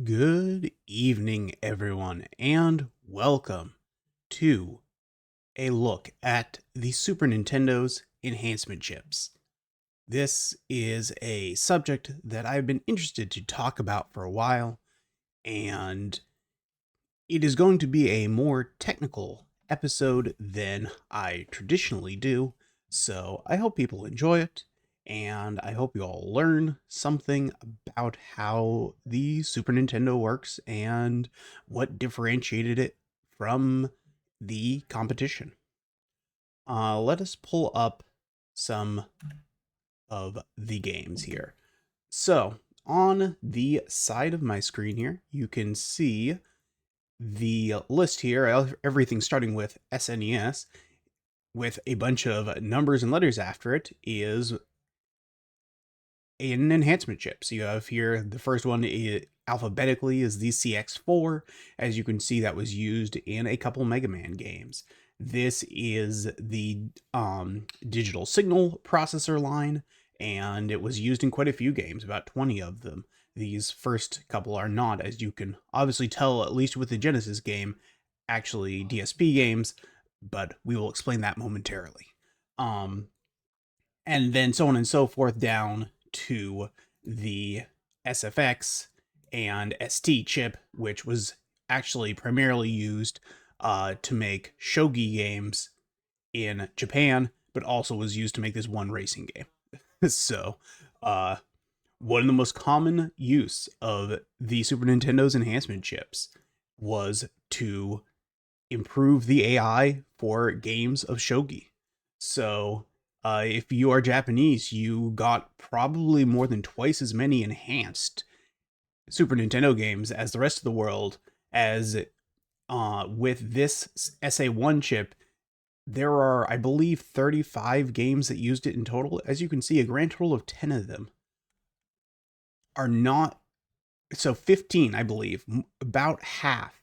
Good evening, everyone, and welcome to a look at the Super Nintendo's enhancement chips. This is a subject that I've been interested to talk about for a while, and it is going to be a more technical episode than I traditionally do, so I hope people enjoy it, and I hope you all learn something about how the Super Nintendo works and what differentiated it from the competition. Let us pull up some of the games here. So, on the side of my screen here, you can see the list here, everything starting with SNES, with a bunch of numbers and letters after it, is an enhancement chip. So you have here the first one alphabetically is the CX4. As you can see, that was used in a couple Mega Man games. This is the digital signal processor line, and it was used in quite a few games, about 20 of them. These first couple are not, as you can obviously tell, at least with the Genesis game, actually DSP games, but we will explain that momentarily. And then so on and so forth down to the SFX and ST chip, which was actually primarily used to make shogi games in Japan, but also was used to make this one racing game. So, uh, one of the most common use of the Super Nintendo's enhancement chips was to improve the AI for games of shogi. So, if you are Japanese, you got probably more than twice as many enhanced Super Nintendo games as the rest of the world. As with this SA1 chip, there are, I believe, 35 games that used it in total. As you can see, a grand total of 10 of them are not. So 15, I believe, about half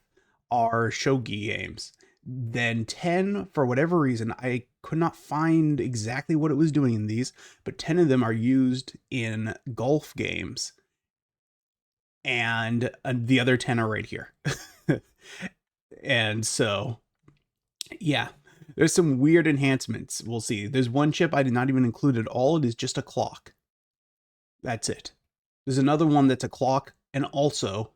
are shogi games. Then 10, for whatever reason, I could not find exactly what it was doing in these, but 10 of them are used in golf games. And the other 10 are right here. And so, yeah, there's some weird enhancements. We'll see. There's one chip I did not even include at all. It is just a clock. That's it. There's another one that's a clock and also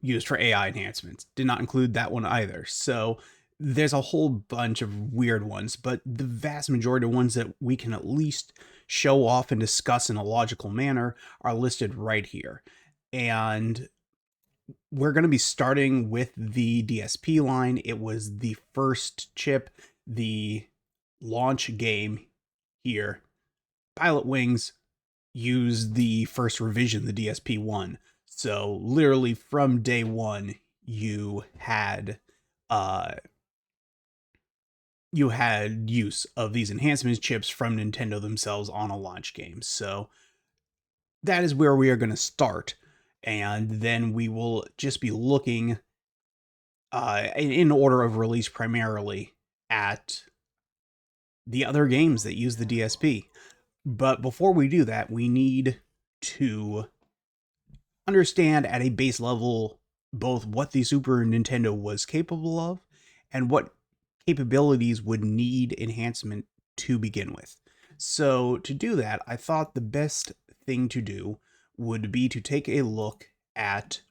used for AI enhancements. Did not include that one either. So there's a whole bunch of weird ones, but the vast majority of ones that we can at least show off and discuss in a logical manner are listed right here. And we're going to be starting with the DSP line. It was the first chip, the launch game here. Pilot Wings used the first revision, the DSP-1. So literally from day one, uh you had use of these enhancement chips from Nintendo themselves on a launch game. So that is where we are going to start, and then we will just be looking in order of release primarily at the other games that use the DSP. But before we do that, we need to understand at a base level both what the Super Nintendo was capable of and what capabilities would need enhancement to begin with. So, to do that, I thought the best thing to do would be to take a look at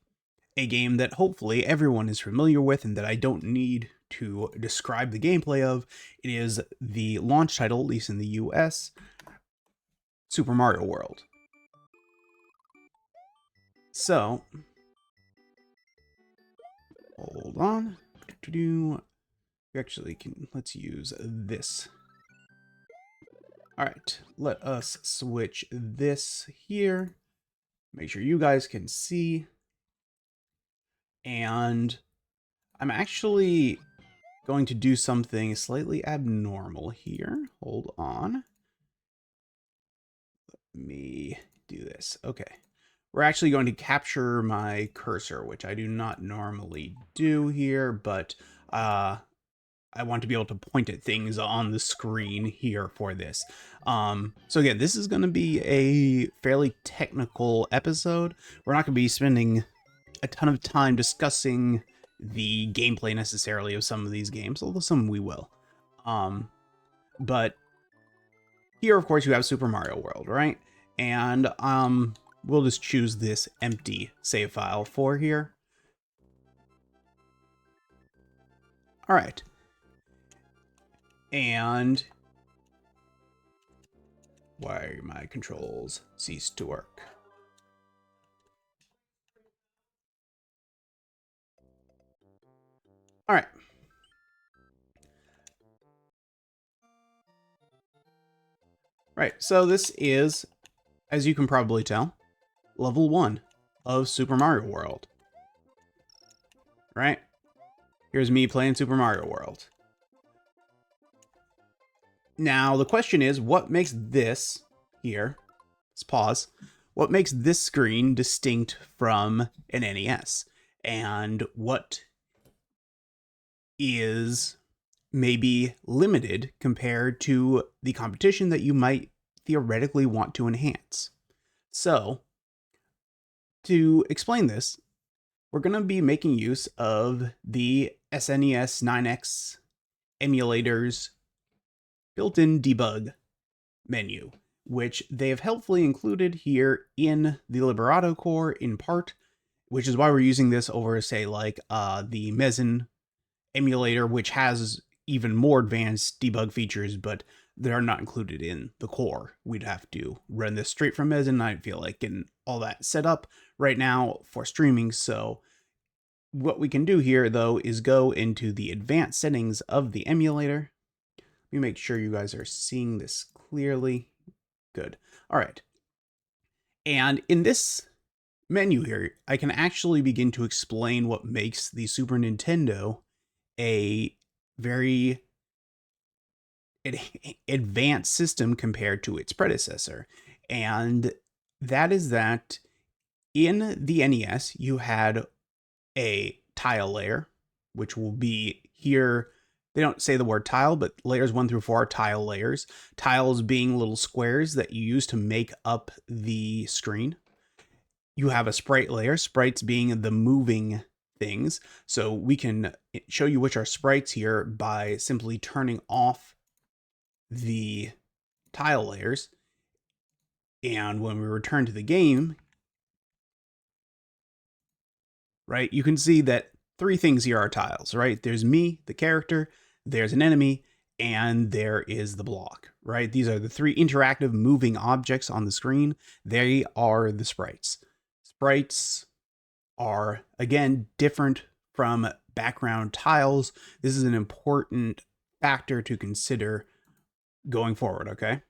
a game that hopefully everyone is familiar with and that I don't need to describe the gameplay of. It is the launch title, at least in the US, Super Mario World. So, hold on. We actually can, let's use this. All right, let us switch this here. Make sure you guys can see. And I'm actually going to do something slightly abnormal here. Hold on. Let me do this. Okay. We're actually going to capture my cursor, which I do not normally do here, but I want to be able to point at things on the screen here for this. So again, this is going to be a fairly technical episode. We're not going to be spending a ton of time discussing the gameplay necessarily of some of these games, although some we will. But here, of course, you have Super Mario World, right? And we'll just choose this empty save file for here. All right. And why my controls cease to work. All right. Right, so this is, as you can probably tell, level 1 of Super Mario World. Right? Here's me playing Super Mario World. Now, the question is, what makes this here, let's pause, what makes this screen distinct from an NES? And what is maybe limited compared to the competition that you might theoretically want to enhance? So, to explain this, we're going to be making use of the SNES 9X emulator's built-in debug menu, which they have helpfully included here in the Liberato core in part, which is why we're using this over, say, like the Mezen emulator, which has even more advanced debug features, but they're not included in the core. We'd have to run this straight from Mezen. I feel like getting all that set up right now for streaming. So what we can do here, though, is go into the advanced settings of the emulator. Let me make sure you guys are seeing this clearly. Good. All right. And in this menu here, I can actually begin to explain what makes the Super Nintendo a very advanced system compared to its predecessor. And that is that in the NES, you had a tile layer, which will be here. They don't say the word tile, but layers 1 through 4 are tile layers. Tiles being little squares that you use to make up the screen. You have a sprite layer, sprites being the moving things. So we can show you which are sprites here by simply turning off the tile layers. And when we return to the game, right, you can see that 3 things here are tiles, right? There's me, the character, there's an enemy, and there is the block, right? These are the 3 interactive moving objects on the screen. They are the sprites. Sprites are, again, different from background tiles. This is an important factor to consider going forward, okay?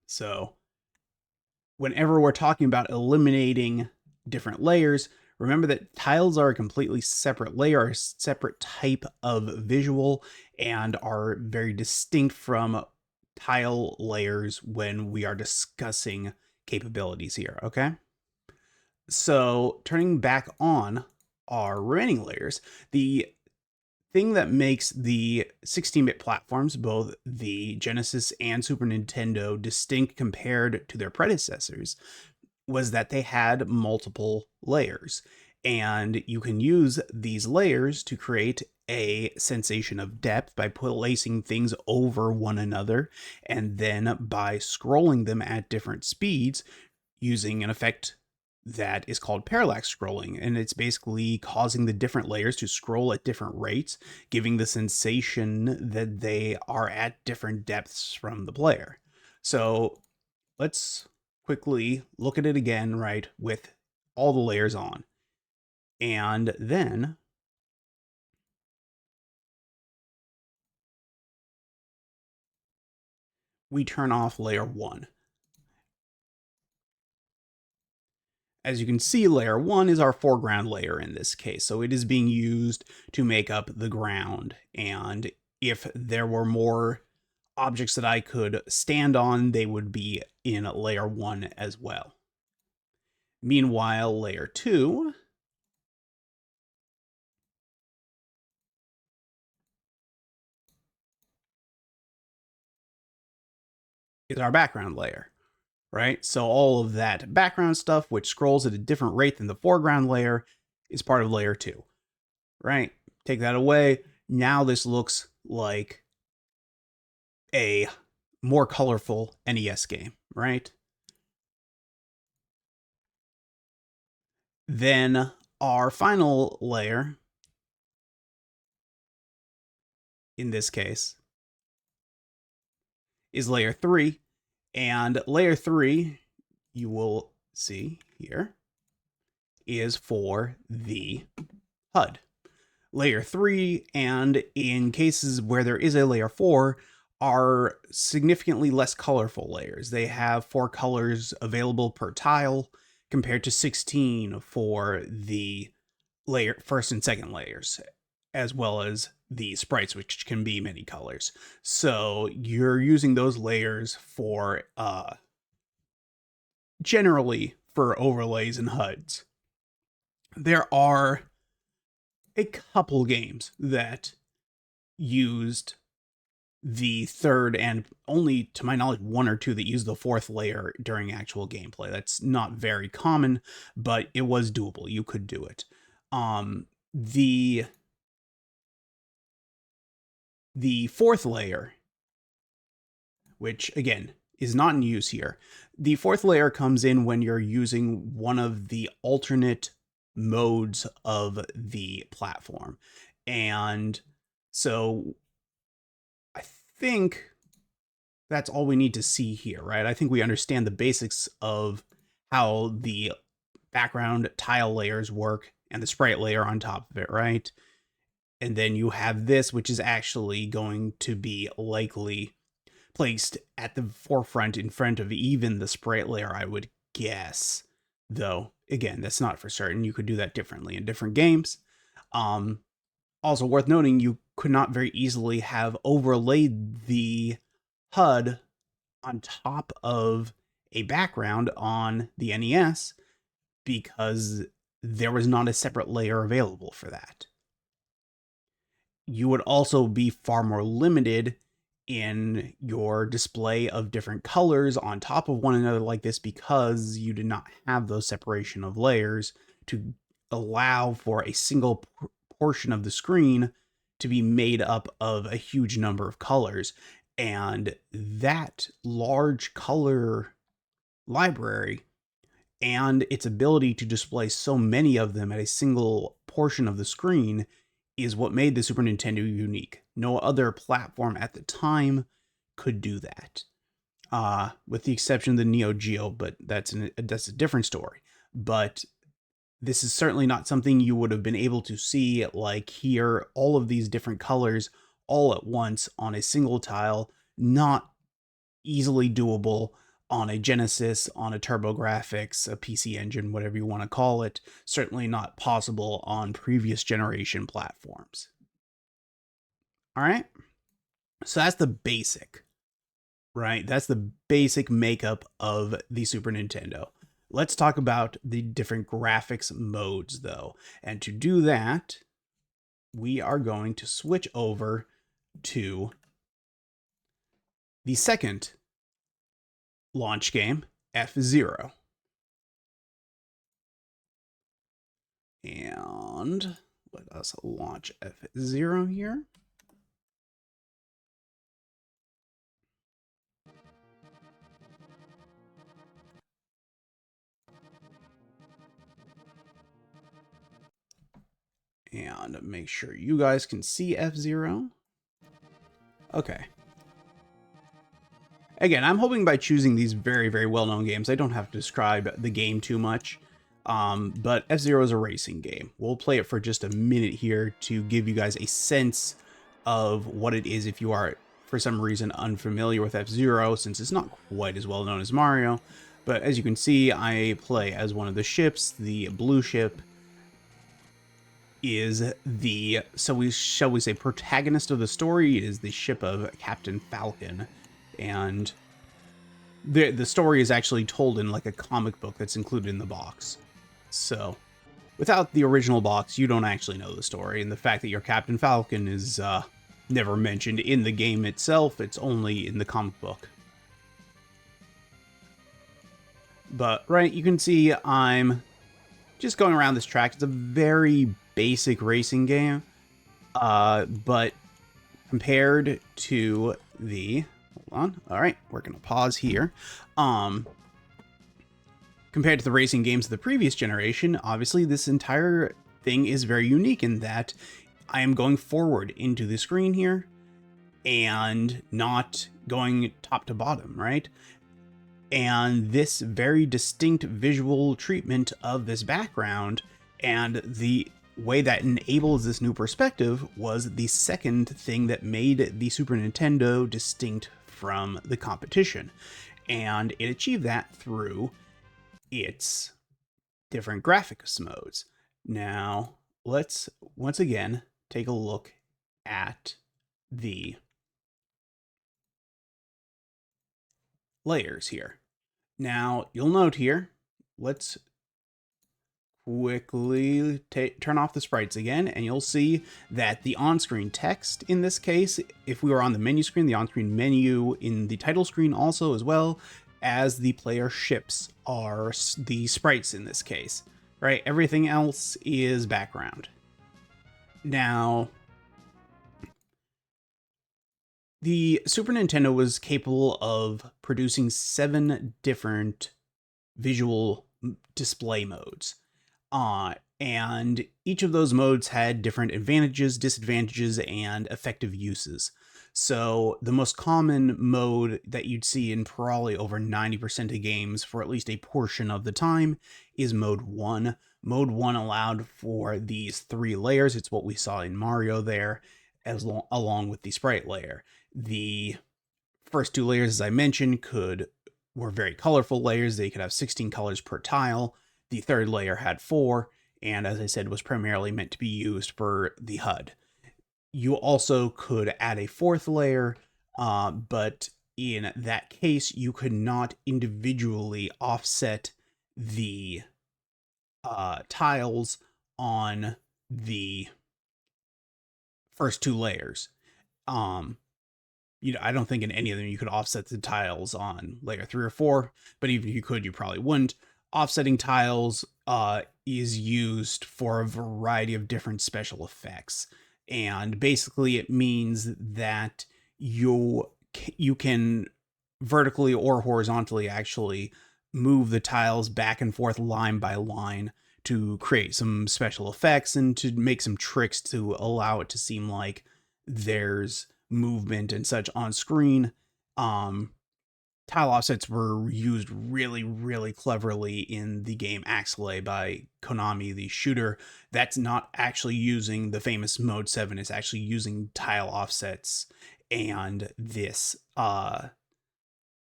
So whenever we're talking about eliminating different layers, remember that tiles are a completely separate layer, a separate type of visual, and are very distinct from tile layers when we are discussing capabilities here, okay? So turning back on our remaining layers, the thing that makes the 16-bit platforms, both the Genesis and Super Nintendo, distinct compared to their predecessors was that they had multiple layers. And you can use these layers to create a sensation of depth by placing things over one another, and then by scrolling them at different speeds using an effect that is called parallax scrolling, and it's basically causing the different layers to scroll at different rates, giving the sensation that they are at different depths from the player. So let's quickly look at it again, right, with all the layers on. And then we turn off layer 1. As you can see, layer 1 is our foreground layer in this case, so it is being used to make up the ground. And if there were more objects that I could stand on, they would be in layer 1 as well. Meanwhile, layer 2 is our background layer, right? So all of that background stuff, which scrolls at a different rate than the foreground layer, is part of layer 2, right? Take that away. Now this looks like a more colorful NES game, right? Then our final layer, in this case, is layer 3. And layer 3, you will see here, is for the HUD. Layer 3, and in cases where there is a layer 4, are significantly less colorful layers. They have 4 colors available per tile compared to 16 for the layer first and second layers, as well as the sprites, which can be many colors. So you're using those layers for generally for overlays and HUDs. There are a couple games that used the third, and only to my knowledge 1 or 2 that used the 4th layer during actual gameplay. That's not very common, but it was doable. You could do it. The 4th layer, which again is not in use here, the 4th layer comes in when you're using one of the alternate modes of the platform. And so I think that's all we need to see here, right? I think we understand the basics of how the background tile layers work and the sprite layer on top of it, right? And then you have this, which is actually going to be likely placed at the forefront in front of even the sprite layer, I would guess. Though, again, that's not for certain. You could do that differently in different games. Also worth noting, you could not very easily have overlaid the HUD on top of a background on the NES because there was not a separate layer available for that. You would also be far more limited in your display of different colors on top of one another like this because you did not have those separation of layers to allow for a single portion of the screen to be made up of a huge number of colors. And that large color library and its ability to display so many of them at a single portion of the screen is what made the Super Nintendo unique. No other platform at the time could do that, with the exception of the Neo Geo, but that's a different story. But this is certainly not something you would have been able to see, like here, all of these different colors all at once on a single tile, not easily doable on a Genesis, on a TurboGrafx, a PC Engine, whatever you want to call it. Certainly not possible on previous generation platforms. All right, so that's the basic, right? That's the basic makeup of the Super Nintendo. Let's talk about the different graphics modes, though. And to do that, we are going to switch over to the second launch game, F-Zero. And let us launch F-Zero here. And make sure you guys can see F-Zero. Okay. Again, I'm hoping by choosing these very, very well-known games, I don't have to describe the game too much. But F-Zero is a racing game. We'll play it for just a minute here to give you guys a sense of what it is if you are, for some reason, unfamiliar with F-Zero, since it's not quite as well known as Mario. But as you can see, I play as one of the ships. The blue ship is the, shall we say, protagonist of the story. It is the ship of Captain Falcon. And the story is actually told in like a comic book that's included in the box. So without the original box, you don't actually know the story. And the fact that you're Captain Falcon is never mentioned in the game itself. It's only in the comic book. But, right, you can see I'm just going around this track. It's a very basic racing game, but compared to the... Hold on. All right, we're going to pause here. Compared to the racing games of the previous generation, obviously this entire thing is very unique in that I am going forward into the screen here and not going top to bottom, right? And this very distinct visual treatment of this background and the way that enables this new perspective was the second thing that made the Super Nintendo distinct from the competition. And it achieved that through its different graphics modes. Now, let's once again take a look at the layers here. Now, you'll note here, let's quickly turn off the sprites again, and you'll see that the on-screen text in this case, if we were on the menu screen, the on-screen menu in the title screen also, as well as the player ships, are the sprites in this case, right? Everything else is background. Now, the Super Nintendo was capable of producing 7 different visual display modes. And each of those modes had different advantages, disadvantages, and effective uses. So the most common mode that you'd see in probably over 90% of games for at least a portion of the time is Mode 1. Mode 1 allowed for these 3 layers. It's what we saw in Mario there, along with the sprite layer. The first 2 layers, as I mentioned, were very colorful layers. They could have 16 colors per tile. The third layer had 4, and as I said, was primarily meant to be used for the HUD. You also could add a 4th layer, but in that case, you could not individually offset the tiles on the first 2 layers. I don't think in any of them you could offset the tiles on layer 3 or 4, but even if you could, you probably wouldn't. Offsetting tiles is used for a variety of different special effects, and basically it means that you can vertically or horizontally actually move the tiles back and forth line by line to create some special effects and to make some tricks to allow it to seem like there's movement and such on screen. Tile offsets were used really, really cleverly in the game Axelay by Konami, the shooter. That's not actually using the famous Mode 7, it's actually using tile offsets and this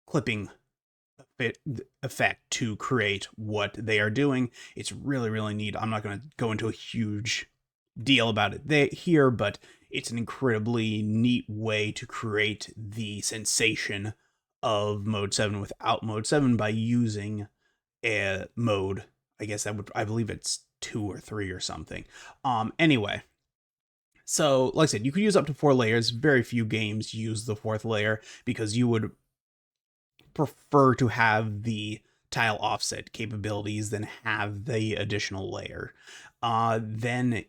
clipping effect to create what they are doing. It's really, really neat. I'm not going to go into a huge deal about it here, but it's an incredibly neat way to create the sensation of Mode 7 without Mode 7 by using a mode. I guess I believe it's 2 or 3 or something. Anyway, so like I said, you could use up to 4 layers. Very few games use the 4th layer because you would prefer to have the tile offset capabilities than have the additional layer. Then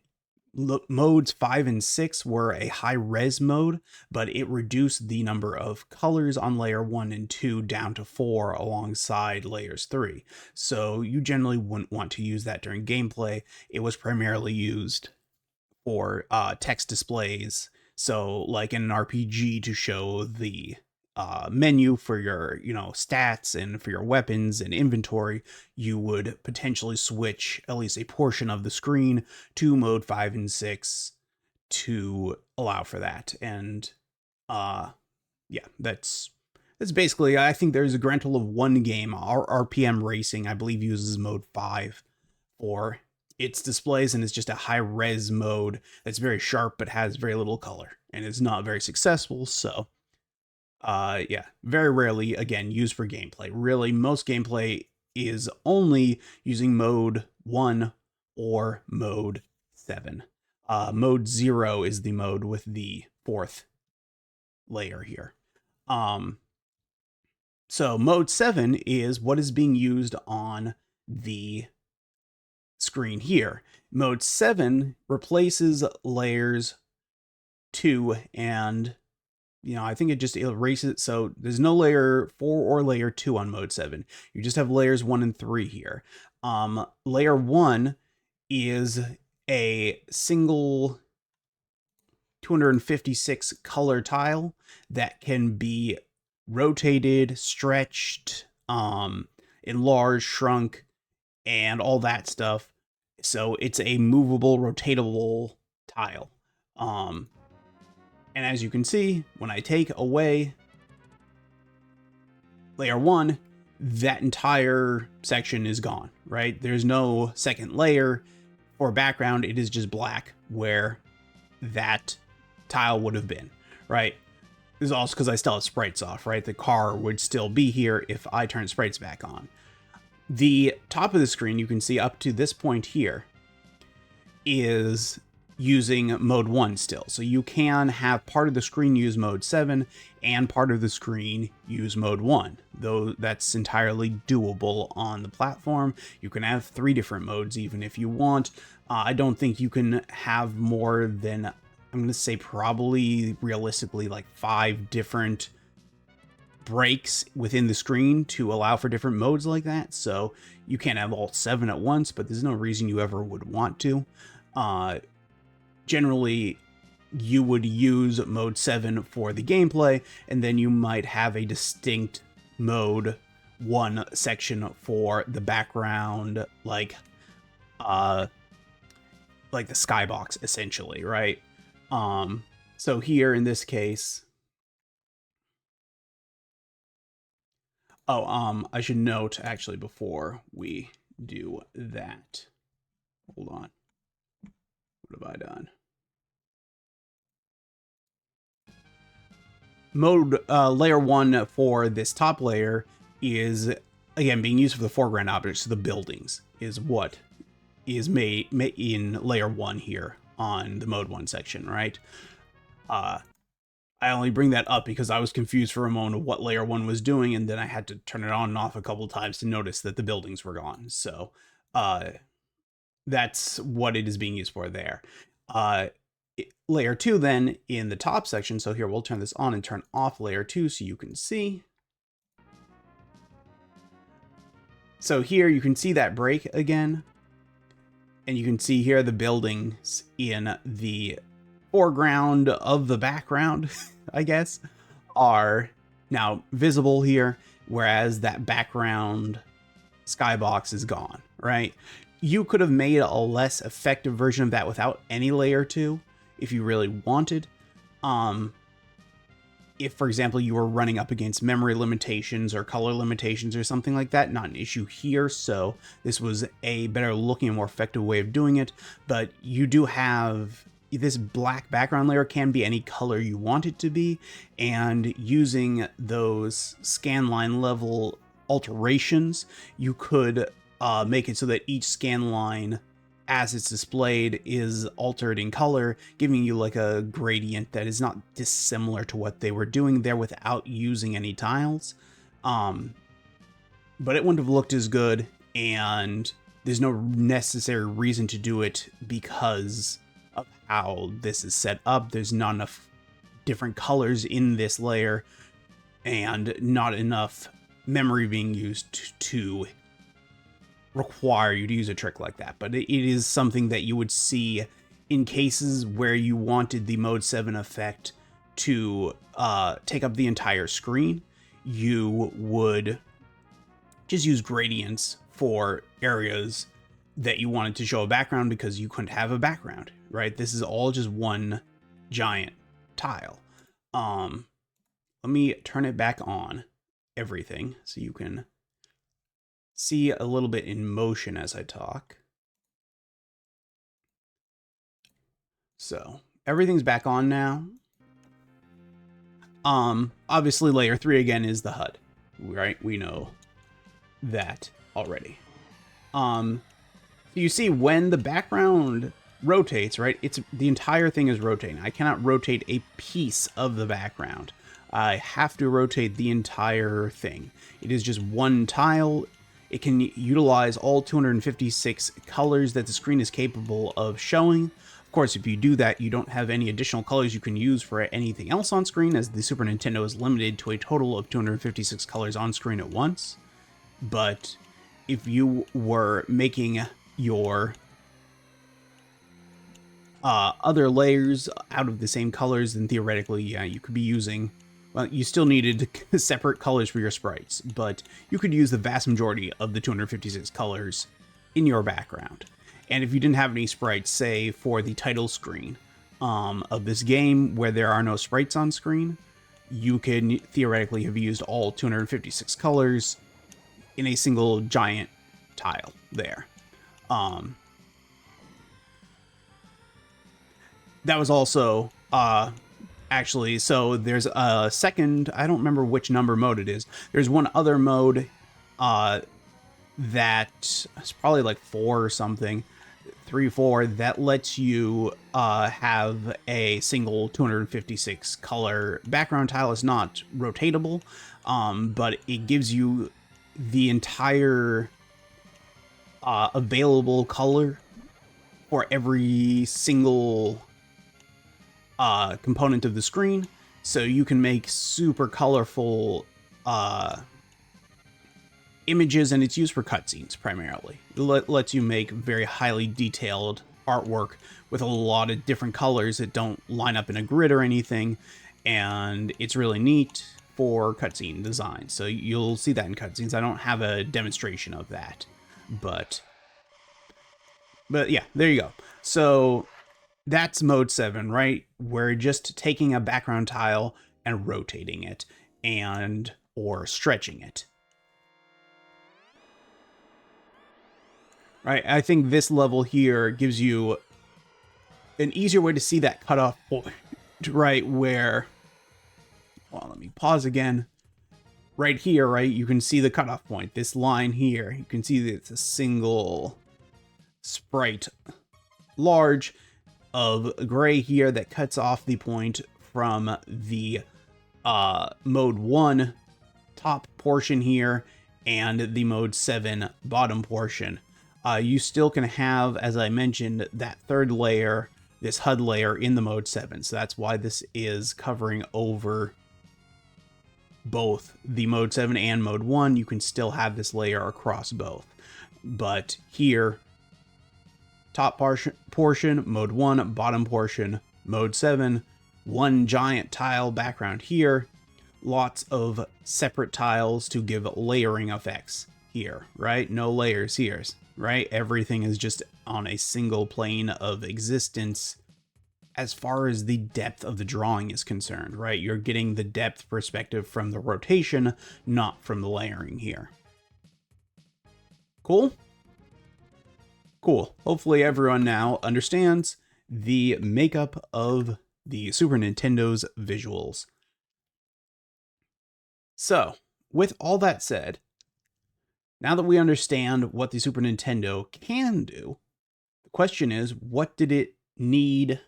modes 5 and 6 were a high res mode, but it reduced the number of colors on layer 1 and 2 down to 4 alongside layers 3. So you generally wouldn't want to use that during gameplay. It was primarily used for text displays. So like in an RPG to show the menu for your stats and for your weapons and inventory, you would potentially switch at least a portion of the screen to mode 5 and 6 to allow for that. And yeah, that's basically, I think there's a grand total of 1 game, RPM Racing, I believe, uses mode 5 for its displays, and it's just a high res mode that's very sharp but has very little color and is not very successful. So yeah, very rarely, again, used for gameplay. Really, most gameplay is only using mode 1 or mode 7. Mode 0 is the mode with the 4th layer here. So mode 7 is what is being used on the screen here. Mode 7 replaces layers 2 and I think it just erases it. So there's no layer 4 or layer 2 on mode 7. You just have layers 1 and 3 here. Layer 1 is a single 256 color tile that can be rotated, stretched, enlarged, shrunk, and all that stuff. So it's a movable, rotatable tile. And as you can see, when I take away layer 1, that entire section is gone, right? There's no second layer or background. It is just black where that tile would have been, right? This is also because I still have sprites off, right? The car would still be here if I turn sprites back on. The top of the screen, you can see up to this point here, is using mode 1 still. So you can have part of the screen use mode 7 and part of the screen use mode 1, though that's entirely doable on the platform. You can have 3 different modes even if you want. I don't think you can have more than, I'm going to say probably realistically like 5 different breaks within the screen to allow for different modes like that. So you can't have all 7 at once, but there's no reason you ever would want to. Generally, you would use mode 7 for the gameplay, and then you might have a distinct mode 1 section for the background, like the skybox, essentially, right? So here in this case, I should note actually before we do that, hold on, what have I done? Mode layer 1 for this top layer is again being used for the foreground objects. So the buildings is what is made in layer 1 here on the mode 1 section, right? I only bring that up because I was confused for a moment of what layer 1 was doing, and then I had to turn it on and off a couple times to notice that the buildings were gone. So that's what it is being used for there. Layer 2 then in the top section. So here we'll turn this on and turn off layer 2 so you can see. So here you can see that break again. And you can see here the buildings in the foreground of the background, I guess, are now visible here, whereas that background skybox is gone, right? You could have made a less effective version of that without any layer 2 if you really wanted. If, for example, you were running up against memory limitations or color limitations or something like that, not an issue here. So this was a better looking and more effective way of doing it. But you do have this black background layer can be any color you want it to be. And using those scanline level alterations, you could make it so that each scan line as it's displayed is altered in color, giving you like a gradient that is not dissimilar to what they were doing there without using any tiles. But it wouldn't have looked as good, and there's no necessary reason to do it because of how this is set up. There's not enough different colors in this layer and not enough memory being used to require you to use a trick like that. But it is something that you would see in cases where you wanted the mode 7 effect to take up the entire screen. You would just use gradients for areas that you wanted to show a background because you couldn't have a background, right? This is all just one giant tile. Let me turn it back on, everything, so you can see a little bit in motion as I talk. So everything's back on now. Obviously layer 3 again is the HUD, right? We know that already. You see when the background rotates, right? It's the entire thing is rotating. I cannot rotate a piece of the background. I have to rotate the entire thing. It is just one tile. It can utilize all 256 colors that the screen is capable of showing. Of course, if you do that, you don't have any additional colors you can use for anything else on screen, as the Super Nintendo is limited to a total of 256 colors on screen at once. But if you were making your other layers out of the same colors, then theoretically, yeah, you could be using... Well, you still needed separate colors for your sprites, but you could use the vast majority of the 256 colors in your background. And if you didn't have any sprites, say, for the title screen of this game, where there are no sprites on screen, you could theoretically have used all 256 colors in a single giant tile there. That was also... actually, so there's a second, I don't remember which number mode it is. There's one other mode that is probably like 4 or something, 3, 4, that lets you have a single 256 color background tile. It's not rotatable, but it gives you the entire available color for every single component of the screen, so you can make super colorful images, and it's used for cutscenes primarily. It lets you make very highly detailed artwork with a lot of different colors that don't line up in a grid or anything, and it's really neat for cutscene design. So you'll see that in cutscenes. I don't have a demonstration of that, but yeah, there you go. So that's mode 7, right? We're just taking a background tile and rotating it or stretching it. Right? I think this level here gives you an easier way to see that cutoff point, right? Where, well, let me pause again. Right here, right? You can see the cutoff point. This line here, you can see that it's a single sprite large of gray here that cuts off the point from the mode 1 top portion here and the mode 7 bottom portion. You still can have, as I mentioned, that third layer, this HUD layer in the mode 7. So that's why this is covering over both the mode 7 and mode 1. You can still have this layer across both. But here, top portion, mode 1, bottom portion, mode 7, one giant tile background here, lots of separate tiles to give layering effects here, right? No layers here, right? Everything is just on a single plane of existence as far as the depth of the drawing is concerned, right? You're getting the depth perspective from the rotation, not from the layering here. Cool? Cool. Hopefully everyone now understands the makeup of the Super Nintendo's visuals. So, with all that said, now that we understand what the Super Nintendo can do, the question is, what did it need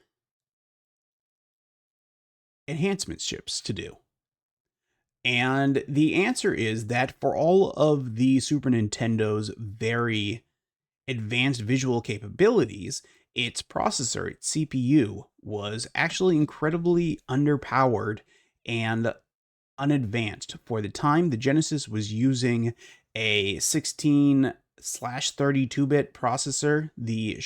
enhancement chips to do? And the answer is that for all of the Super Nintendo's very advanced visual capabilities, its processor, its CPU, was actually incredibly underpowered and unadvanced. For the time, the Genesis was using a 16/32-bit processor, the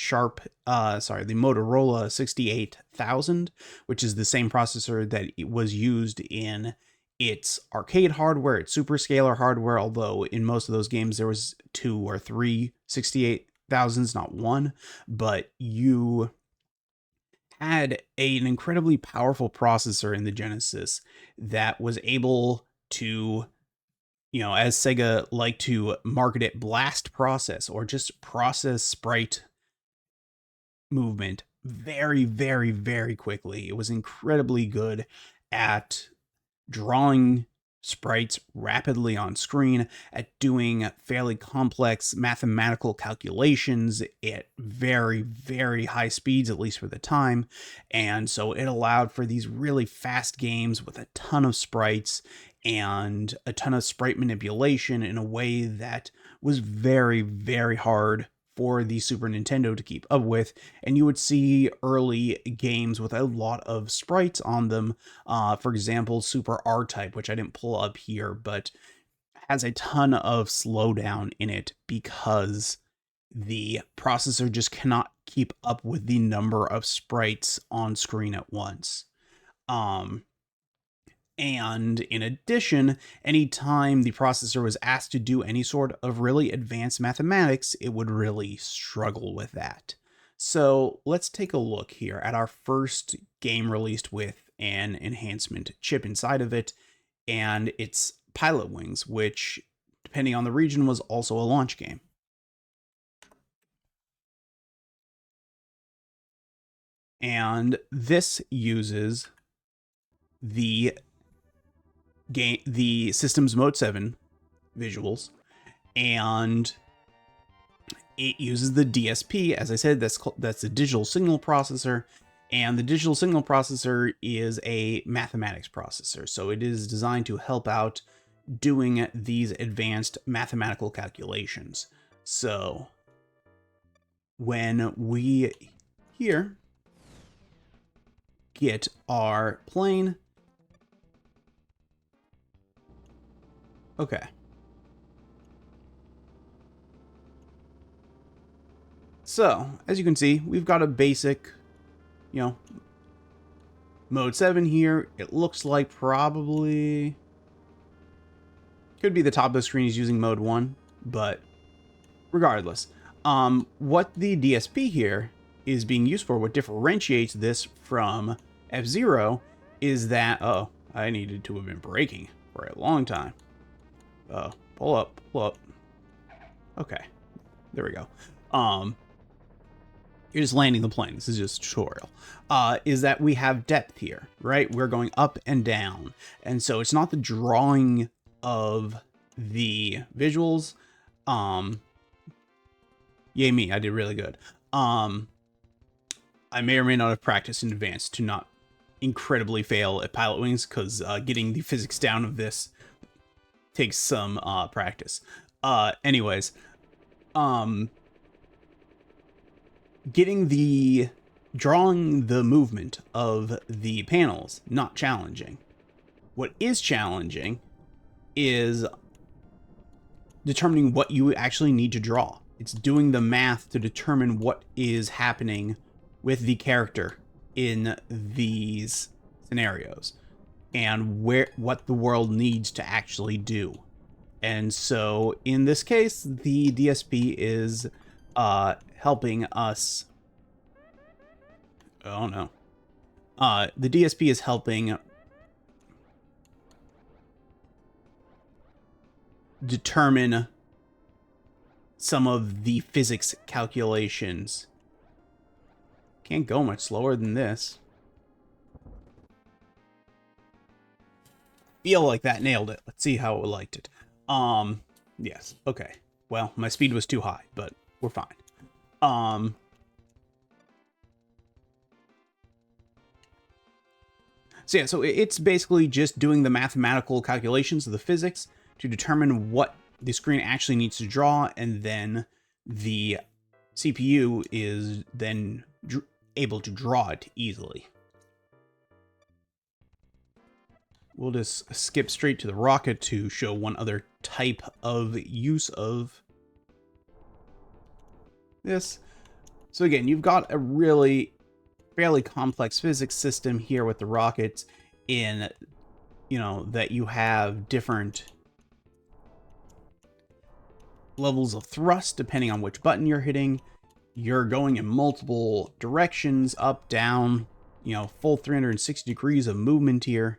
Motorola 68000, which is the same processor that was used in its arcade hardware, its superscalar hardware, although in most of those games there was 2 or 3 68000s, not one, but you had an incredibly powerful processor in the Genesis that was able to, you know, as Sega liked to market it, blast process, or just process sprite movement very, very, very quickly. It was incredibly good at drawing sprites rapidly on screen, at doing fairly complex mathematical calculations at very, very high speeds, at least for the time. And so it allowed for these really fast games with a ton of sprites and a ton of sprite manipulation in a way that was very, very hard for the Super Nintendo to keep up with. And you would see early games with a lot of sprites on them. For example, Super R-Type, which I didn't pull up here, but has a ton of slowdown in it because the processor just cannot keep up with the number of sprites on screen at once. And in addition, anytime the processor was asked to do any sort of really advanced mathematics, it would really struggle with that. So let's take a look here at our first game released with an enhancement chip inside of it, and it's Pilot Wings, which, depending on the region, was also a launch game. And this uses the system's Mode 7 visuals, and it uses the DSP. As I said, that's a digital signal processor, and the digital signal processor is a mathematics processor, so it is designed to help out doing these advanced mathematical calculations. So when we here get our plane, okay. So, as you can see, we've got a basic, Mode 7 here. It looks like probably could be the top of the screen is using Mode 1, but regardless, what the DSP here is being used for, what differentiates this from F-Zero, is that, oh, I needed to have been braking for a long time. Pull up. Okay, there we go. You're just landing the plane. This is just a tutorial. Is that we have depth here, right? We're going up and down. And so it's not the drawing of the visuals. Yay me, I did really good. I may or may not have practiced in advance to not incredibly fail at Pilot Wings, because getting the physics down of this takes some practice. Anyways, drawing the movement of the panels, not challenging. What is challenging is determining what you actually need to draw. It's doing the math to determine what is happening with the character in these scenarios and what the world needs to actually do. And so in this case, the DSP is helping us. Oh no. The DSP is helping determine some of the physics calculations. Can't go much slower than this. Feel like that nailed it. Let's see how it liked it. Yes. Okay. Well, my speed was too high, but we're fine. So yeah, so it's basically just doing the mathematical calculations of the physics to determine what the screen actually needs to draw, and then the CPU is then able to draw it easily. We'll just skip straight to the rocket to show one other type of use of this. So again, you've got a really fairly complex physics system here with the rockets, in, that you have different levels of thrust depending on which button you're hitting. You're going in multiple directions, up, down, full 360 degrees of movement here.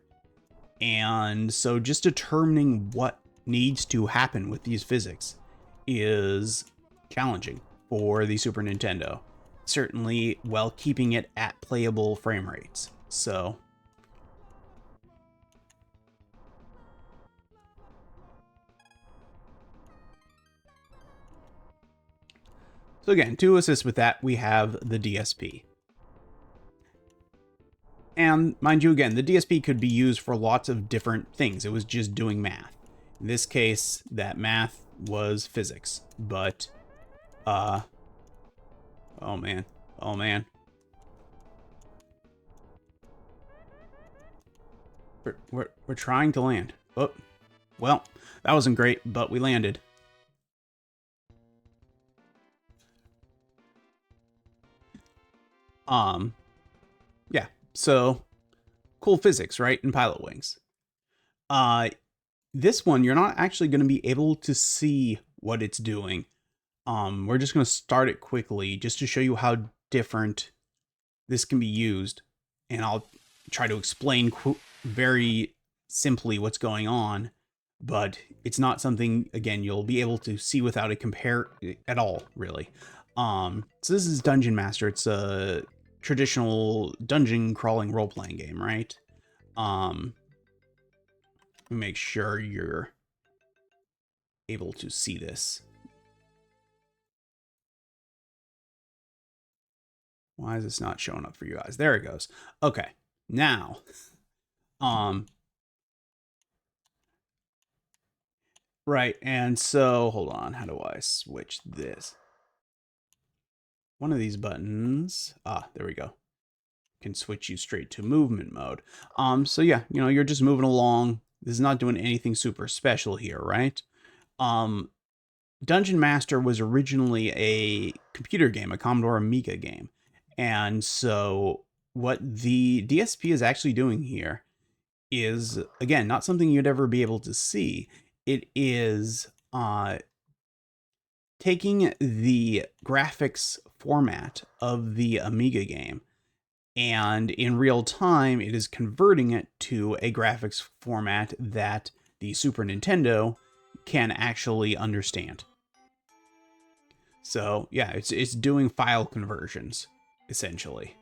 And so just determining what needs to happen with these physics is challenging for the Super Nintendo. Certainly, while keeping it at playable frame rates. So So again, to assist with that, we have the DSP. And mind you, again, the DSP could be used for lots of different things. It was just doing math. In this case, that math was physics. But, oh man. Oh man. We're trying to land. Oh, well, that wasn't great, but we landed. Yeah, so cool physics, right? In Pilot Wings. This one, you're not actually going to be able to see what it's doing. We're just going to start it quickly just to show you how different this can be used. And I'll try to explain very simply what's going on, but it's not something, again, you'll be able to see without a compare at all, really. So this is Dungeon Master. It's a traditional dungeon crawling role-playing game, right? Make sure you're able to see this. Why is this not showing up for you guys? There it goes. Okay, now, right, and so, hold on, how do I switch this? One of these buttons, there we go. Can switch you straight to movement mode. So yeah, you know, you're just moving along. This is not doing anything super special here, right? Dungeon Master was originally a computer game, a Commodore Amiga game. And so what the DSP is actually doing here is, again, not something you'd ever be able to see. It is taking the graphics format of the Amiga game, and in real time, it is converting it to a graphics format that the Super Nintendo can actually understand. So yeah, it's doing file conversions, essentially.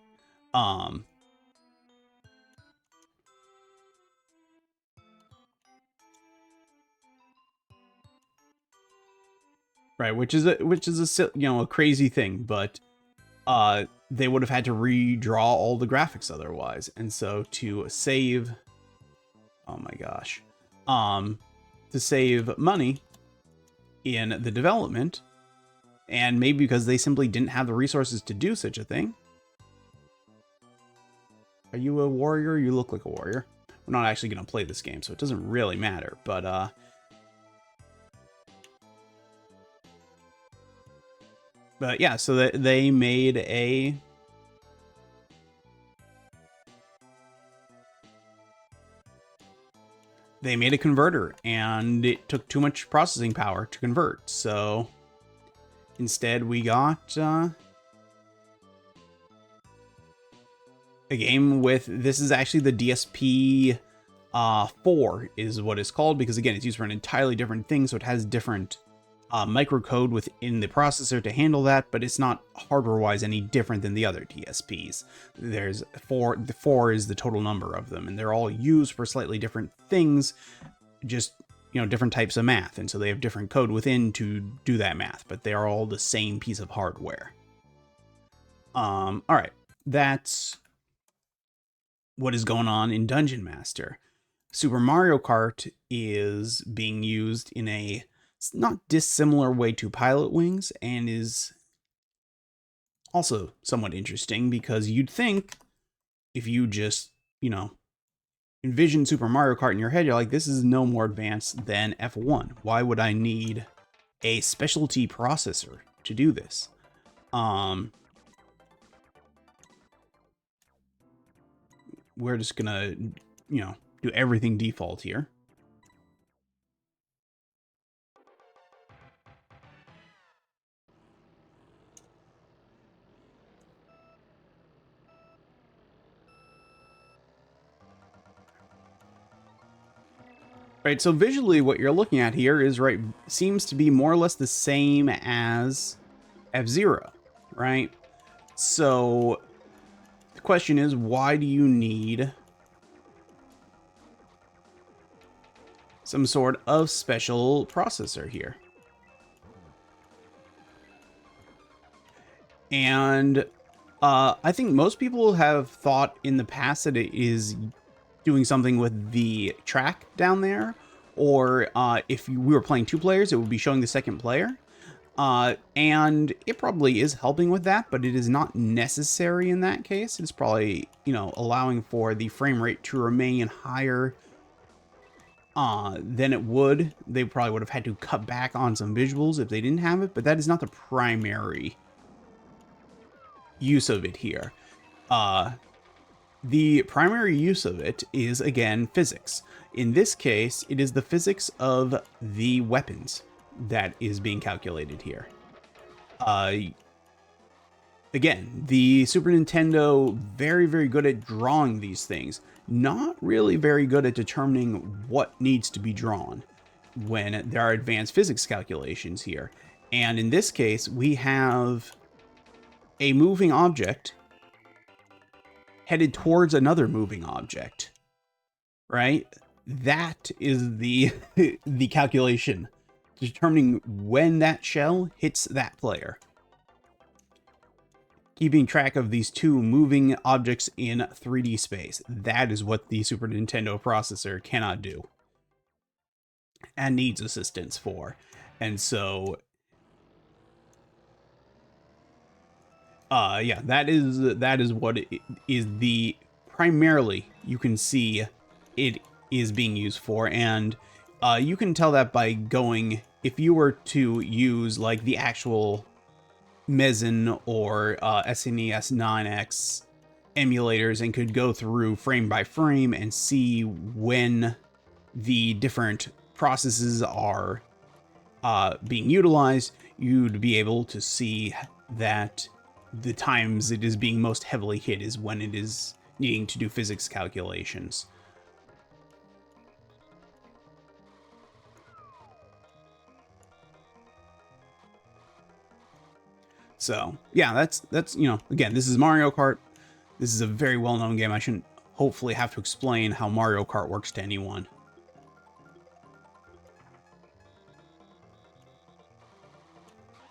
Right, which is a crazy thing, but they would have had to redraw all the graphics otherwise. And so to save, oh my gosh, to save money in the development, and maybe because they simply didn't have the resources to do such a thing. Are you a warrior? You look like a warrior. We're not actually going to play this game, so it doesn't really matter, but yeah, so that they made a converter, and it took too much processing power to convert. So instead, we got a game with, this is actually the DSP 4 is what it's called, because again, it's used for an entirely different thing, so it has different microcode within the processor to handle that, but it's not hardware-wise any different than the other DSPs. There's four. The 4 is the total number of them, and they're all used for slightly different things, just, you know, different types of math, and so they have different code within to do that math, but they are all the same piece of hardware. All right, that's what is going on in Dungeon Master. Super Mario Kart is being used in a not dissimilar way to Pilot Wings, and is also somewhat interesting, because you'd think if you just, you know, envision Super Mario Kart in your head, you're like, this is no more advanced than F1. Why would I need a specialty processor to do this? We're just gonna, you know, do everything default here. Right, so visually what you're looking at here is, right, seems to be more or less the same as F-Zero, right? So the question is, why do you need some sort of special processor here? And I think most people have thought in the past that it is doing something with the track down there, or if we were playing two players, it would be showing the second player. And it probably is helping with that, but it is not necessary in that case. It's probably, you know, allowing for the frame rate to remain higher than it would. They probably would have had to cut back on some visuals if they didn't have it, but that is not the primary use of it here. The primary use of it is, again, physics. In this case, it is the physics of the weapons that is being calculated here. Again, the Super Nintendo, very, very good at drawing these things. Not really very good at determining what needs to be drawn when there are advanced physics calculations here. And in this case, we have a moving object headed towards another moving object, right? That is the the calculation, determining when that shell hits that player. Keeping track of these two moving objects in 3D space. That is what the Super Nintendo processor cannot do and needs assistance for. And so yeah, that is what it is. The primarily you can see it is being used for, and you can tell that by going, if you were to use like the actual Mezen or SNES 9X emulators and could go through frame by frame and see when the different processes are being utilized, you'd be able to see that the times it is being most heavily hit is when it is needing to do physics calculations. So yeah, that's you know, again, this is Mario Kart. This is a very well-known game. I shouldn't hopefully have to explain how Mario Kart works to anyone.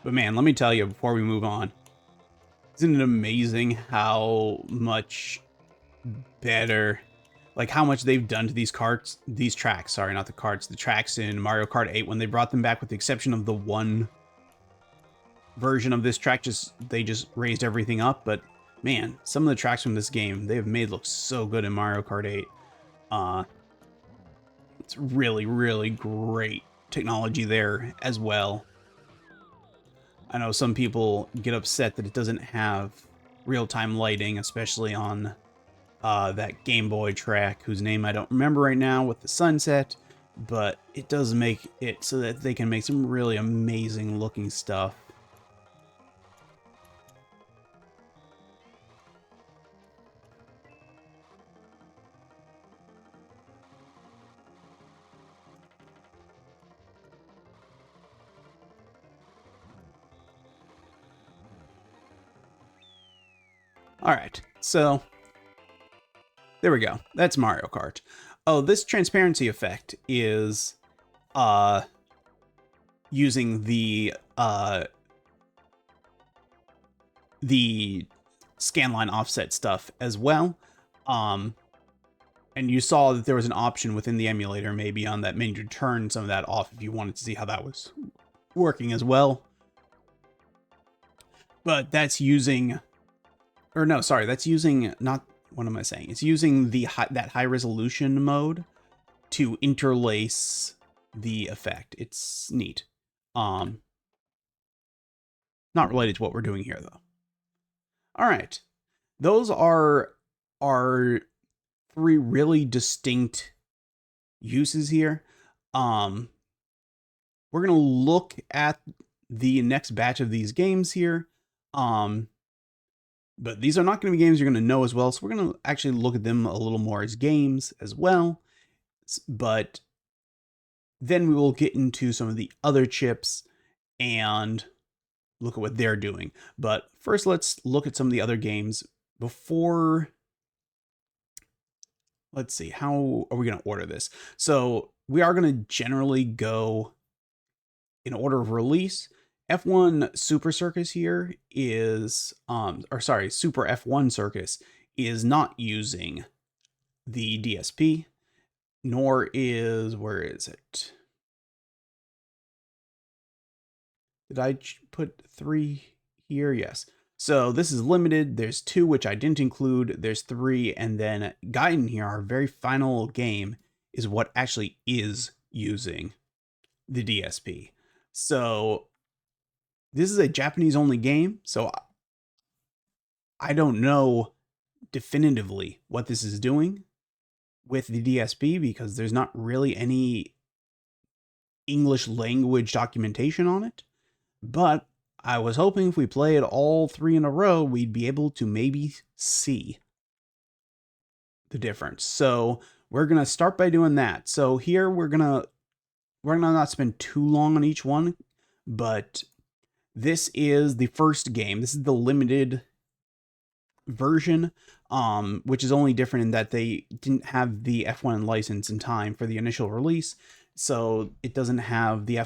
But man, let me tell you before we move on, isn't it amazing how much better, like how much they've done to these tracks, sorry, not the carts, the tracks in Mario Kart 8 when they brought them back, with the exception of the one version of this track, they just raised everything up. But man, some of the tracks from this game, they have made look so good in Mario Kart 8. It's really, really great technology there as well. I know some people get upset that it doesn't have real-time lighting, especially on that Game Boy track, whose name I don't remember right now, with the sunset, but it does make it so that they can make some really amazing looking stuff. Alright, so there we go. That's Mario Kart. Oh, this transparency effect is using the scanline offset stuff as well. And you saw that there was an option within the emulator, maybe on that menu, to turn some of that off if you wanted to see how that was working as well. But that's using, or no, sorry, that's using, not, what am I saying? It's using the that high resolution mode to interlace the effect. It's neat. Not related to what we're doing here though. All right, those are three really distinct uses here. We're gonna look at the next batch of these games here. But these are not going to be games you're going to know as well, so we're going to actually look at them a little more as games as well. But then we will get into some of the other chips and look at what they're doing. But first, let's look at some of the other games before. Let's see, how are we going to order this? So we are going to generally go in order of release, F1 Super Circus here is, or sorry, Super F1 Circus is not using the DSP, nor is, where is it? Did I put 3 here? Yes. So this is limited. There's 2, which I didn't include. There's 3, and then Gaiden here, our very final game, is what actually is using the DSP. So this is a Japanese only game, so I don't know definitively what this is doing with the DSP because there's not really any English language documentation on it. But I was hoping if we played all 3 in a row, we'd be able to maybe see the difference. So we're going to start by doing that. So here we're going to not spend too long on each one, but this is the first game. This is the limited version, which is only different in that they didn't have the F1 license in time for the initial release. So it doesn't have the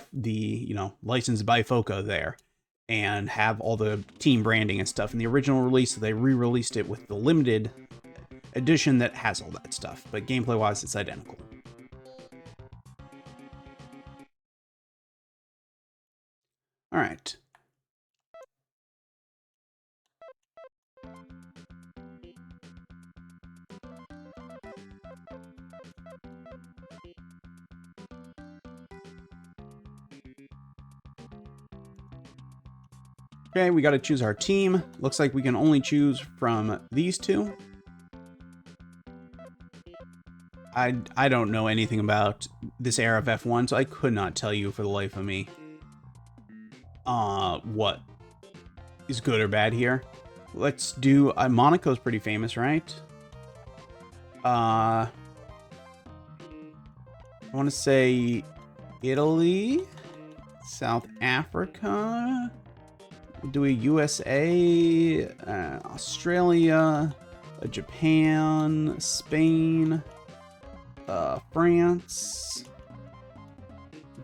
licensed by FOCA there and have all the team branding and stuff in the original release. So they re-released it with the limited edition that has all that stuff. But gameplay wise, it's identical. All right. Okay, we got to choose our team. Looks like we can only choose from these 2. I don't know anything about this era of F1, so I could not tell you for the life of me what is good or bad here. Let's do Monaco's pretty famous, right? I want to say Italy, South Africa. We'll do a USA, Australia, Japan, Spain, France,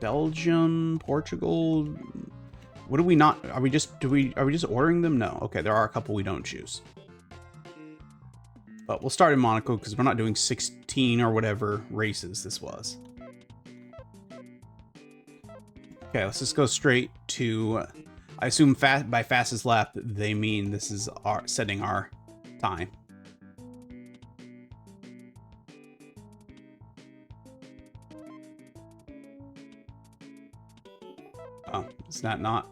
Belgium, Portugal. What do we not? Are we just ordering them? No. Okay, there are a couple we don't choose. But we'll start in Monaco because we're not doing 16 or whatever races this was. Okay, let's just go straight to. I assume by fastest lap they mean this is setting our time. Oh, is that not?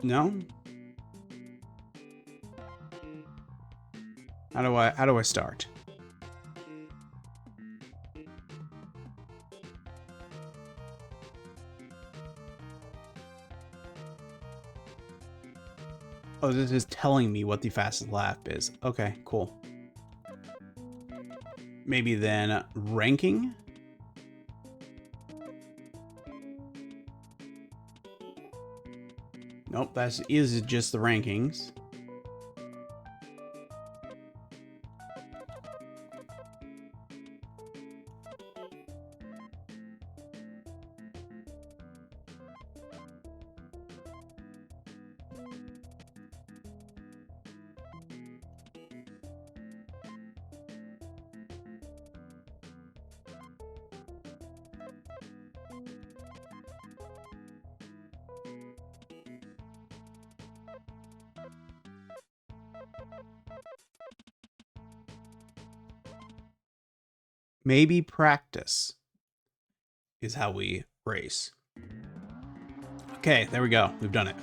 No? How do I start? Oh, this is telling me what the fastest lap is. Okay, cool. Maybe then ranking? Nope, that is just the rankings. Maybe practice is how we race. Okay, there we go. We've done it.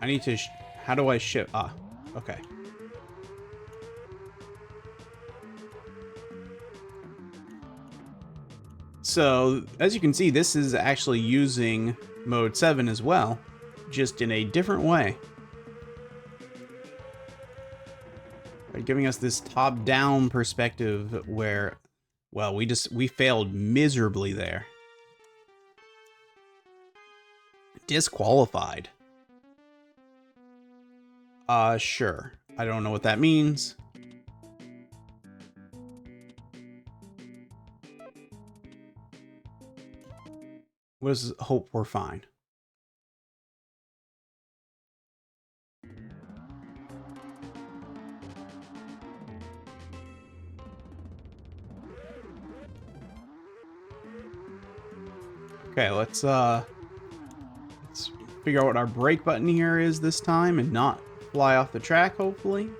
I need to... how do I shift? Ah, okay. So, as you can see, this is actually using Mode 7 as well, just in a different way. Right, giving us this top-down perspective where, well, we failed miserably there. Disqualified. Sure. I don't know what that means. What does hope we're fine? Okay, let's figure out what our brake button here is this time and not fly off the track, hopefully.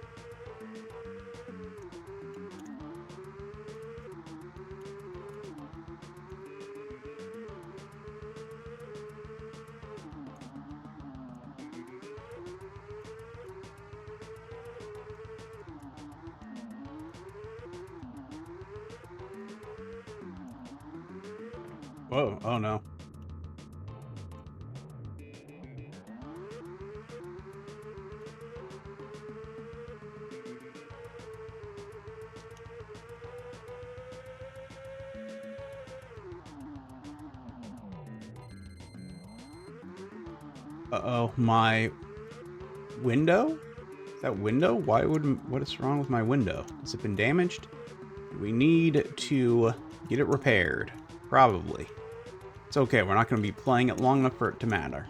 Whoa, oh no. Uh-oh, my window? Is that window? What is wrong with my window? Has it been damaged? We need to get it repaired. Probably. It's okay, we're not going to be playing it long enough for it to matter.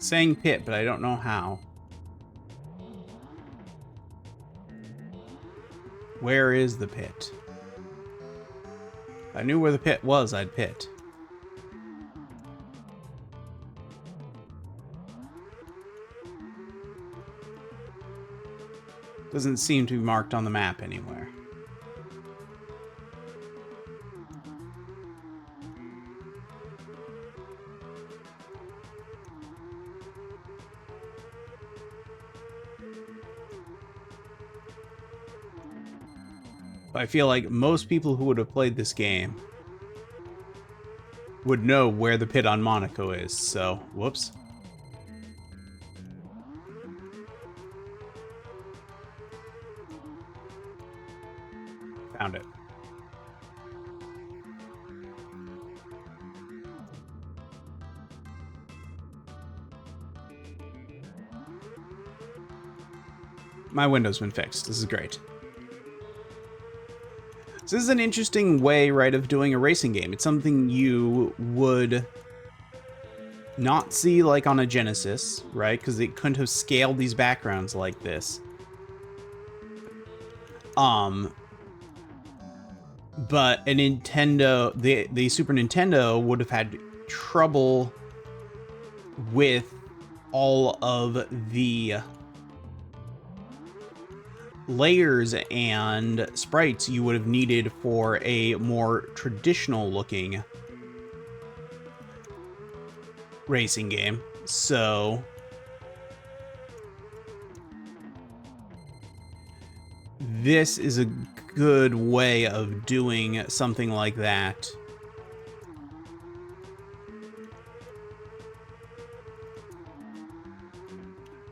Saying pit, but I don't know how. Where is the pit? If I knew where the pit was, I'd pit. Doesn't seem to be marked on the map anywhere. I feel like most people who would have played this game would know where the pit on Monaco is, so whoops. Found it. My window's been fixed. This is great. So this is an interesting way, right, of doing a racing game. It's something you would not see like on a Genesis, right? Because they couldn't have scaled these backgrounds like this. But a Nintendo, the Super Nintendo would have had trouble with all of the layers and sprites you would have needed for a more traditional looking racing game. So this is a good way of doing something like that.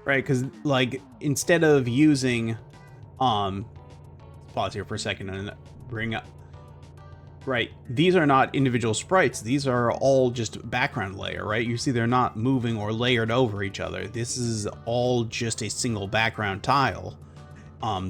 Right, because like instead of using pause here for a second and bring up. Right, these are not individual sprites. These are all just background layer, right? You see they're not moving or layered over each other. This is all just a single background tile.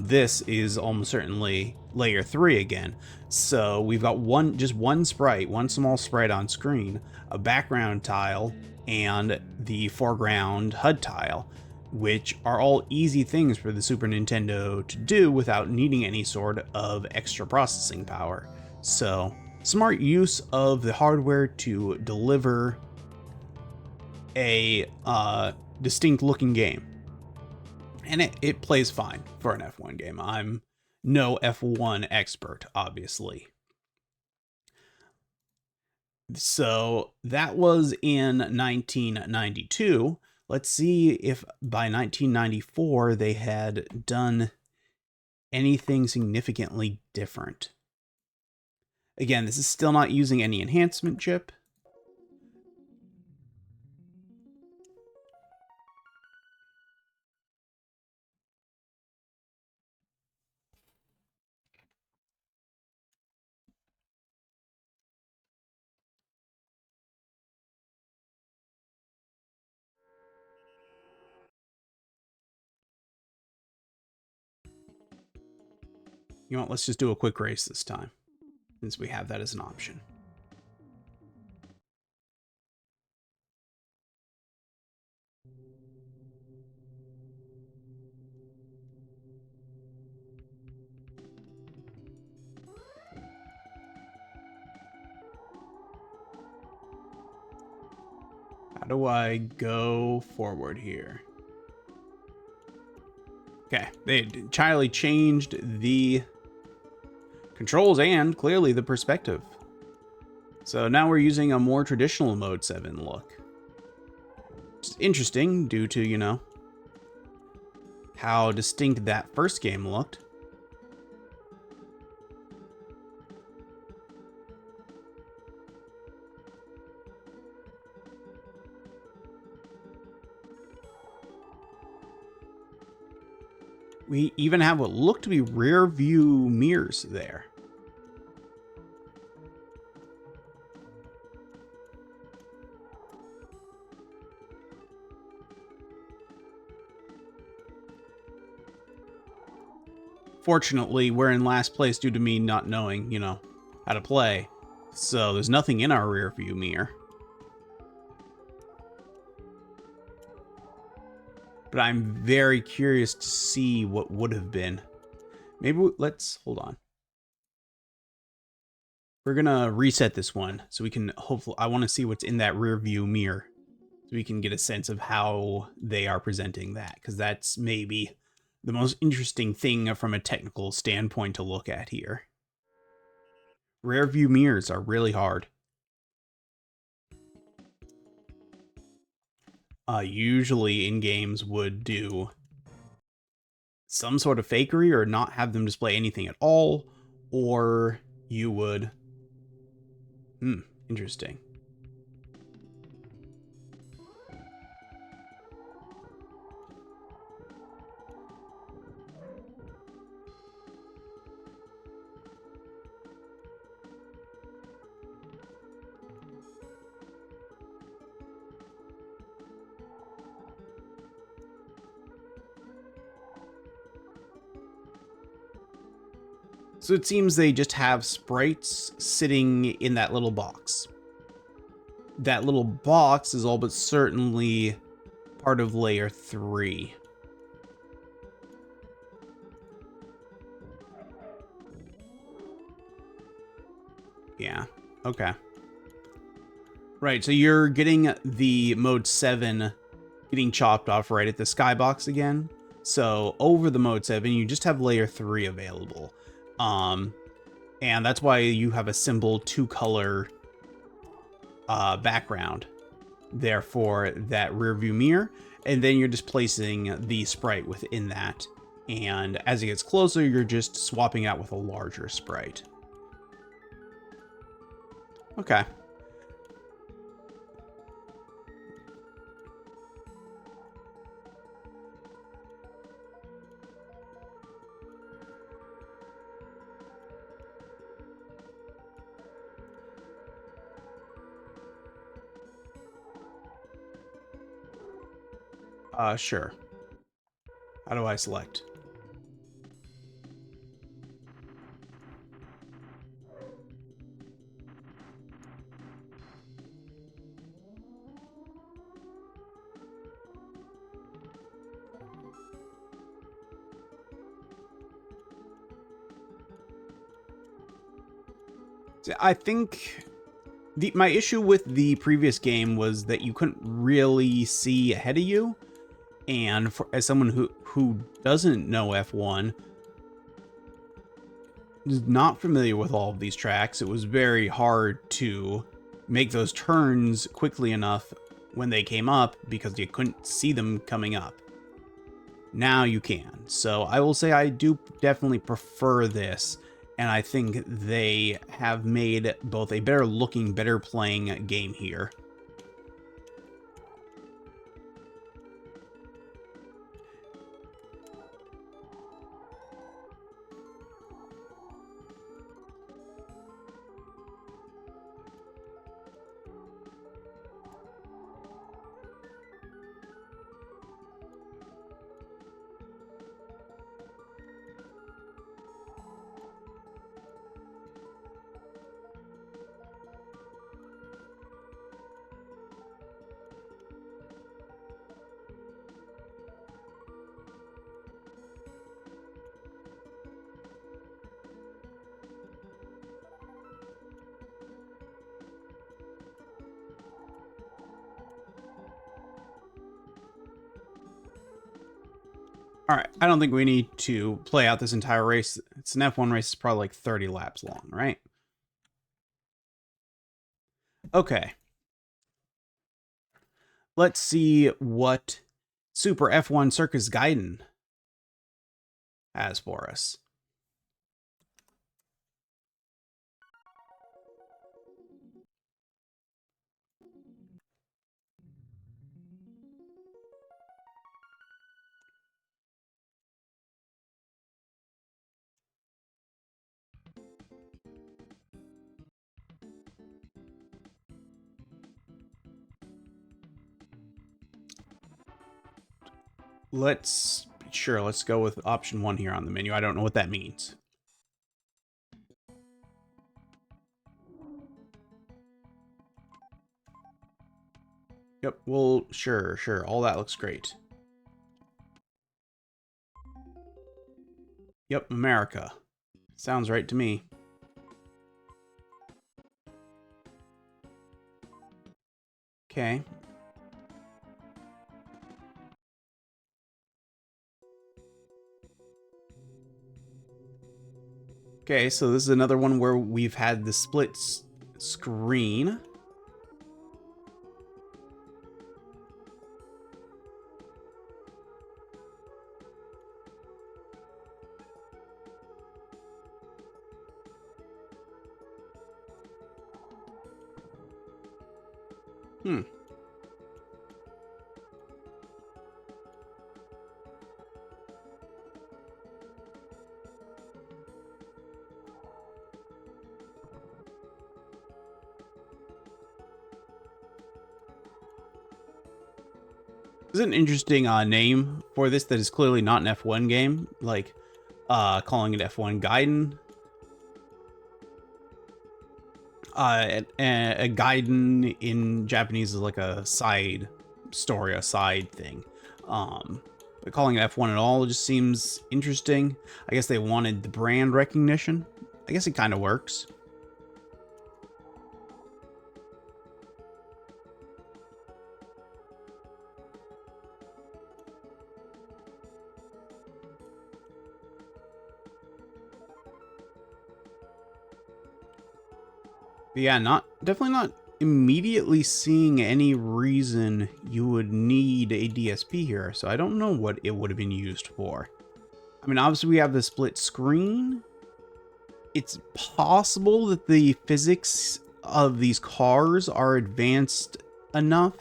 This is almost certainly layer 3 again. So we've got just one sprite, one small sprite on screen, a background tile, and the foreground HUD tile. which are all easy things for the Super Nintendo to do without needing any sort of extra processing power. So, smart use of the hardware to deliver a distinct looking game. And it plays fine for an F1 game. I'm no F1 expert, obviously. So that was in 1992. Let's see if by 1994 they had done anything significantly different. Again, this is still not using any enhancement chip. You know what, let's just do a quick race this time, since we have that as an option. How do I go forward here? Okay, they entirely changed the controls and clearly the perspective. So now we're using a more traditional Mode 7 look. Which is interesting due to, you know, how distinct that first game looked. We even have what look to be rear view mirrors there. Fortunately, we're in last place due to me not knowing, you know, how to play. So there's nothing in our rear view mirror. But I'm very curious to see what would have been. Maybe let's hold on. We're gonna reset this one so we can hopefully, I want to see what's in that rear view mirror so we can get a sense of how they are presenting that, because that's maybe the most interesting thing from a technical standpoint to look at here. Rear view mirrors are really hard. Usually in games would do some sort of fakery or not have them display anything at all, or you would... interesting. So it seems they just have sprites sitting in that little box. That little box is all but certainly part of layer 3. Yeah, okay. Right, so you're getting the Mode 7 getting chopped off right at the skybox again. So over the Mode 7, you just have layer 3 available. And that's why you have a simple 2-color background there for that rear view mirror. And then you're just placing the sprite within that. And as it gets closer, you're just swapping out with a larger sprite. Okay. Sure. How do I select? I think my issue with the previous game was that you couldn't really see ahead of you, and as someone who doesn't know F1, is not familiar with all of these tracks, it was very hard to make those turns quickly enough when they came up because you couldn't see them coming up. Now you can. So I will say I do definitely prefer this, and I think they have made both a better looking, better playing game here. All right, I don't think we need to play out this entire race. It's an F1 race, it's probably like 30 laps long, right? Okay. Let's see what Super F1 Circus Gaiden has for us. Let's go with option 1 here on the menu. I don't know what that means. Yep, well, sure. All that looks great. Yep, America. Sounds right to me. Okay. Okay, so this is another one where we've had the split screen. This is an interesting name for this that is clearly not an F1 game, like calling it F1 Gaiden. A Gaiden in Japanese is like a side story, a side thing. But calling it F1 at all just seems interesting. I guess they wanted the brand recognition. I guess it kind of works. But yeah, definitely not immediately seeing any reason you would need a DSP here, so I don't know what it would have been used for. I mean, obviously we have the split screen. It's possible that the physics of these cars are advanced enough,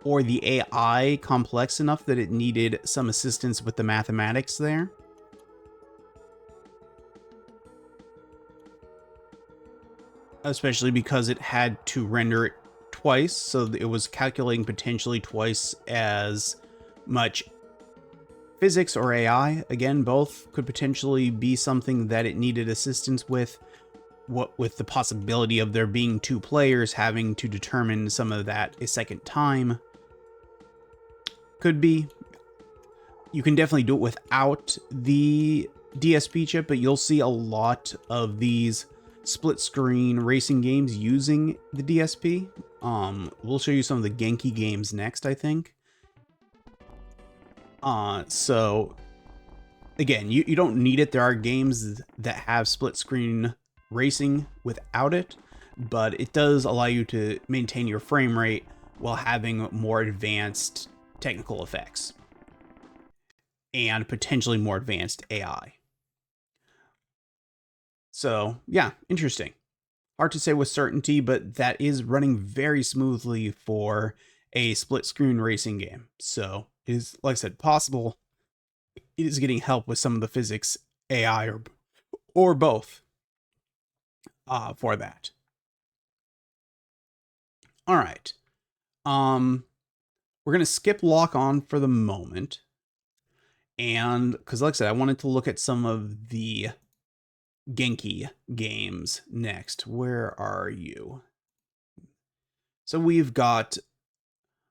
or the AI complex enough that it needed some assistance with the mathematics there. Especially because it had to render it twice, so it was calculating potentially twice as much physics or AI. Again, both could potentially be something that it needed assistance with. What with the possibility of there being 2 players having to determine some of that a second time. Could be. You can definitely do it without the DSP chip, but you'll see a lot of these split screen racing games using the DSP. We'll show you some of the Genki games next, I think. So again, you don't need it. There are games that have split screen racing without it, but it does allow you to maintain your frame rate while having more advanced technical effects and potentially more advanced AI. So yeah, interesting. Hard to say with certainty, but that is running very smoothly for a split screen racing game. So it is, like I said, possible. It is getting help with some of the physics, AI, or both for that. All right. We're gonna skip lock on for the moment, and because like I said, I wanted to look at some of the Genki games next. Where are you? So we've got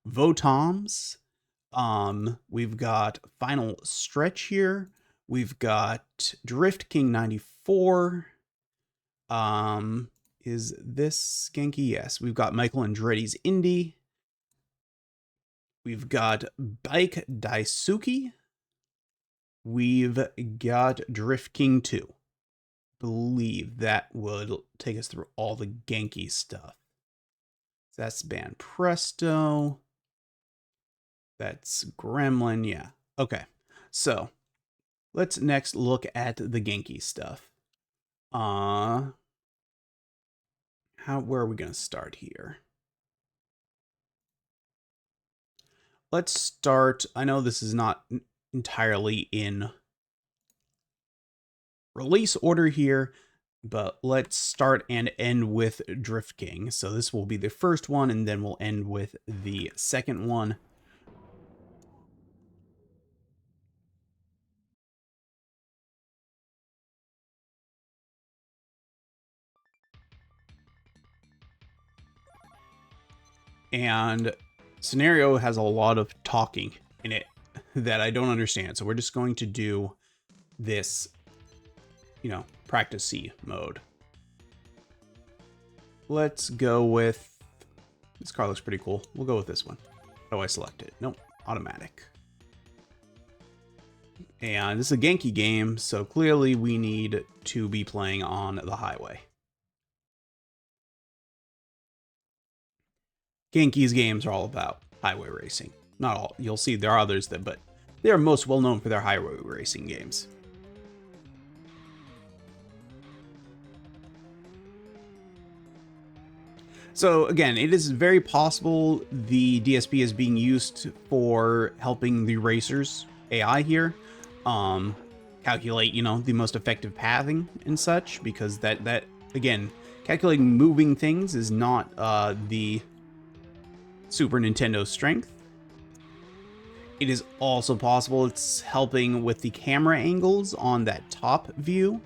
Votoms. We've got Final Stretch here. We've got Drift King 94. Is this Genki? Yes. We've got Michael Andretti's Indie. We've got Bike Daisuke. We've got Drift King 2. Believe that would take us through all the Genki stuff. That's Band Presto. That's Gremlin, yeah. Okay, so let's next look at the Genki stuff. Where are we gonna start here? Let's start, I know this is not entirely in release order here, but let's start and end with Drift King. So this will be the first one, and then we'll end with the second one. And scenario has a lot of talking in it that I don't understand. So we're just going to do this, practice C mode. Let's go with, this car looks pretty cool. We'll go with this one. How do I select it? Nope, automatic. And this is a Genki game, so clearly we need to be playing on the highway. Genki's games are all about highway racing. Not all. You'll see there are others that, but they are most well known for their highway racing games. So again, it is very possible the DSP is being used for helping the racers AI here calculate, the most effective pathing and such, because that again, calculating moving things is not the Super Nintendo's strength. It is also possible it's helping with the camera angles on that top view.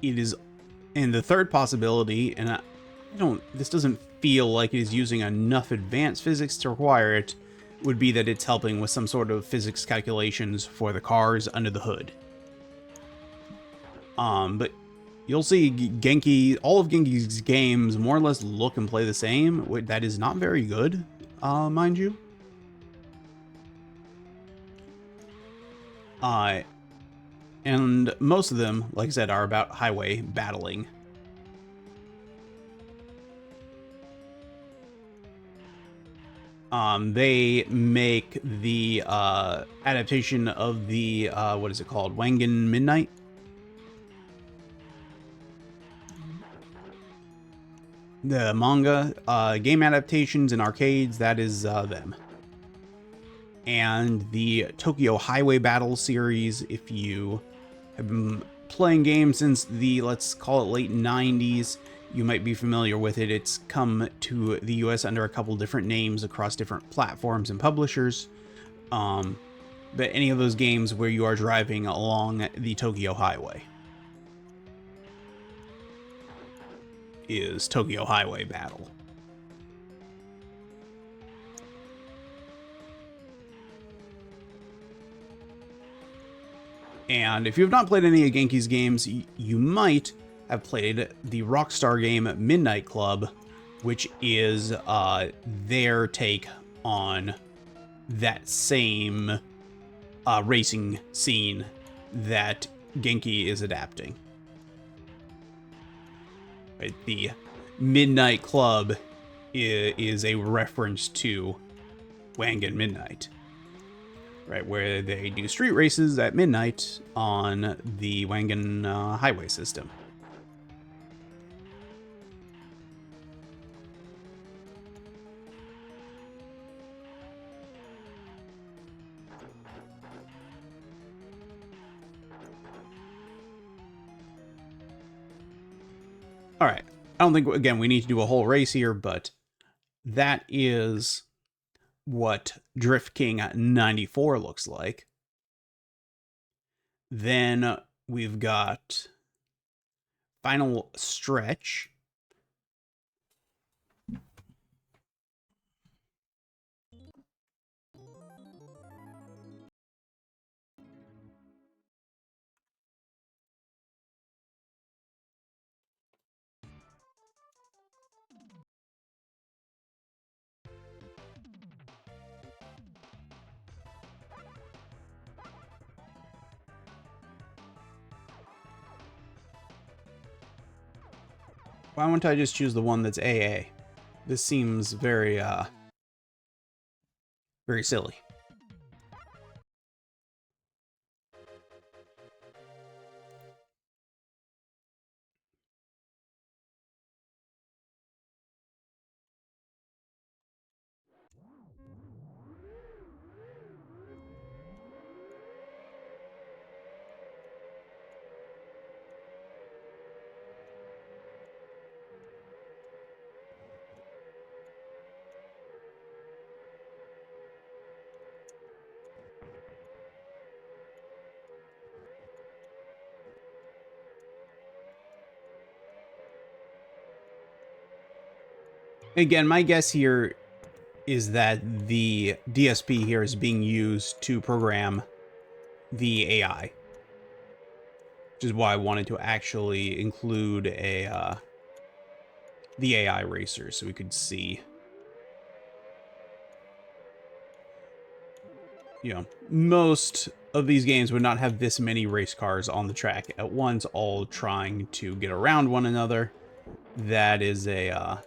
It is, and the third possibility, and this doesn't feel like it is using enough advanced physics to require it, would be that it's helping with some sort of physics calculations for the cars under the hood. But you'll see Genki, all of Genki's games more or less look and play the same. That is not very good, mind you. And most of them, like I said, are about highway battling. They make the adaptation of the, what is it called? Wangan Midnight? The manga, game adaptations and arcades, that is them. And the Tokyo Highway Battle series, if you have been playing games since the, let's call it late 90s, you might be familiar with it. It's come to the US under a couple different names across different platforms and publishers. But any of those games where you are driving along the Tokyo Highway is Tokyo Highway Battle. And if you have not played any of Genki's games, you might have played the Rockstar game Midnight Club, which is their take on that same racing scene that Genki is adapting. Right, the Midnight Club is a reference to Wangan Midnight, right, where they do street races at midnight on the Wangan highway system. All right. I don't think, again, we need to do a whole race here, but that is what Drift King 94 looks like. Then we've got Final Stretch. Why wouldn't I just choose the one that's AA? This seems very, very silly. Again, my guess here is that the DSP here is being used to program the AI, which is why I wanted to actually include a the AI racer so we could see, you know, most of these games would not have this many race cars on the track at once, all trying to get around one another. That is a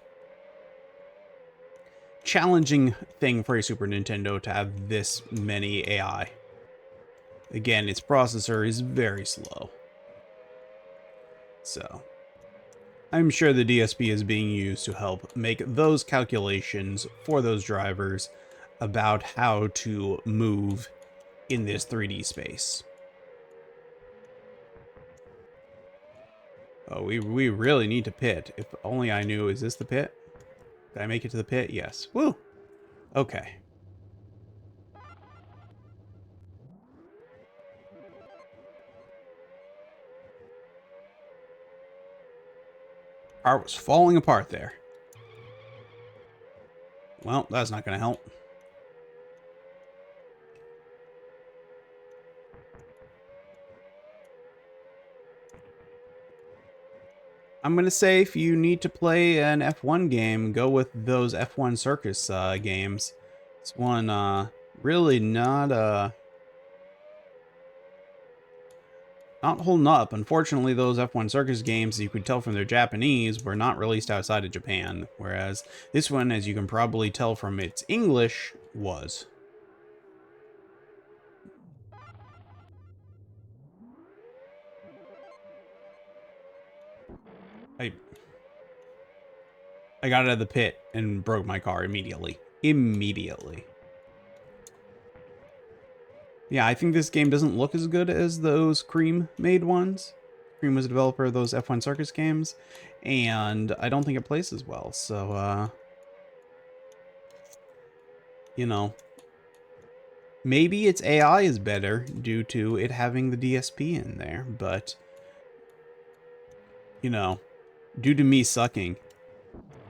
challenging thing for a Super Nintendo to have this many AI. Again, its processor is very slow. So, I'm sure the DSP is being used to help make those calculations for those drivers about how to move in this 3D space. Oh, we really need to pit. If only I knew. Is this the pit? Did I make it to the pit? Yes. Woo! Okay. Art was falling apart there. Well, that's not going to help. I'm going to say if you need to play an F1 game, go with those F1 Circus games. This one really not holding up. Unfortunately, those F1 Circus games, you could tell from their Japanese, were not released outside of Japan, whereas this one, as you can probably tell from its English, was. I got out of the pit and broke my car immediately. Immediately. Yeah, I think this game doesn't look as good as those Cream made ones. Cream was a developer of those F1 Circus games, and I don't think it plays as well. So, you know, maybe its AI is better due to it having the DSP in there, but, you know, due to me sucking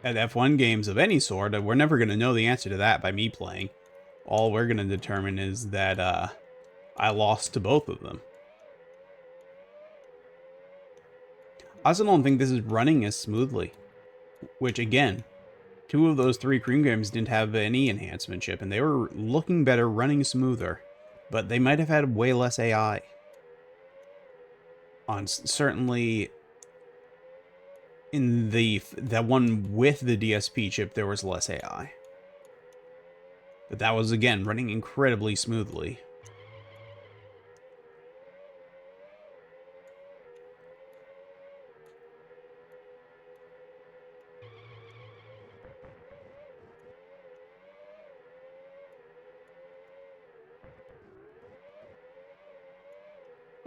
at F1 games of any sort, we're never going to know the answer to that by me playing. All we're going to determine is that, I lost to both of them. I also don't think this is running as smoothly, which again, 2 of those 3 Cream games didn't have any enhancement chip, and they were looking better, running smoother, but they might have had way less AI. Certainly in that one with the DSP chip, there was less AI. But that was, again, running incredibly smoothly.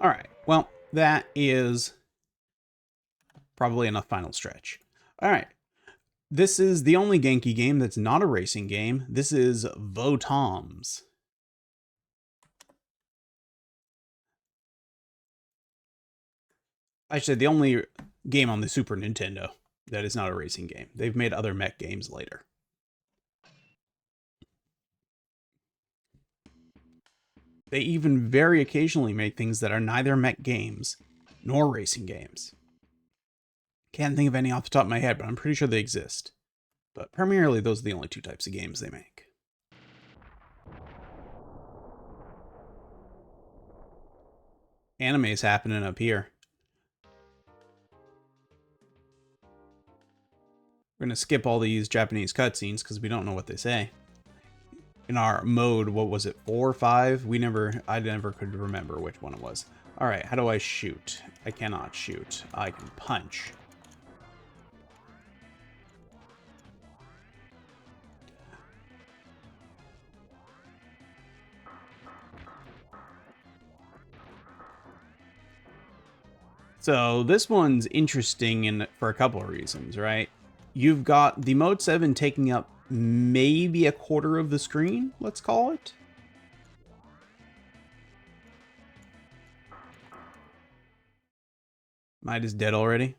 Alright, well, that is probably enough final stretch. Alright, this is the only Genki game that's not a racing game. This is Votoms. Actually, the only game on the Super Nintendo that is not a racing game. They've made other mech games later. They even very occasionally make things that are neither mech games nor racing games. Can't think of any off the top of my head, but I'm pretty sure they exist. But primarily, those are the only 2 types of games they make. Anime's happening up here. We're going to skip all these Japanese cutscenes because we don't know what they say. In our mode, what was it, 4 or 5? I never could remember which one it was. Alright, how do I shoot? I cannot shoot. I can punch. So this one's interesting for a couple of reasons, right? You've got the Mode 7 taking up maybe a quarter of the screen, let's call it. Might is dead already.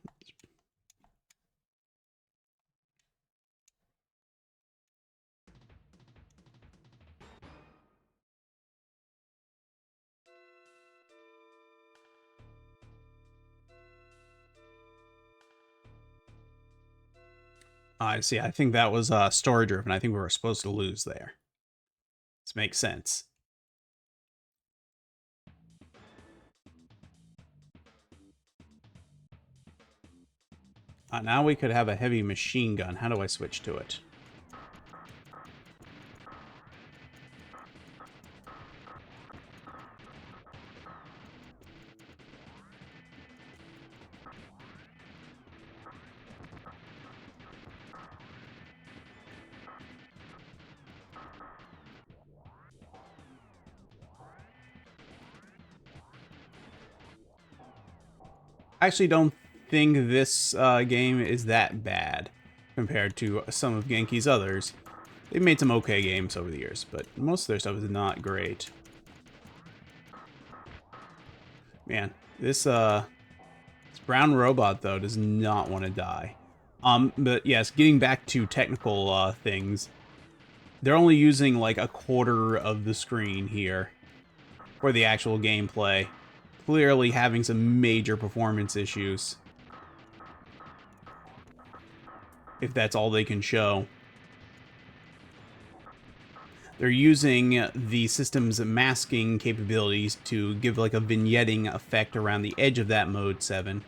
I see. I think that was story driven. I think we were supposed to lose there. This makes sense. Now we could have a heavy machine gun. How do I switch to it? I actually don't think this game is that bad compared to some of Genki's others. They've made some okay games over the years, but most of their stuff is not great. Man, this brown robot, though, does not want to die. But yes, getting back to technical things, they're only using like a quarter of the screen here for the actual gameplay. Clearly having some major performance issues, if that's all they can show. They're using the system's masking capabilities to give like a vignetting effect around the edge of that Mode 7.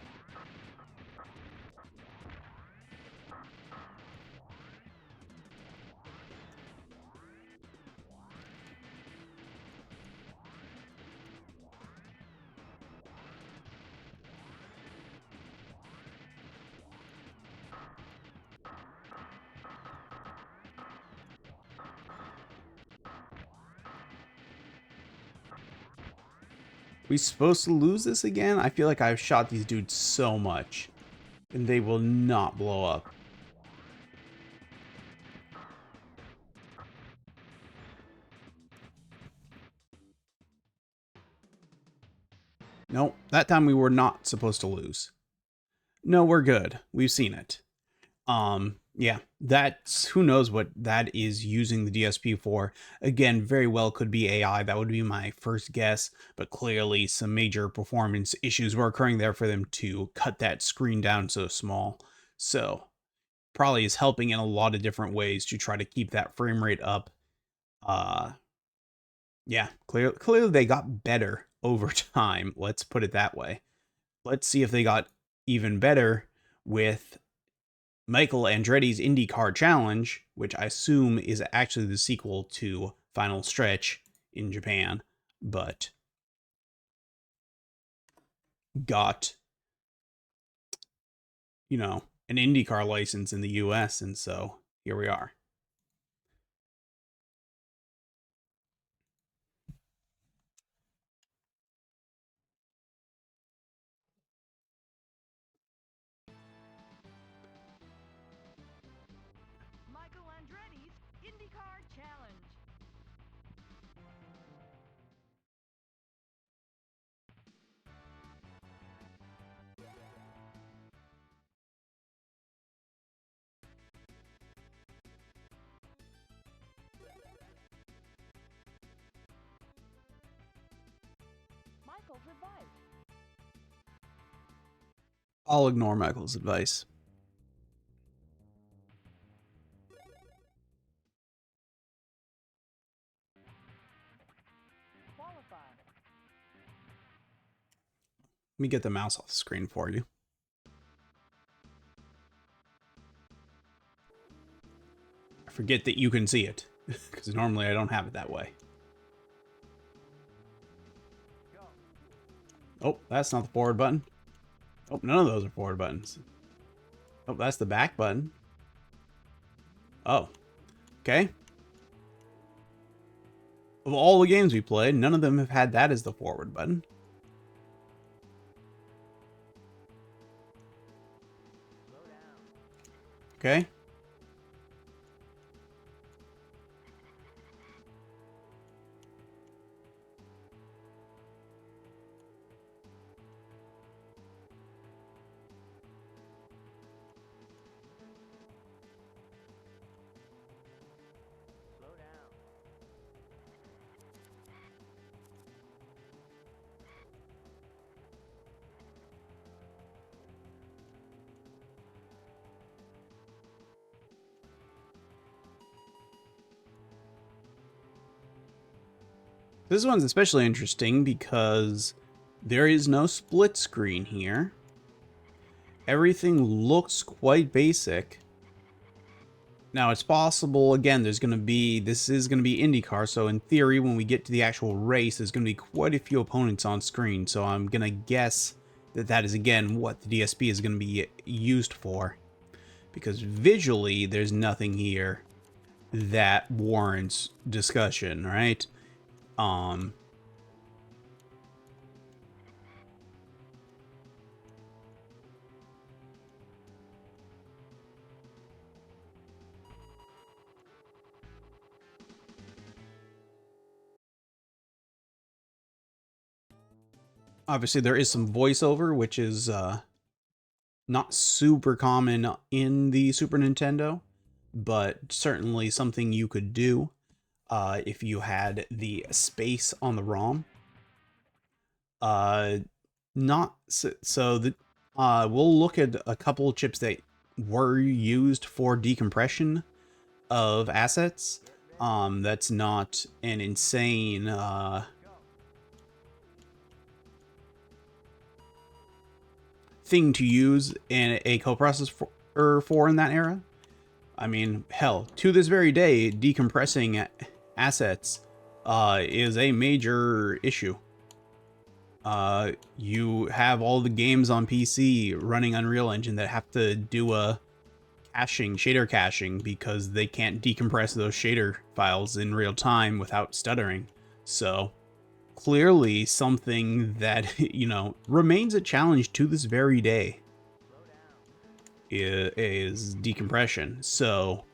We supposed to lose this again? I feel like I've shot these dudes so much, and they will not blow up. Nope, that time we were not supposed to lose. No, we're good. We've seen it. Yeah, that's who knows what that is using the DSP for. Again, very well could be AI. That would be my first guess, but clearly some major performance issues were occurring there for them to cut that screen down so small. So, probably is helping in a lot of different ways to try to keep that frame rate up. Uh yeah, clearly they got better over time. Let's put it that way. Let's see if they got even better with Michael Andretti's IndyCar Challenge, which I assume is actually the sequel to Final Stretch in Japan, but got, you know, an IndyCar license in the US, and so here we are. Michael Andretti's IndyCar Challenge. Michael's advice. I'll ignore Michael's advice. Qualify. Let me get the mouse off the screen for you. I forget that you can see it, because normally I don't have it that way. Oh, that's not the forward button. Oh, none of those are forward buttons. Oh, that's the back button. Oh, okay. Of all the games we played, none of them have had that as the forward button. Okay. This one's especially interesting because there is no split screen here. Everything looks quite basic. Now, it's possible, again, this is going to be IndyCar, so in theory, when we get to the actual race, there's going to be quite a few opponents on screen, so I'm going to guess that that is, again, what the DSP is going to be used for. Because visually, there's nothing here that warrants discussion, right? Obviously, there is some voiceover, which is not super common in the Super Nintendo, but certainly something you could do if you had the space on the ROM. Not so that we'll look at a couple of chips that were used for decompression of assets. That's not an insane thing to use in a coprocessor for in that era. I mean, hell, to this very day, decompressing assets is a major issue. You have all the games on PC running Unreal Engine that have to do a shader caching, because they can't decompress those shader files in real time without stuttering. So, clearly something that, you know, remains a challenge to this very day is decompression. So,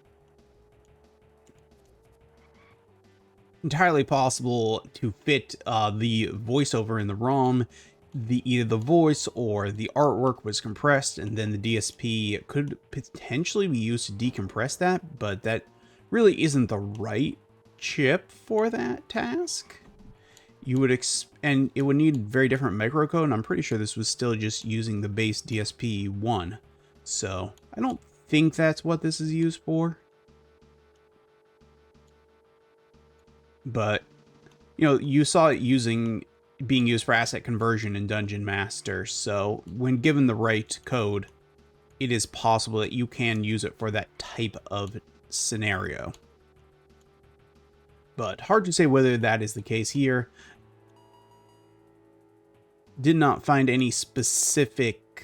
entirely possible to fit the voiceover in the ROM either the voice or the artwork was compressed, and then the DSP could potentially be used to decompress that, but that really isn't the right chip for that task. You would and it would need very different microcode, and I'm pretty sure this was still just using the base DSP1. So I don't think that's what this is used for. But you saw it being used for asset conversion in Dungeon Master, so when given the right code, it is possible that you can use it for that type of scenario. But hard to say whether that is the case here. Did not find any specific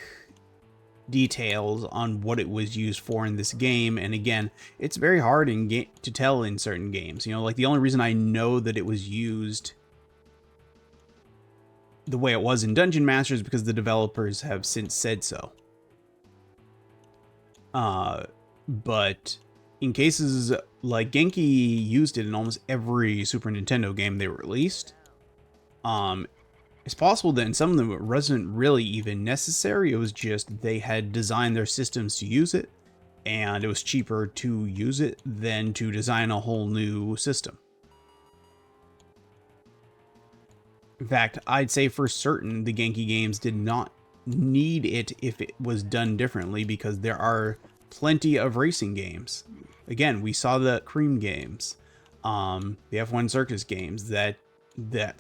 details on what it was used for in this game, and again, it's very hard to tell in certain games. Like the only reason I know that it was used the way it was in Dungeon Master is because the developers have since said so. But in cases like Genki used it in almost every Super Nintendo game they released. It's possible that in some of them it wasn't really even necessary. It was just they had designed their systems to use it, and it was cheaper to use it than to design a whole new system. In fact, I'd say for certain the Genki games did not need it if it was done differently, because there are plenty of racing games. Again, we saw the Cream games, the F1 Circus games, that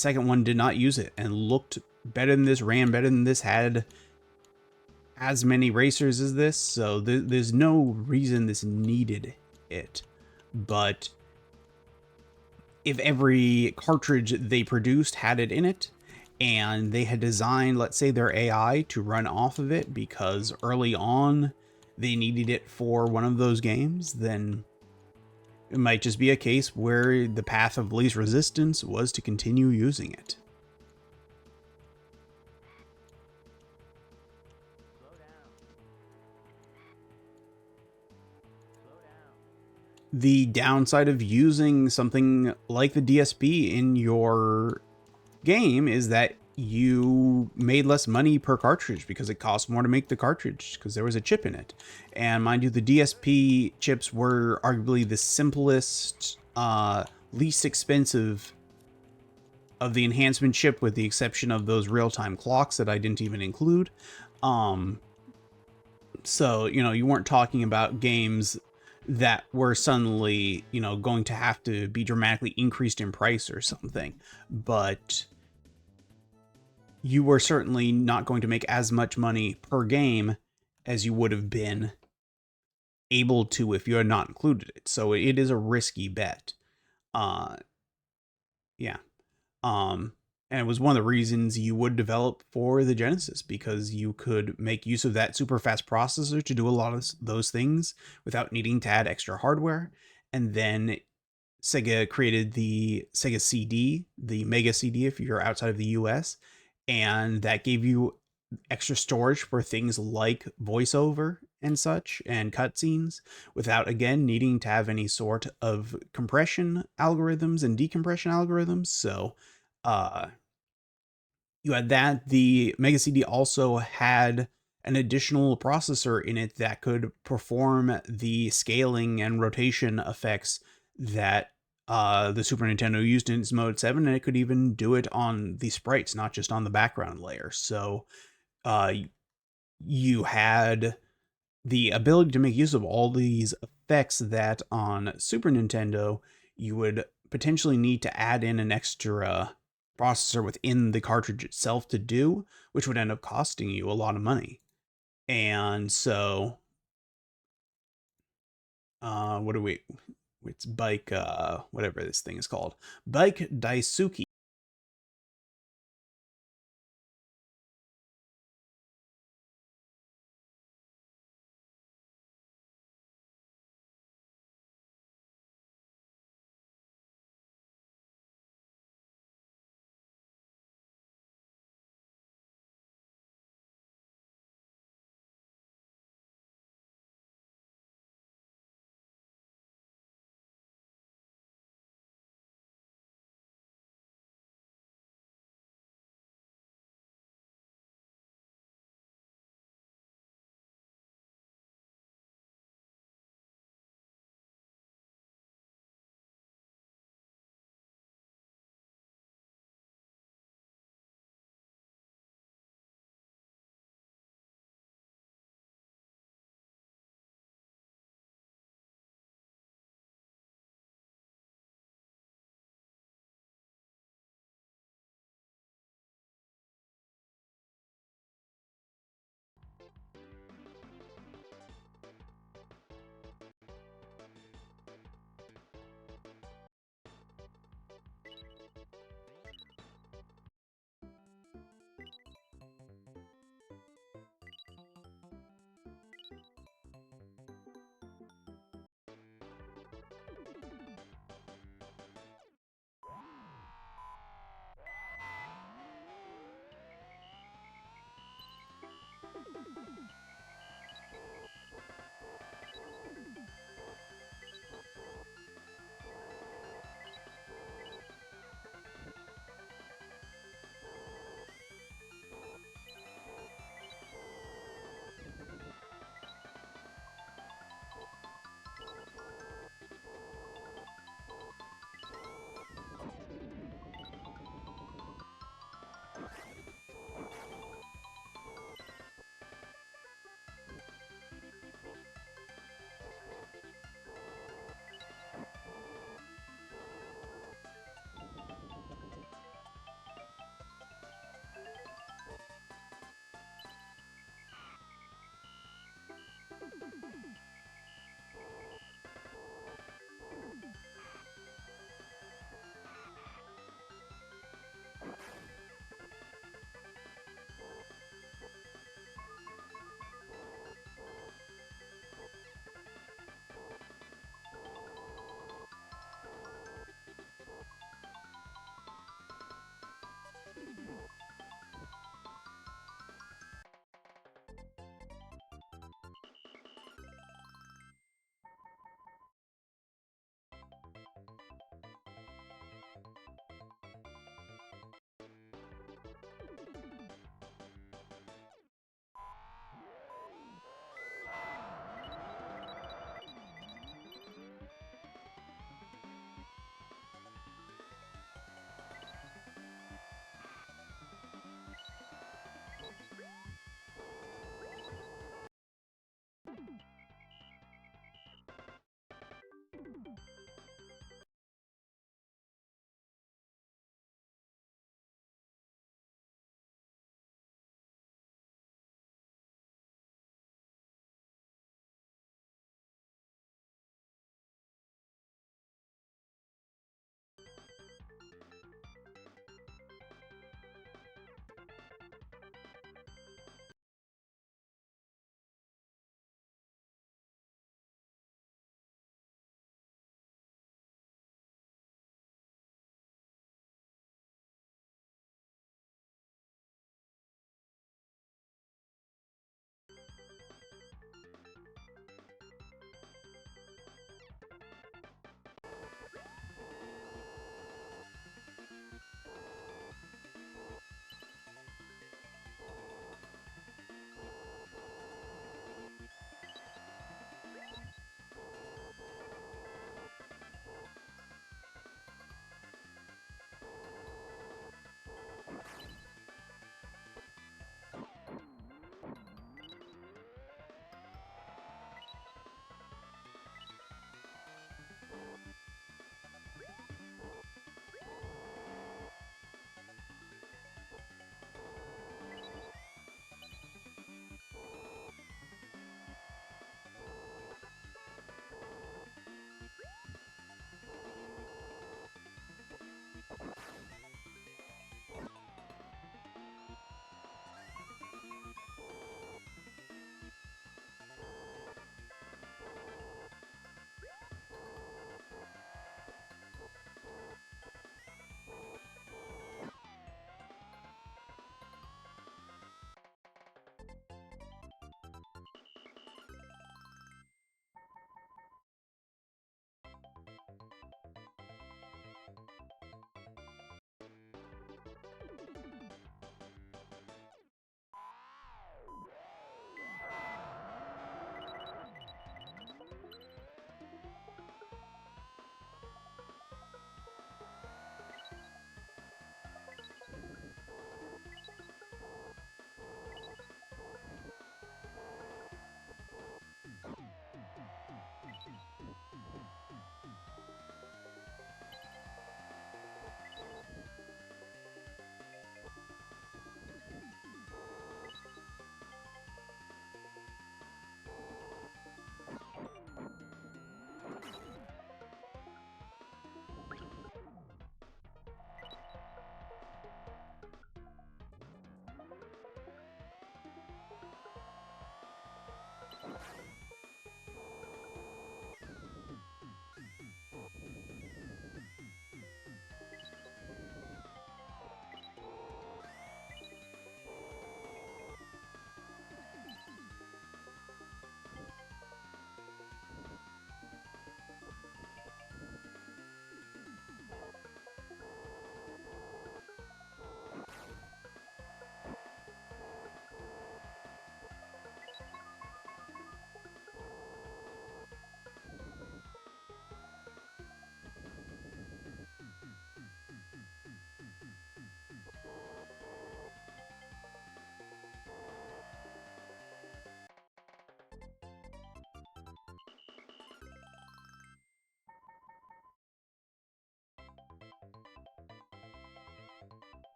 second one did not use it and looked better than this, ran better than this, had as many racers as this, so there's no reason this needed it. But if every cartridge they produced had it in it, and they had designed, let's say, their AI to run off of it because early on they needed it for one of those games, then it might just be a case where the path of least resistance was to continue using it. The downside of using something like the DSP in your game is that you made less money per cartridge because it cost more to make the cartridge because there was a chip in it. And mind you, the DSP chips were arguably the simplest, least expensive of the enhancement chip, with the exception of those real-time clocks that I didn't even include. So, you weren't talking about games that were suddenly, going to have to be dramatically increased in price or something. But you were certainly not going to make as much money per game as you would have been able to if you had not included it. So it is a risky bet. Yeah. And it was one of the reasons you would develop for the Genesis, because you could make use of that super fast processor to do a lot of those things without needing to add extra hardware. And then Sega created the Sega CD, the Mega CD if you're outside of the US, and that gave you extra storage for things like voiceover and such, and cutscenes, without again needing to have any sort of compression algorithms and decompression algorithms. So you had that. The Mega CD also had an additional processor in it that could perform the scaling and rotation effects that the Super Nintendo used in its Mode 7, and it could even do it on the sprites, not just on the background layer. So you had the ability to make use of all these effects that on Super Nintendo you would potentially need to add in an extra processor within the cartridge itself to do, which would end up costing you a lot of money. And so, what do we? It's Bike, whatever this thing is called, Bike Daisuke.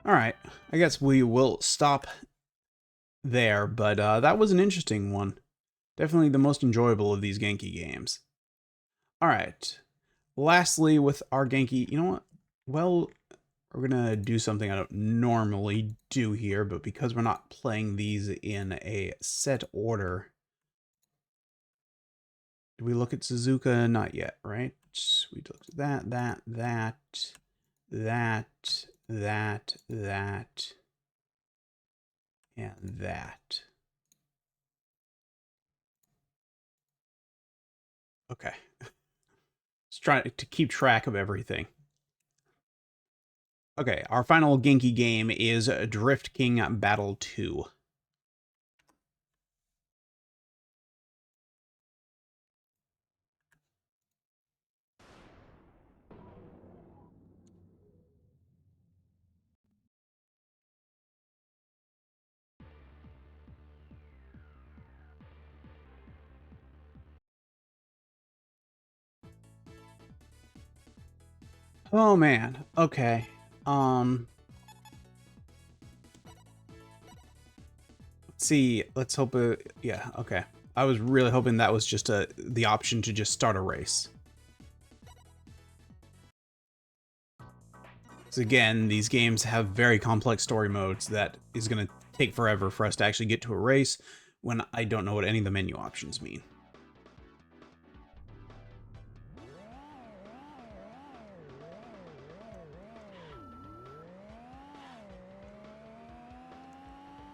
Alright, I guess we will stop there, but that was an interesting one. Definitely the most enjoyable of these Genki games. Alright, lastly with our Genki, you know what? Well, we're gonna do something I don't normally do here, but because we're not playing these in a set order... Did we look at Suzuka? Not yet, right? We looked at that, and that. Okay. Let's try to keep track of everything. Okay, our final Genki game is Drift King Battle 2. Oh man. Okay. Let's see. Let's hope yeah, okay. I was really hoping that was just the option to just start a race. Because again, these games have very complex story modes that is going to take forever for us to actually get to a race when I don't know what any of the menu options mean.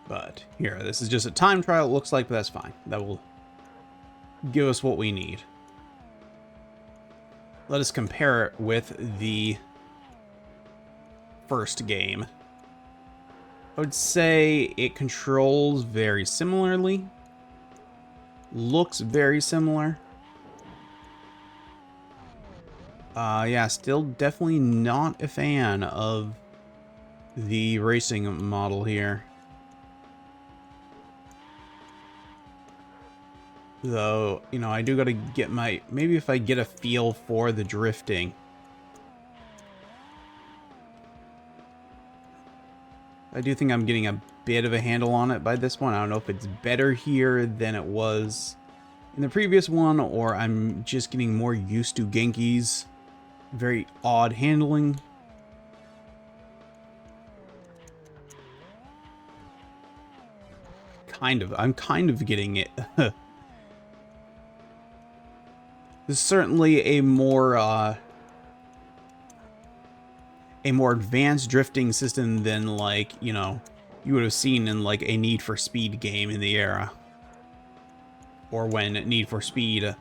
But here, this is just a time trial, it looks like, but that's fine. That will give us what we need. Let us compare it with the first game. I would say it controls very similarly. Looks very similar. Yeah, still definitely not a fan of the racing model here. Though, you know, I do gotta get my... Maybe if I get a feel for the drifting. I do think I'm getting a bit of a handle on it by this point. I don't know if it's better here than it was in the previous one, or I'm just getting more used to Genki's very odd handling. I'm kind of getting it. This is certainly a more advanced drifting system than, like, you know, you would have seen in like a Need for Speed game in the era. Or when Need for Speed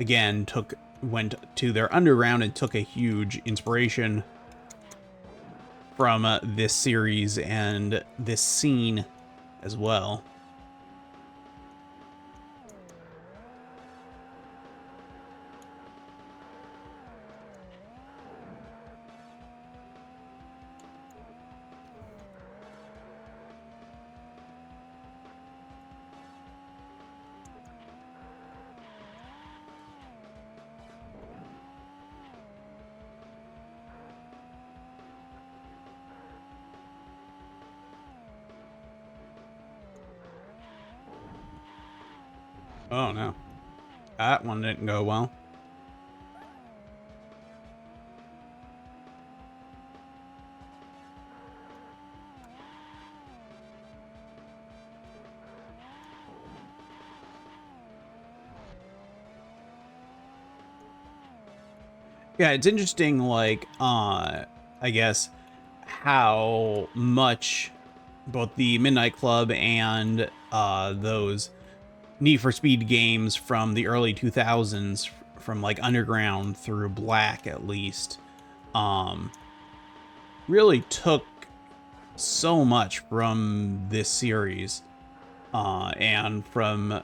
again went to their underground and took a huge inspiration from this series and this scene as well. Oh no. That one didn't go well. Yeah, it's interesting, like, I guess, how much both the Midnight Club and those Need for Speed games from the early 2000s, from like Underground through Black at least, really took so much from this series, and from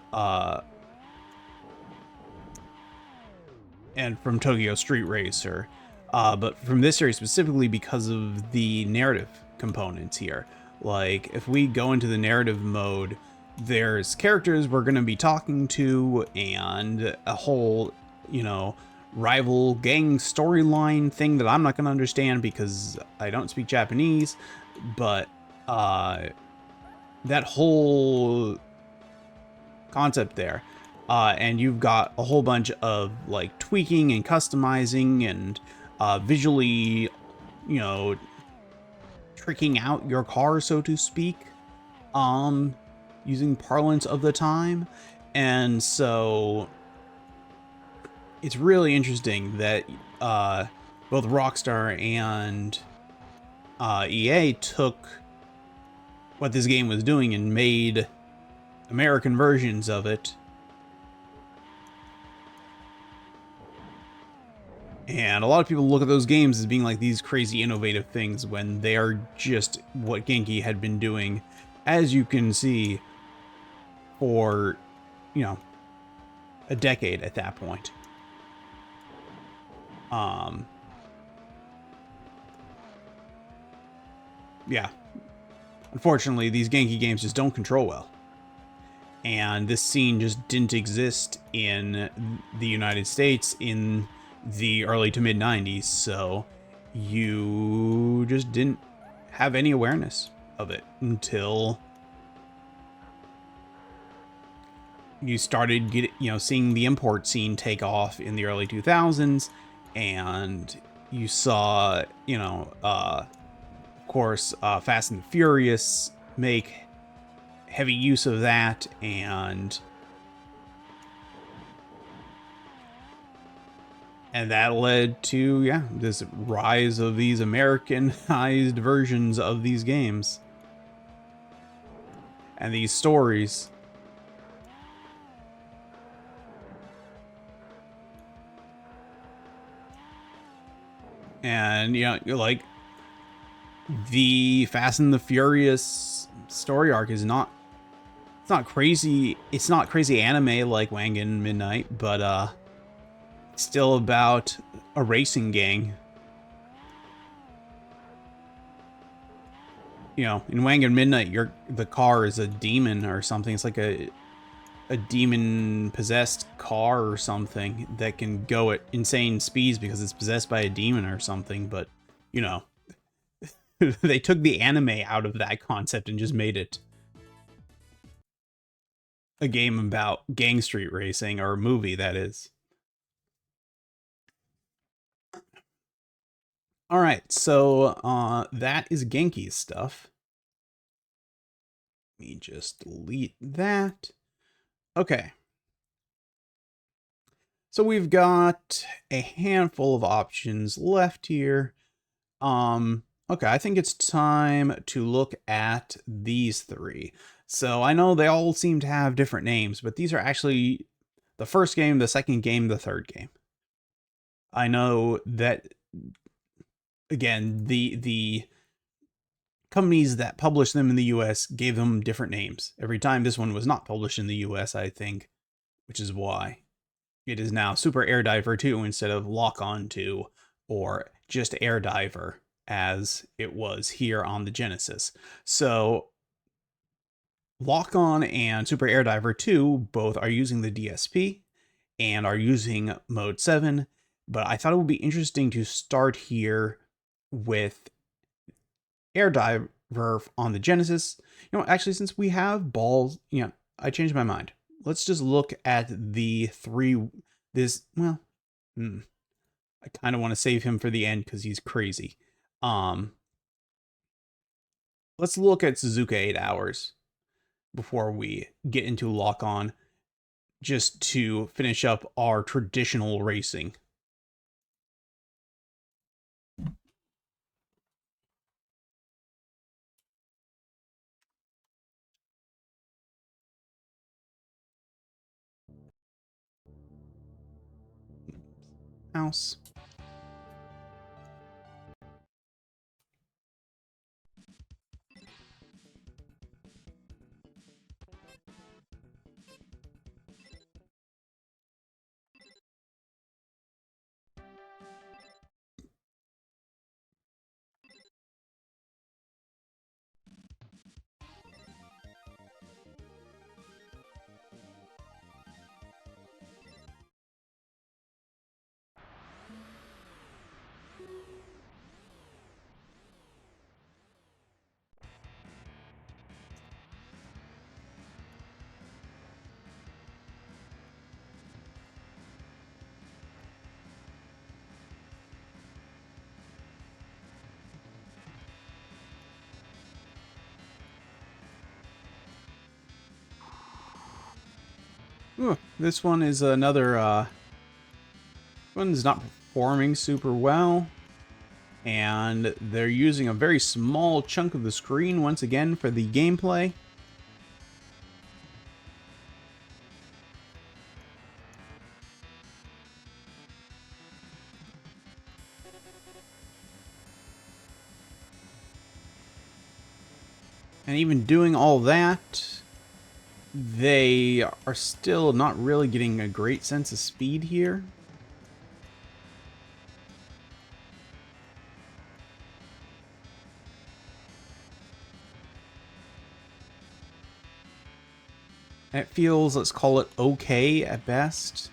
Tokyo Street Racer, but from this series specifically because of the narrative components here. Like, if we go into the narrative mode, there's characters we're going to be talking to and a whole, you know, rival gang storyline thing that I'm not going to understand because I don't speak Japanese, but that whole concept there. And you've got a whole bunch of like tweaking and customizing and visually, you know, tricking out your car, so to speak, using parlance of the time. And so it's really interesting that both Rockstar and EA took what this game was doing and made American versions of it. And a lot of people look at those games as being like these crazy innovative things when they are just what Genki had been doing, as you can see, for, you know, a decade at that point. Yeah. Unfortunately, these Genki games just don't control well. And this scene just didn't exist in the United States in the early to mid 90s, so you just didn't have any awareness of it until you started seeing the import scene take off in the early 2000s, and you saw, of course, Fast and the Furious make heavy use of that, and that led to, yeah, this rise of these Americanized versions of these games and these stories. And, like, the Fast and the Furious story arc is not, it's not crazy. It's not crazy anime like Wangan Midnight, but it's still about a racing gang. In Wangan Midnight, the car is a demon or something. It's like a demon possessed car or something that can go at insane speeds because it's possessed by a demon or something. But, they took the anime out of that concept and just made it a game about gang street racing, or a movie, that is. All right, so that is Genki's stuff. Let me just delete that. Okay. So we've got a handful of options left here. Okay, I think it's time to look at these three. So I know they all seem to have different names, but these are actually the first game, the second game, the third game. I know that, again, the companies that published them in the US gave them different names every time. This one was not published in the US, I think, which is why it is now Super Air Diver 2 instead of Lock On 2, or just Air Diver as it was here on the Genesis. So Lock On and Super Air Diver 2 both are using the DSP and are using Mode 7, but I thought it would be interesting to start here with Air Diver on the Genesis. Actually, since we have balls, I changed my mind. Let's just look at the three. I kind of want to save him for the end because he's crazy. Let's look at Suzuka 8 Hours before we get into Lock On, just to finish up our traditional racing. House. Ooh, this one is another, one's not performing super well. And they're using a very small chunk of the screen once again for the gameplay. And even doing all that, they are still not really getting a great sense of speed here. It feels, let's call it okay at best.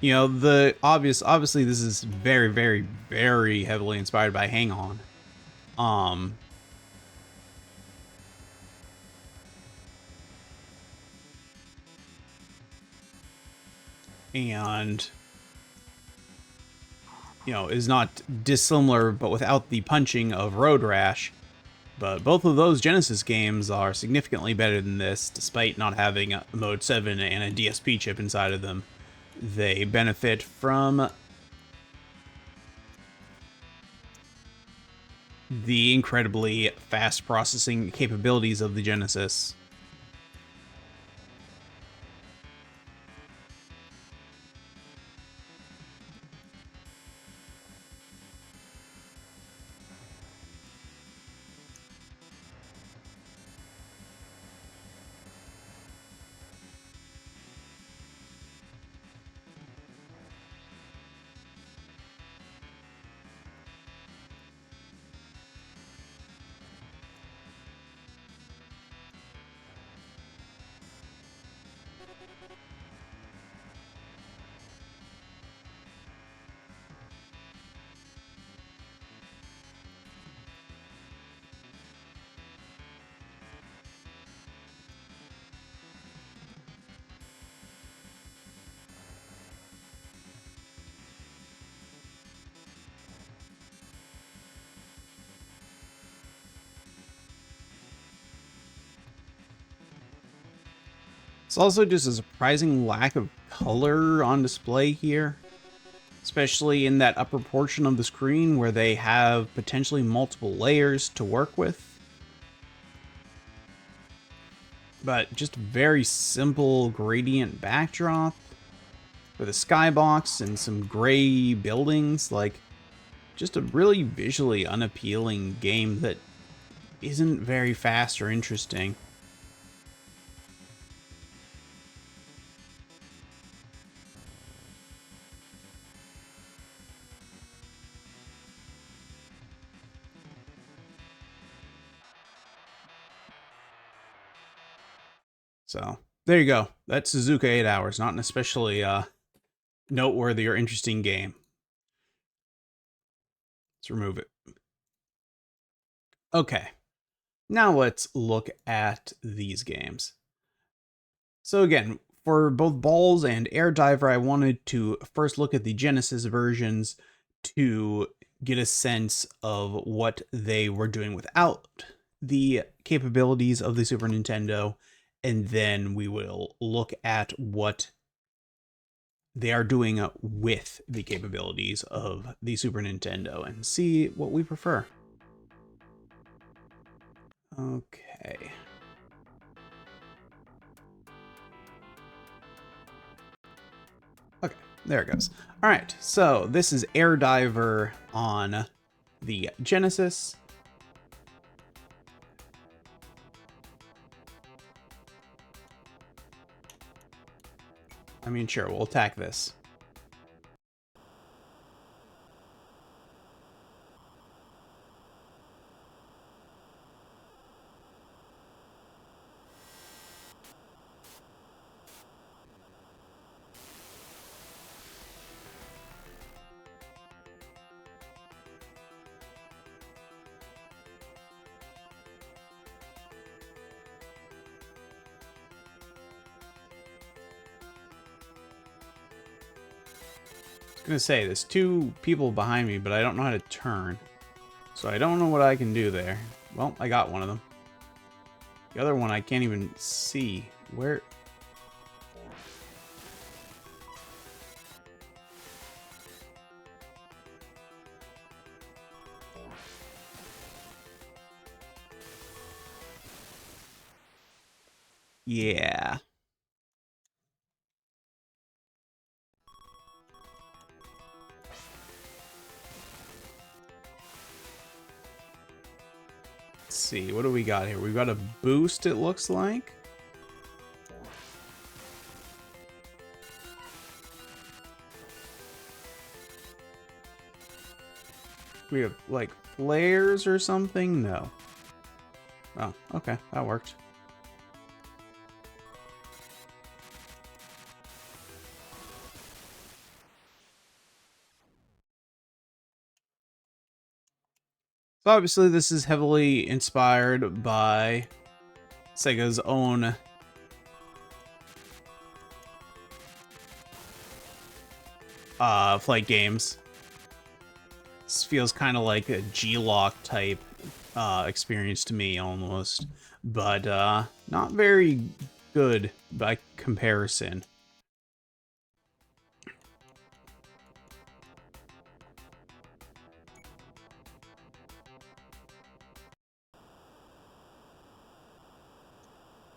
You know, obviously this is very, very, very heavily inspired by Hang On. Um, and you know, is not dissimilar, but without the punching of Road Rash. But both of those Genesis games are significantly better than this, despite not having a Mode 7 and a DSP chip inside of them. They benefit from the incredibly fast processing capabilities of the Genesis. It's also just a surprising lack of color on display here, especially in that upper portion of the screen where they have potentially multiple layers to work with. But just very simple gradient backdrop with a skybox and some gray buildings, like just a really visually unappealing game that isn't very fast or interesting. So there you go. That's Suzuka 8 Hours, not an especially noteworthy or interesting game. Let's remove it. Okay, now let's look at these games. So again, for both Balls and Air Diver, I wanted to first look at the Genesis versions to get a sense of what they were doing without the capabilities of the Super Nintendo, and then we will look at what they are doing with the capabilities of the Super Nintendo and see what we prefer. Okay. Okay, there it goes. All right, so this is Air Diver on the Genesis. I mean, sure, we'll attack this. I was gonna say, there's two people behind me, but I don't know how to turn. So I don't know what I can do there. Well, I got one of them. The other one I can't even see. Where? Yeah. Let's see, what do we got here? We've got a boost, it looks like. We have, like, flares or something? No. Oh, okay, that worked. So obviously this is heavily inspired by Sega's own flight games. This feels kind of like a G-Lock type experience to me almost, but not very good by comparison.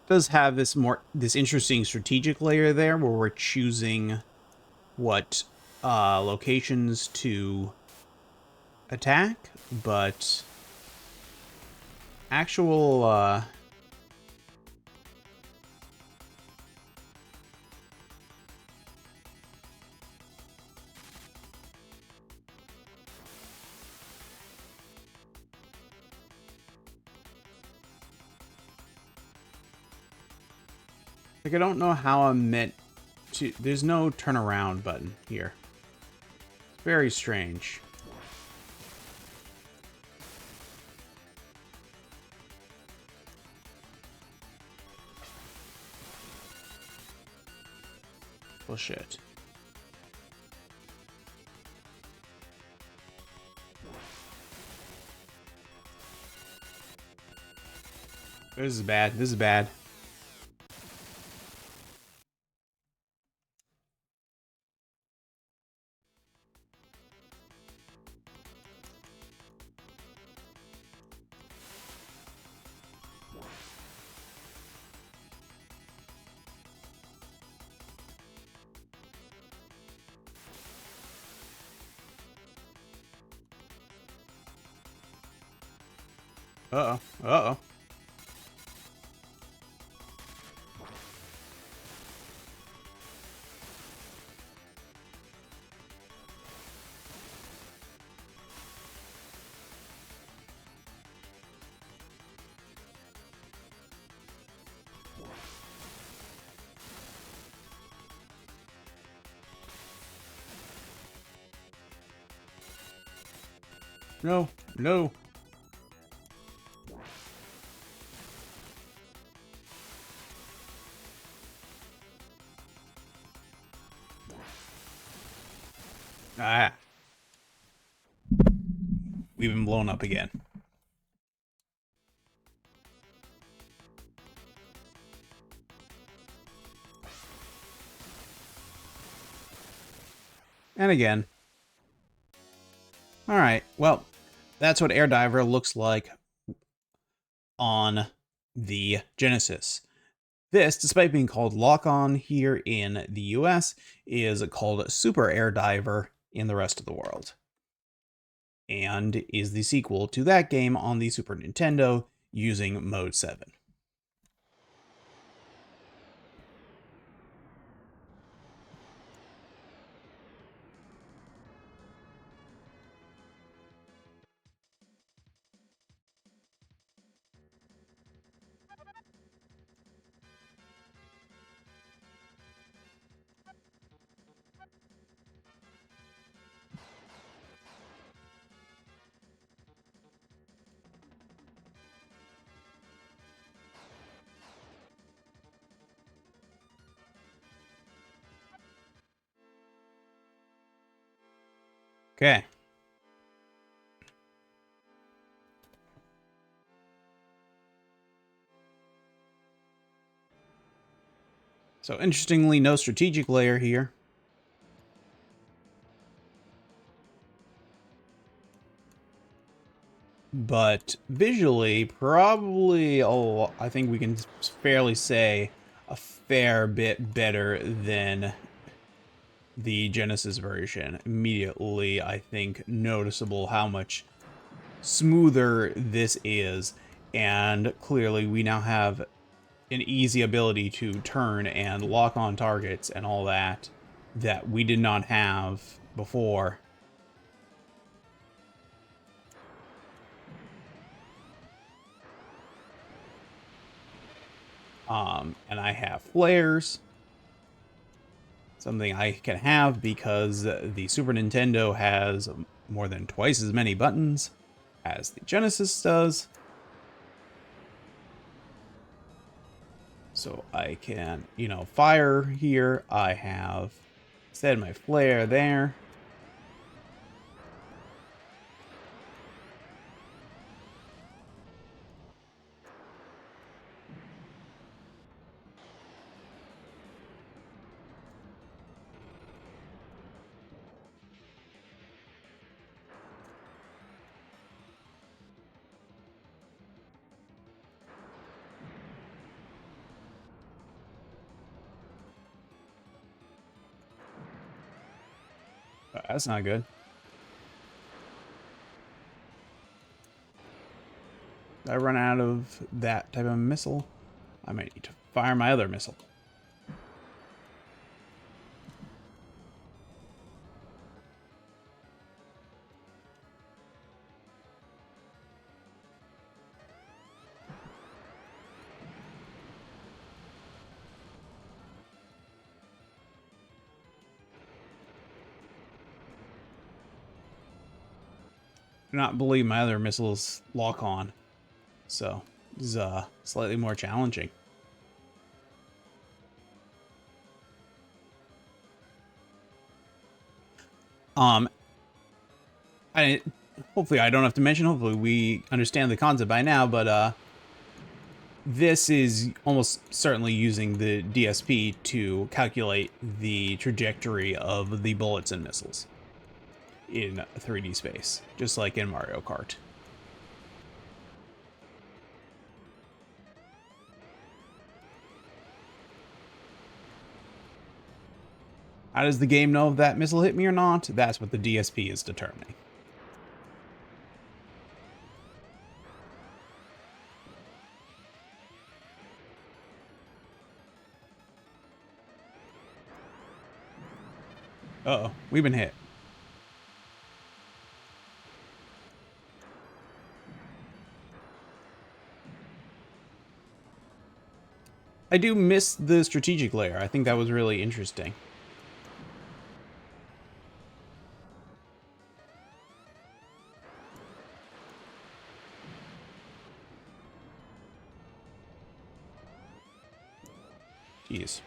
Does have this interesting strategic layer there where we're choosing what locations to attack, but actual like I don't know how I'm meant to. There's no turnaround button here. It's very strange. Bullshit. This is bad. This is bad. Uh-oh. Uh-oh. No. No. Ah. We've been blown up again. And again. Alright, well, that's what Air Diver looks like on the Genesis. This, despite being called Lock-On here in the US, is called Super Air Diver in the rest of the world. And is the sequel to that game on the Super Nintendo using Mode 7. Okay. So interestingly, no strategic layer here. But visually, probably, oh, I think we can fairly say a fair bit better than the Genesis version. Immediately, I think, noticeable how much smoother this is. And clearly, we now have an easy ability to turn and lock on targets and all that we did not have before. And I have flares, something I can have because the Super Nintendo has more than twice as many buttons as the Genesis does. So I can, you know, fire here. I have set my flare there. That's not good. Did I run out of that type of missile? I might need to fire my other missile. Do not believe my other missiles lock on. So this is slightly more challenging. Um, I hopefully I don't have to mention. Hopefully we understand the concept by now. But this is almost certainly using the DSP to calculate the trajectory of the bullets and missiles in 3D space, just like in Mario Kart. How does the game know if that missile hit me or not? That's what the DSP is determining. Uh-oh, we've been hit. I do miss the strategic layer. I think that was really interesting. Jeez.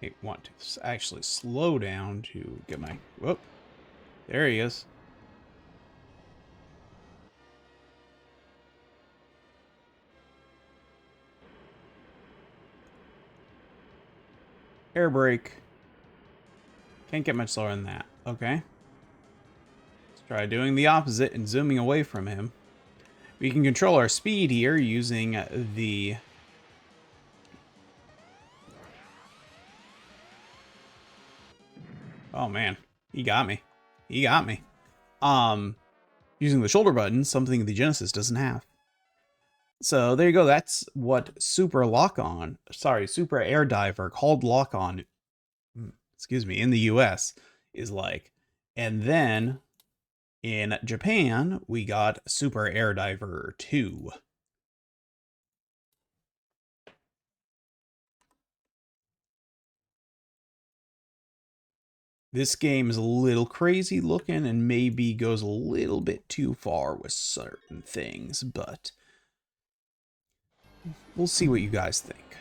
I want to actually slow down to get my... Whoop. There he is. Air brake. Can't get much slower than that. Okay. Let's try doing the opposite and zooming away from him. We can control our speed here using the... Oh man, he got me. he got me. Using the shoulder button, something the Genesis doesn't have. So there you go. That's what Super Air Diver, called Lock On, excuse me, in the US is like. And then in Japan, we got Super Air Diver 2. This game is a little crazy looking and maybe goes a little bit too far with certain things, but we'll see what you guys think.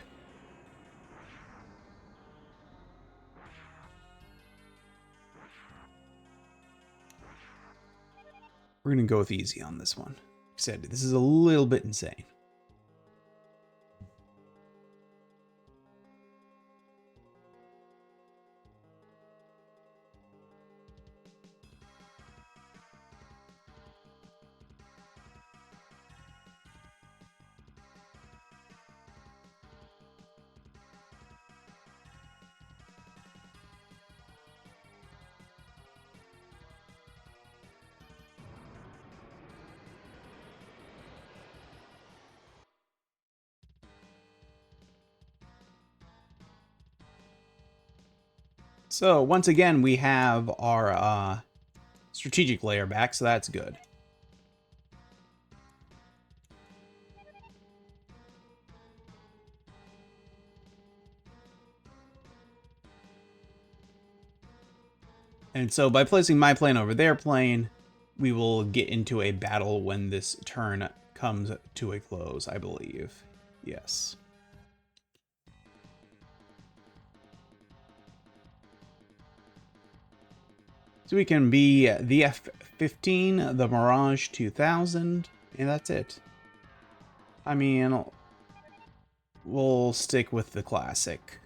We're going to go with easy on this one. Like I said, this is a little bit insane. So once again, we have our strategic layer back, so that's good. And so by placing my plane over their plane, we will get into a battle when this turn comes to a close, I believe. Yes. So we can be the F-15, the Mirage 2000, and that's it. I mean, we'll stick with the classic.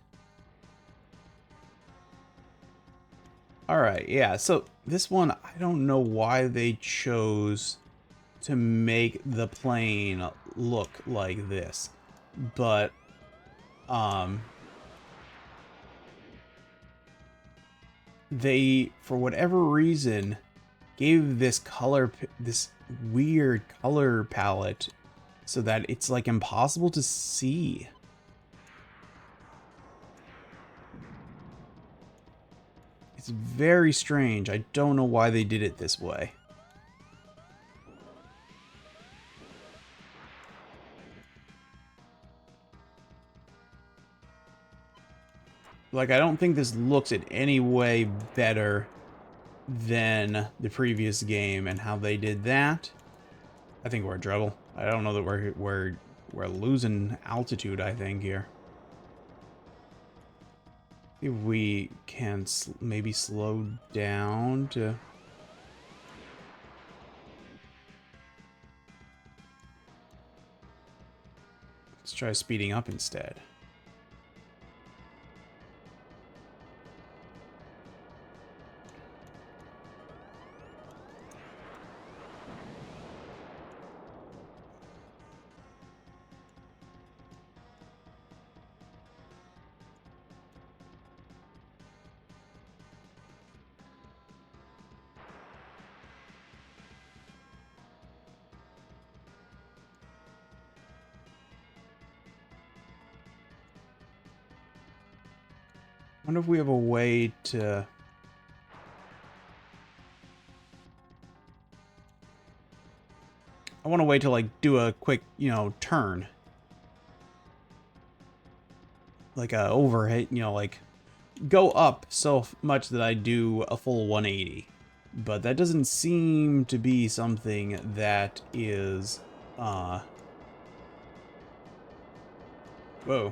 Alright, yeah, so this one, I don't know why they chose to make the plane look like this, but, they, for whatever reason, gave this weird color palette so that it's like impossible to see. It's very strange. I don't know why they did it this way. Like, I don't think this looks in any way better than the previous game, and how they did that. I think we're in trouble. I don't know that we're losing altitude, I think, here. If we can maybe slow down to... Let's try speeding up instead. I wonder if we have a way to... I want a way to, like, do a quick, you know, turn. Like a overhead, you know, like, go up so much that I do a full 180. But that doesn't seem to be something that is, whoa.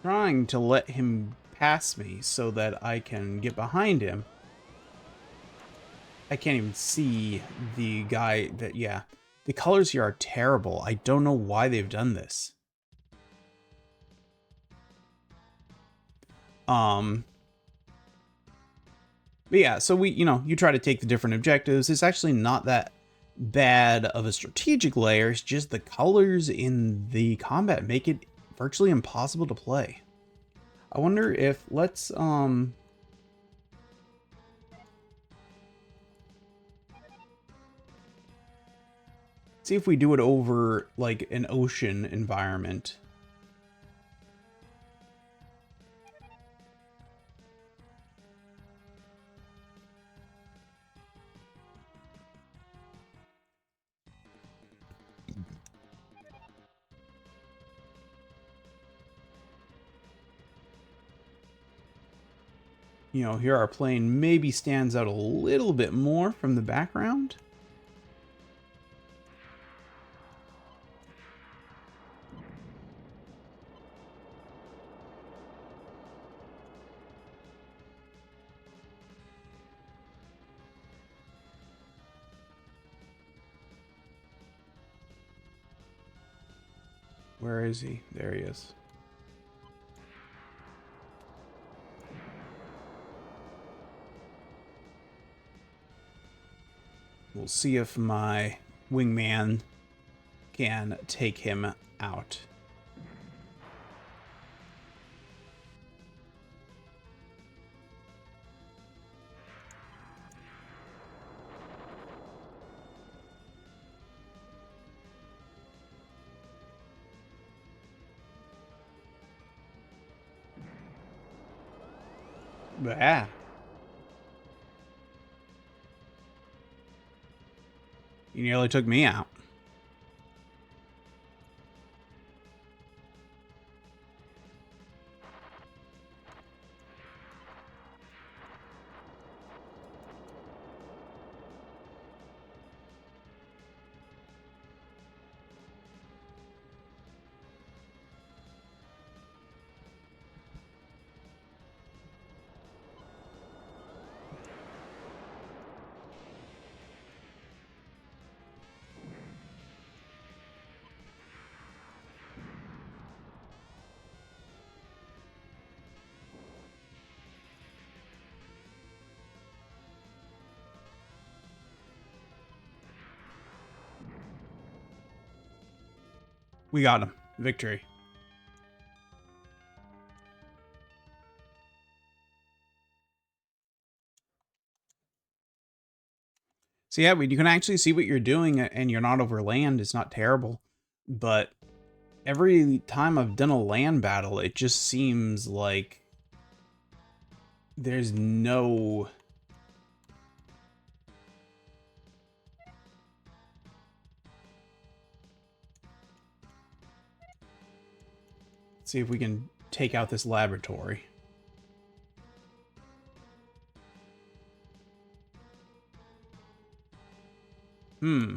Trying to let him pass me so that I can get behind him. I can't even see the guy that, yeah. The colors here are terrible. I don't know why they've done this. But yeah, so you try to take the different objectives. It's actually not that bad of a strategic layer. It's just the colors in the combat make it virtually impossible to play. I wonder if let's see if we do it over like an ocean environment. Here our plane maybe stands out a little bit more from the background. Where is he? There he is. We'll see if my wingman can take him out. Ah. You nearly took me out. We got him. Victory. So yeah, you can actually see what you're doing and you're not over land. It's not terrible. But every time I've done a land battle, it just seems like there's no... Let's see if we can take out this laboratory. Hmm.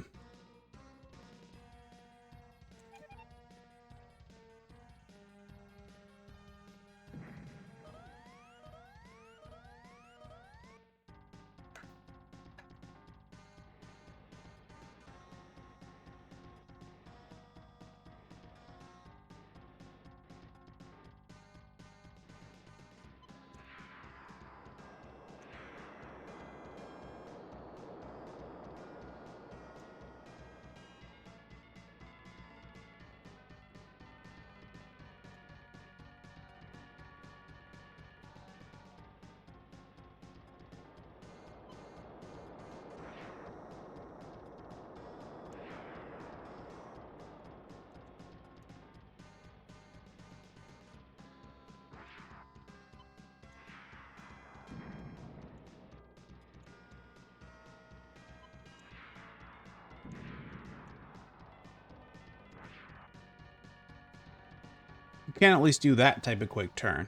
You can at least do that type of quick turn.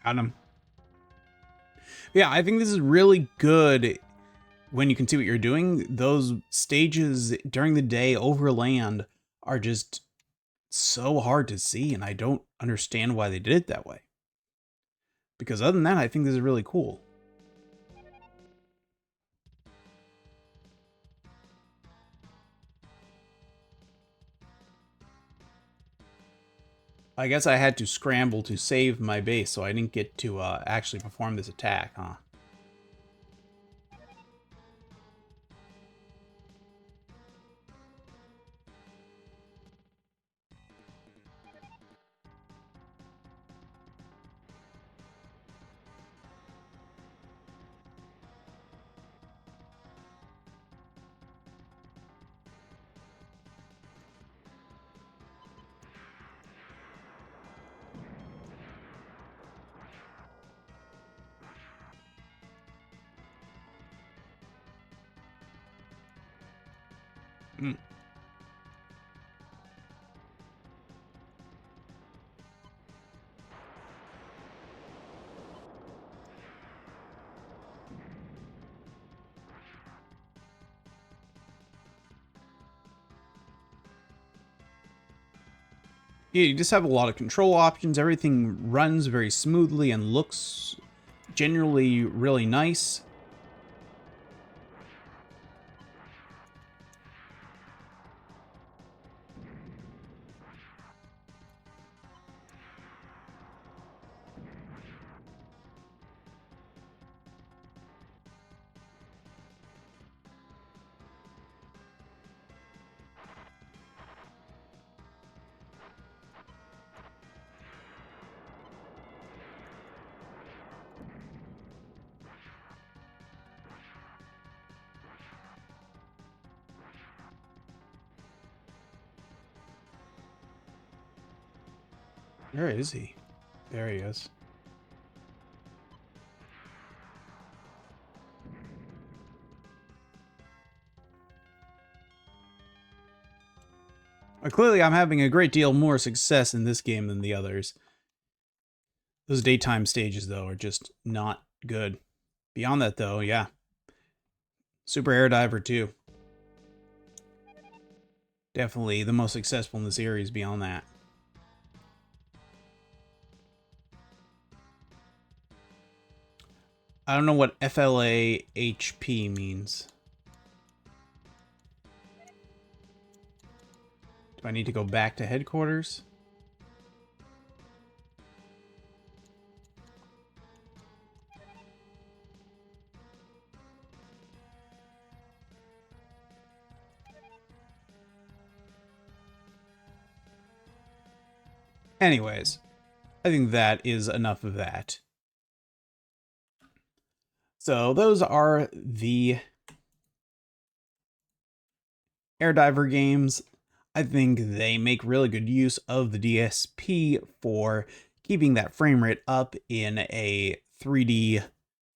Got him. Yeah, I think this is really good when you can see what you're doing. Those stages during the day over land are just so hard to see, and I don't understand why they did it that way. Because other than that, I think this is really cool. I guess I had to scramble to save my base, so I didn't get to actually perform this attack, huh? Mm. Yeah, you just have a lot of control options. Everything runs very smoothly and looks generally really nice. Where is he? There he is. Clearly, I'm having a great deal more success in this game than the others. Those daytime stages, though, are just not good. Beyond that, though, yeah. Super Air Diver 2. Definitely the most successful in the series beyond that. I don't know what FLAHP means. Do I need to go back to headquarters? Anyways, I think that is enough of that. So those are the Air Diver games. I think they make really good use of the DSP for keeping that frame rate up in a 3D,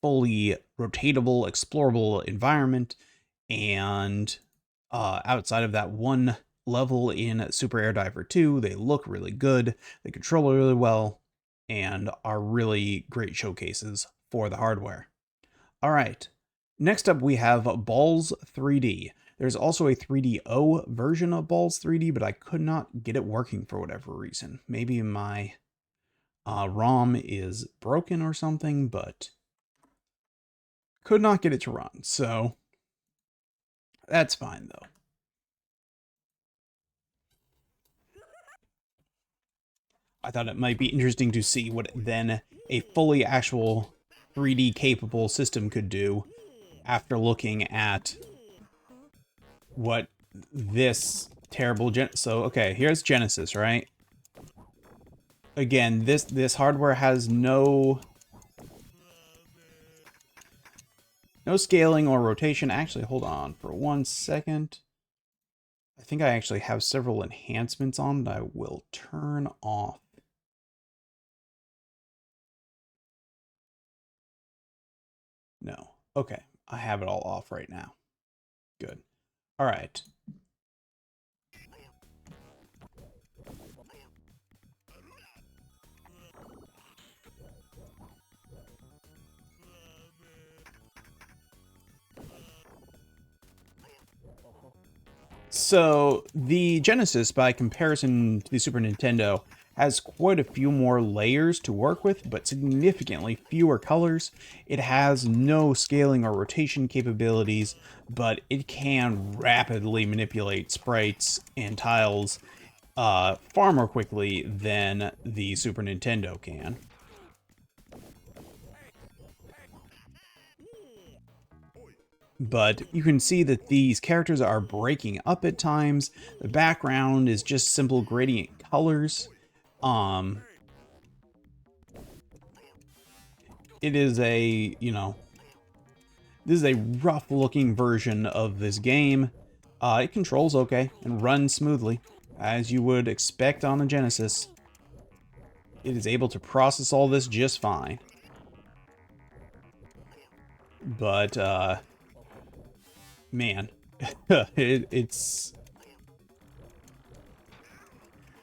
fully rotatable, explorable environment. And outside of that one level in Super Air Diver 2, they look really good, they control really well, and are really great showcases for the hardware. All right, next up we have Balls 3D. There's also a 3DO version of Balls 3D, but I could not get it working for whatever reason. Maybe my ROM is broken or something, but could not get it to run. So that's fine though. I thought it might be interesting to see what then a fully actual 3D capable system could do after looking at what this terrible so okay, here's Genesis, right? Again, this hardware has no scaling or rotation. Actually, hold on for 1 second. I think I actually have several enhancements on that I will turn off. No. Okay, I have it all off right now. Good. All right. So the Genesis, by comparison to the Super Nintendo, has quite a few more layers to work with, but significantly fewer colors. It has no scaling or rotation capabilities, but it can rapidly manipulate sprites and tiles far more quickly than the Super Nintendo can. But you can see that these characters are breaking up at times. The background is just simple gradient colors. Um, it is a, this is a rough looking version of this game. It controls okay and runs smoothly, as you would expect on a Genesis. It is able to process all this just fine. But, man, it's...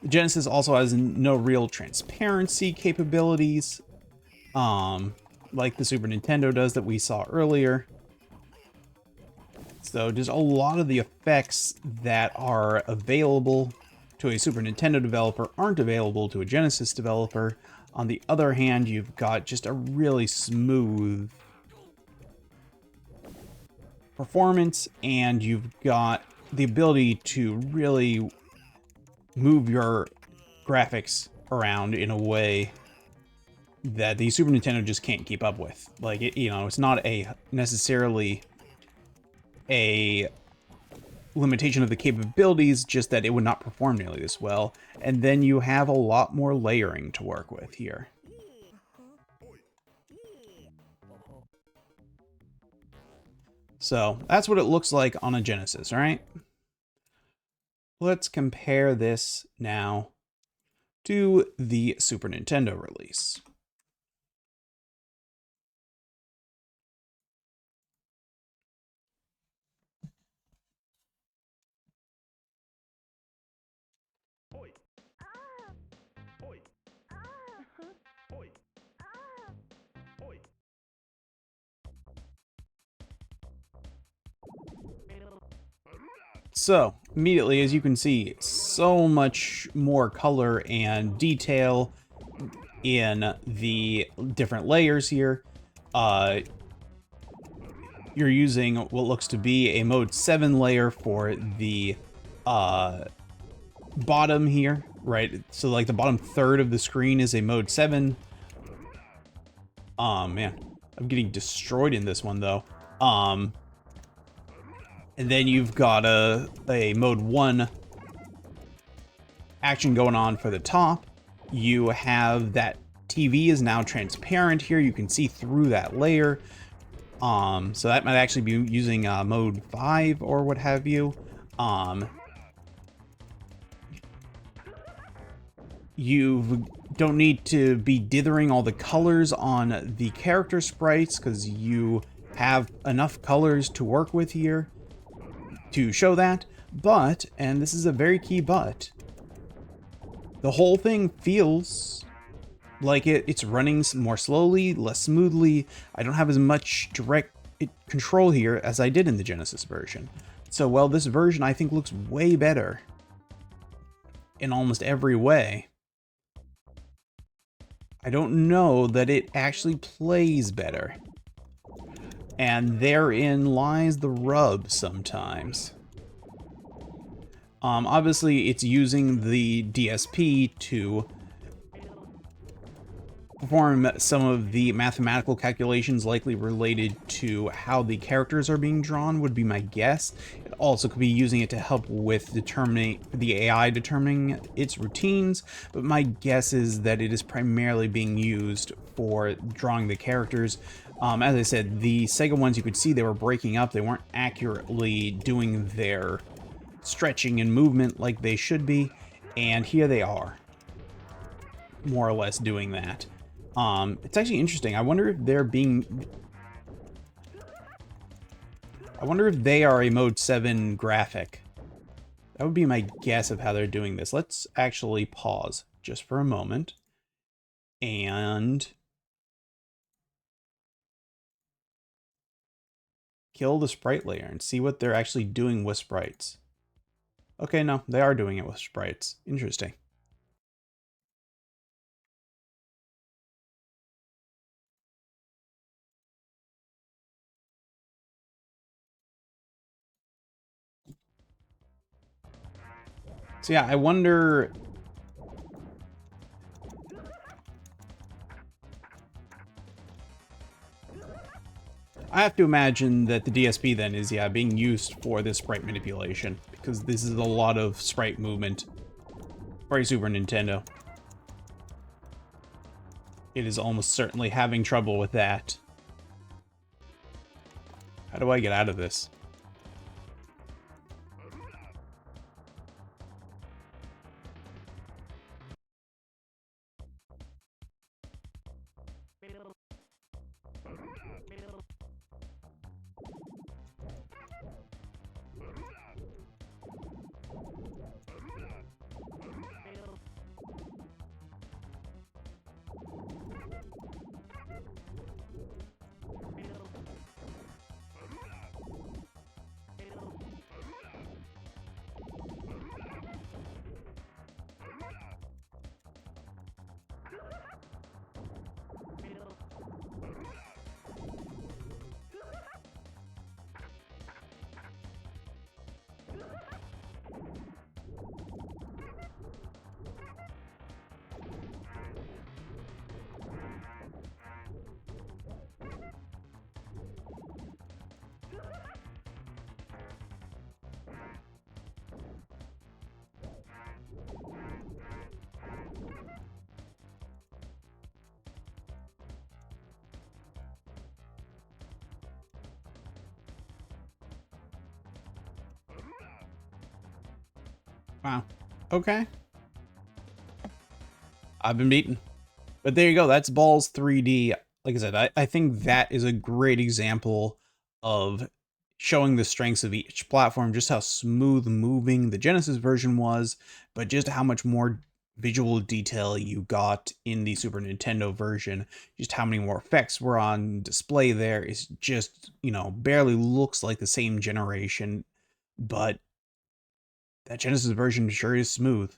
Genesis also has no real transparency capabilities, like the Super Nintendo does that we saw earlier. So just a lot of the effects that are available to a Super Nintendo developer aren't available to a Genesis developer. On the other hand, you've got just a really smooth performance, and you've got the ability to really move your graphics around in a way that the Super Nintendo just can't keep up with. Like, it's not necessarily a limitation of the capabilities, just that it would not perform nearly this well. And then you have a lot more layering to work with here. So that's what it looks like on a Genesis, right? Let's compare this now to the Super Nintendo release. So, immediately, as you can see, so much more color and detail in the different layers here. You're using what looks to be a mode 7 layer for the bottom here, right? So, like, the bottom third of the screen is a mode 7. Oh, man. I'm getting destroyed in this one, though. And then you've got a mode 1 action going on for the top. You have that TV is now transparent here. You can see through that layer. So that might actually be using mode 5 or what have you. You don't need to be dithering all the colors on the character sprites because you have enough colors to work with here to show that. But, and this is a very key but, the whole thing feels like it's running more slowly, less smoothly. I don't have as much direct control here as I did in the Genesis version. So, well, this version I think looks way better in almost every way. I don't know that it actually plays better. And therein lies the rub sometimes. Obviously, it's using the DSP to perform some of the mathematical calculations likely related to how the characters are being drawn, would be my guess. It also could be using it to help with determining the AI determining its routines, but my guess is that it is primarily being used for drawing the characters. As I said, the Sega ones, you could see they were breaking up. They weren't accurately doing their stretching and movement like they should be, and here they are, more or less doing that. It's actually interesting. I wonder if they are a mode 7 graphic. That would be my guess of how they're doing this. Let's actually pause just for a moment and kill the sprite layer and see what they're actually doing with sprites. Okay, no, they are doing it with sprites. Interesting. So yeah, I wonder... I have to imagine that the DSP then is, yeah, being used for this sprite manipulation, because this is a lot of sprite movement for a Super Nintendo. It is almost certainly having trouble with that. How do I get out of this? Wow. Okay. I've been beaten. But there you go. That's Balls 3D. Like I said, I think that is a great example of showing the strengths of each platform, just how smooth moving the Genesis version was, but just how much more visual detail you got in the Super Nintendo version. Just how many more effects were on display there is just, you know, barely looks like the same generation, but that Genesis version sure is smooth.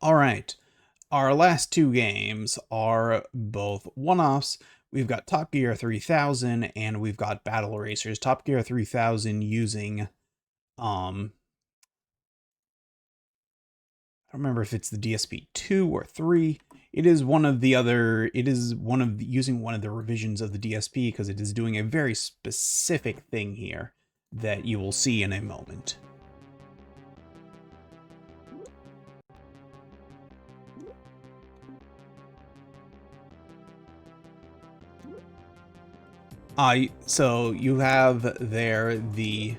All right. Our last two games are both one-offs. We've got Top Gear 3000 and we've got Battle Racers. Top Gear 3000 using, I don't remember if it's the DSP 2 or 3. It is one of the other, it is one of the, using one of the revisions of the DSP because it is doing a very specific thing here that you will see in a moment. So you have there the,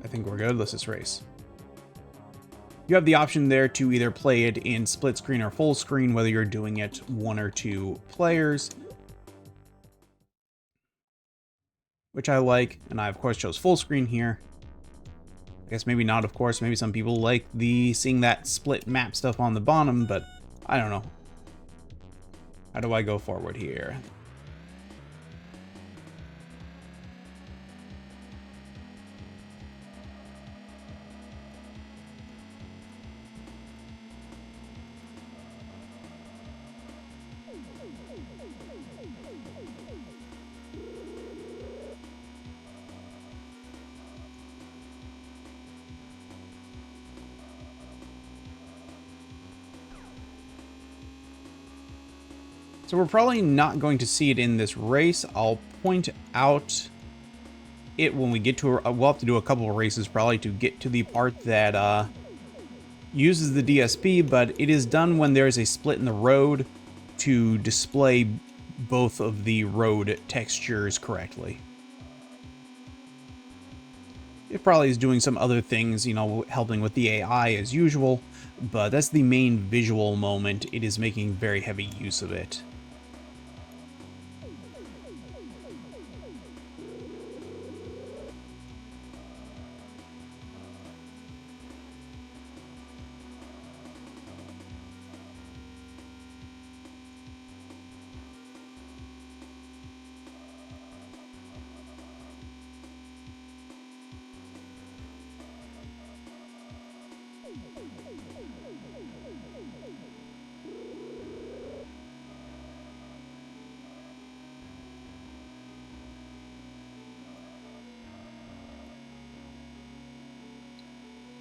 I think we're good, let's just race. You have the option there to either play it in split screen or full screen, whether you're doing it one or two players, which I like, and I of course chose full screen here. I guess maybe not, of course, maybe some people like the seeing that split map stuff on the bottom, but I don't know. How do I go forward here? So we're probably not going to see it in this race. I'll point out it when we get to, we'll have to do a couple of races probably to get to the part that uses the DSP, but it is done when there's a split in the road to display both of the road textures correctly. It probably is doing some other things, you know, helping with the AI as usual, but that's the main visual moment. It is making very heavy use of it.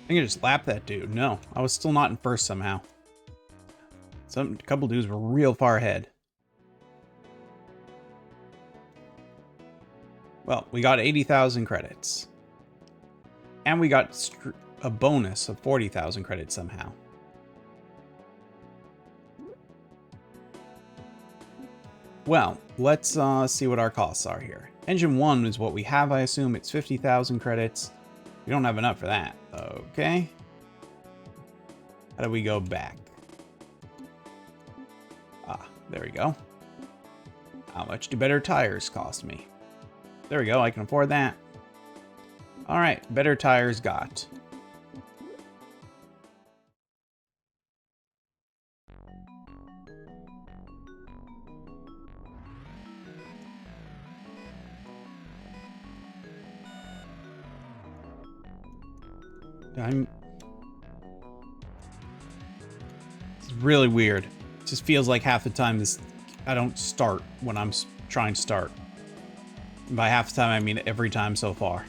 I think I just lapped that dude. No, I was still not in first somehow. A couple dudes were real far ahead. Well, we got 80,000 credits. And we got a bonus of 40,000 credits somehow. Well, let's see what our costs are here. Engine 1 is what we have, I assume. It's 50,000 credits. We don't have enough for that. Okay. How do we go back? Ah, there we go. How much do better tires cost me? There we go, I can afford that. Alright, better tires got. It's really weird. It just feels like half the time I don't start when I'm trying to start. And by half the time, I mean every time so far.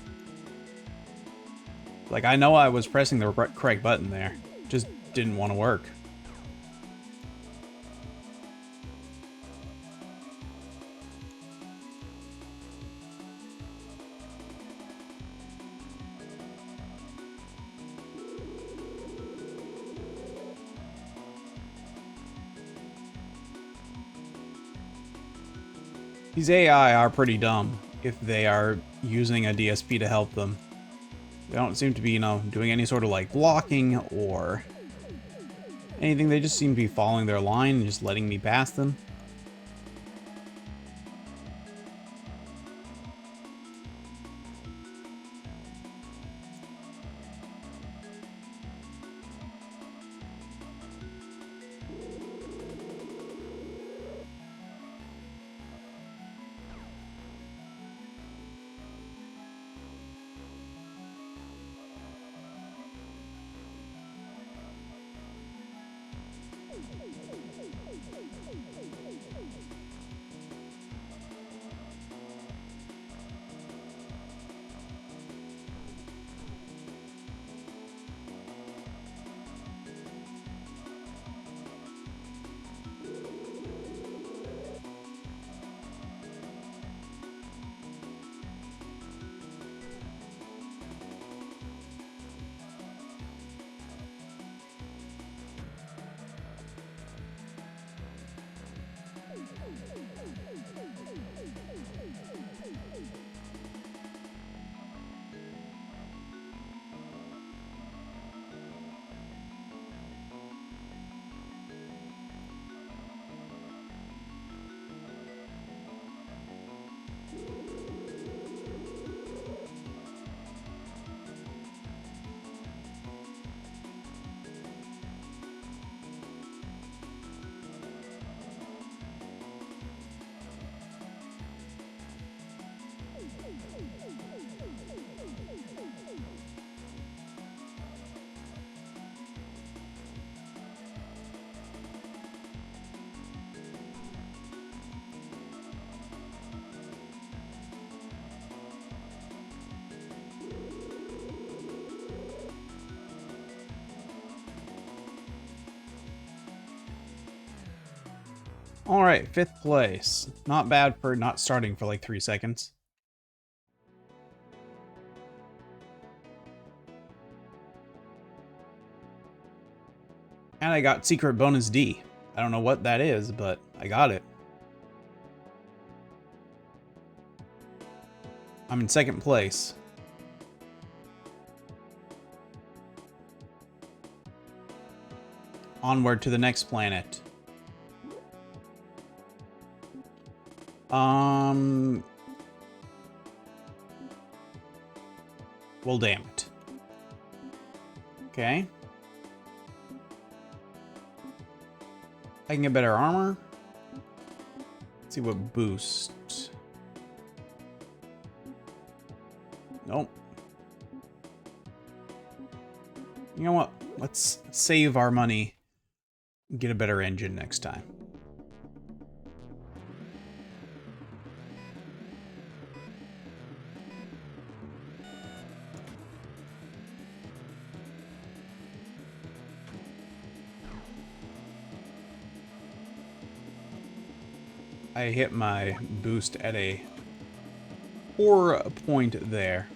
Like, I know I was pressing the correct button there. Just didn't want to work. These AI are pretty dumb if they are using a DSP to help them. They don't seem to be, doing any sort of like blocking or anything. They just seem to be following their line and just letting me pass them. Alright, 5th place. Not bad for not starting for like 3 seconds. And I got secret bonus D. I don't know what that is, but I got it. I'm in 2nd place. Onward to the next planet. Well, damn it. Okay. I can get better armor. Let's see what boost. Nope. You know what? Let's save our money and get a better engine next time. I hit my boost at a poor point there.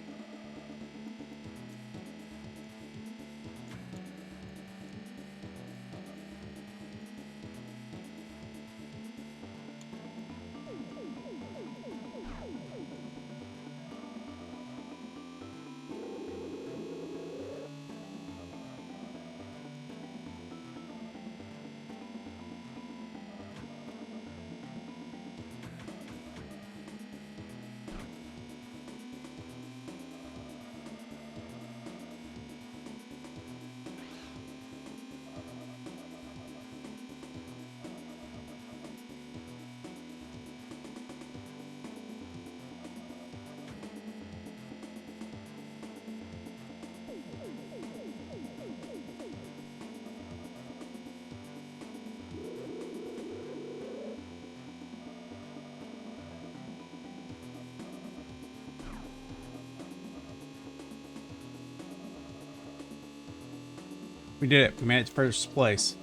We did it. We made it to first place.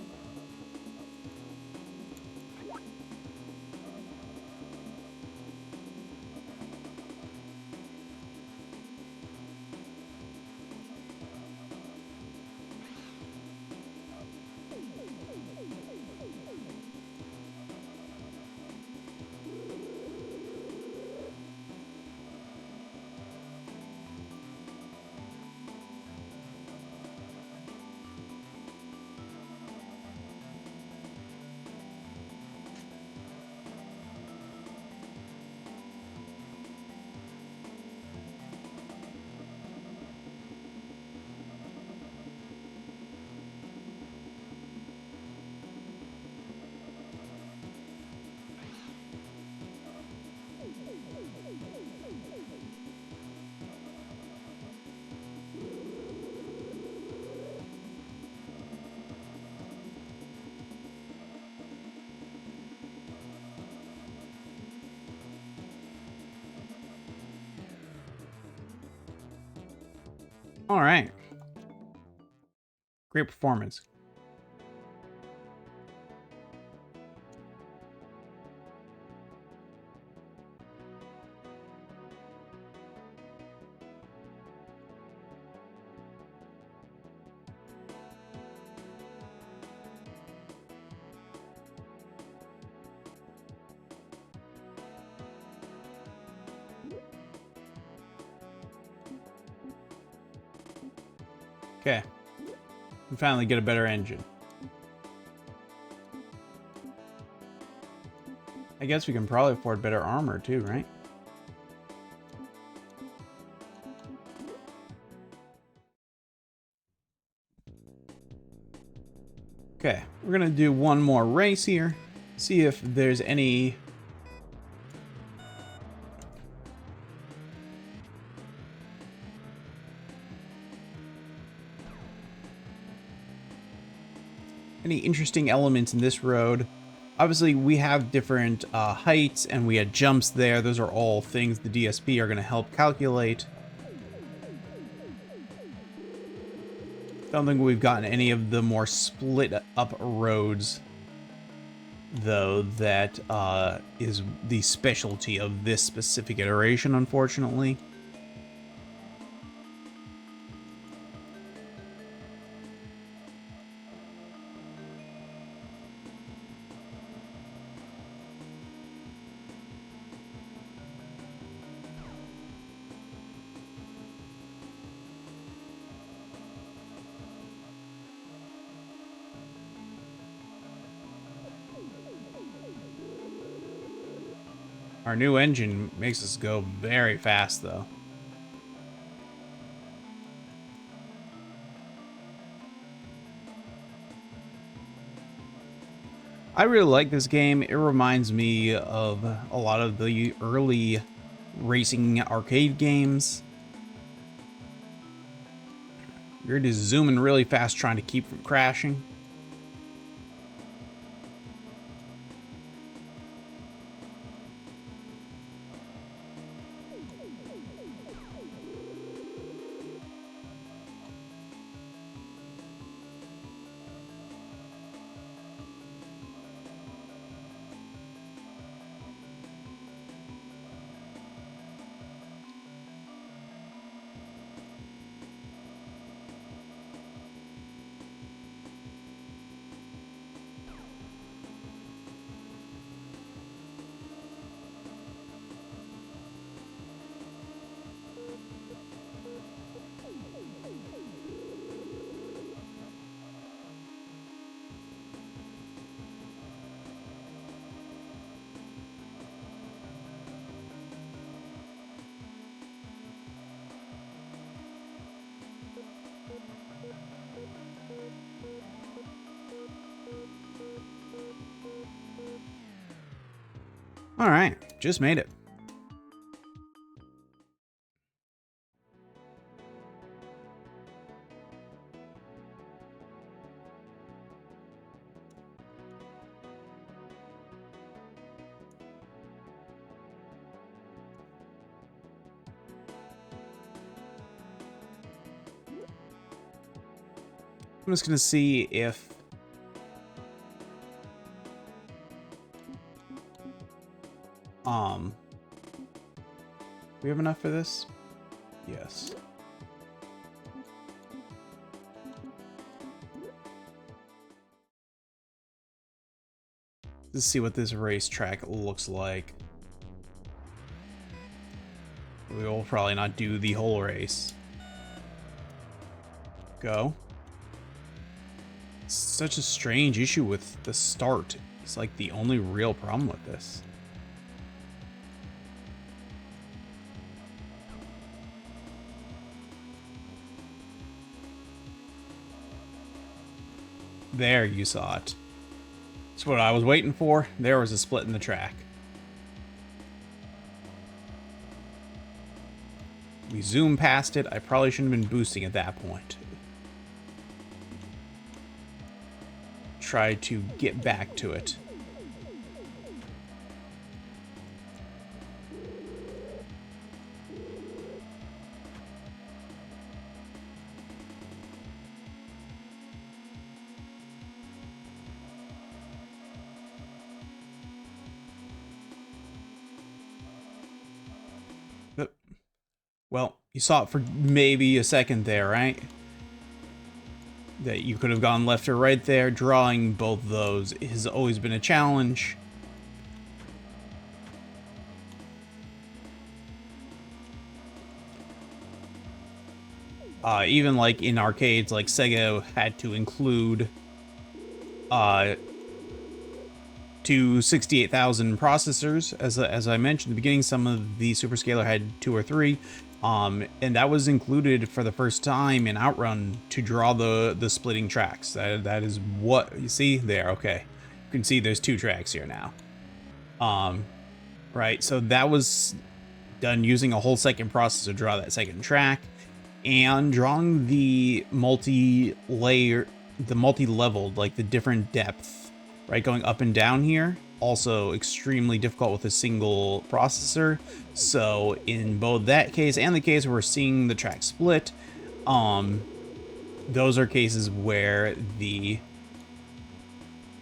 All right. Great performance. Okay. We finally get a better engine. I guess we can probably afford better armor too, right? Okay, we're gonna do one more race here. See if there's any interesting elements in this road. Obviously, we have different heights and we had jumps there. Those are all things the DSP are going to help calculate. Don't think we've gotten any of the more split up roads, though. That is the specialty of this specific iteration, unfortunately. Our new engine makes us go very fast, though. I really like this game. It reminds me of a lot of the early racing arcade games. You're just zooming really fast trying to keep from crashing. All right, just made it. I'm just gonna see if we have enough for this? Yes. Let's see what this racetrack looks like. We will probably not do the whole race. Go. It's such a strange issue with the start. It's like the only real problem with this. There, you saw it. That's what I was waiting for. There was a split in the track. We zoomed past it. I probably shouldn't have been boosting at that point. Try to get back to it. Well, you saw it for maybe a second there, right? That you could have gone left or right there. Drawing both those has always been a challenge. Even like in arcades, like Sega had to include to 68,000 processors. As I mentioned at the beginning, some of the Superscaler had 2 or 3. And that was included for the first time in Outrun to draw the splitting tracks. That is what you see there. Okay, you can see there's 2 tracks here now. Right, so that was done using a whole second processor to draw that second track, and drawing the multi-leveled, like the different depth, right, going up and down here. Also extremely difficult with a single processor. So in both that case and the case where we're seeing the track split, those are cases where the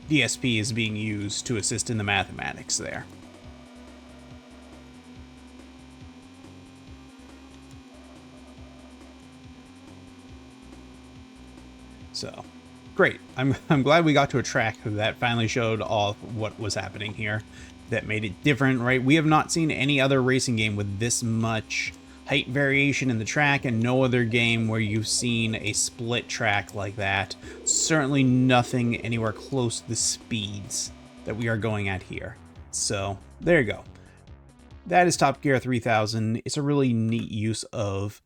DSP is being used to assist in the mathematics there. So great. I'm glad we got to a track that finally showed off what was happening here, that made it different, right? We have not seen any other racing game with this much height variation in the track, and no other game where you've seen a split track like that. Certainly nothing anywhere close to the speeds that we are going at here. So there you go. That is Top Gear 3000. It's a really neat use of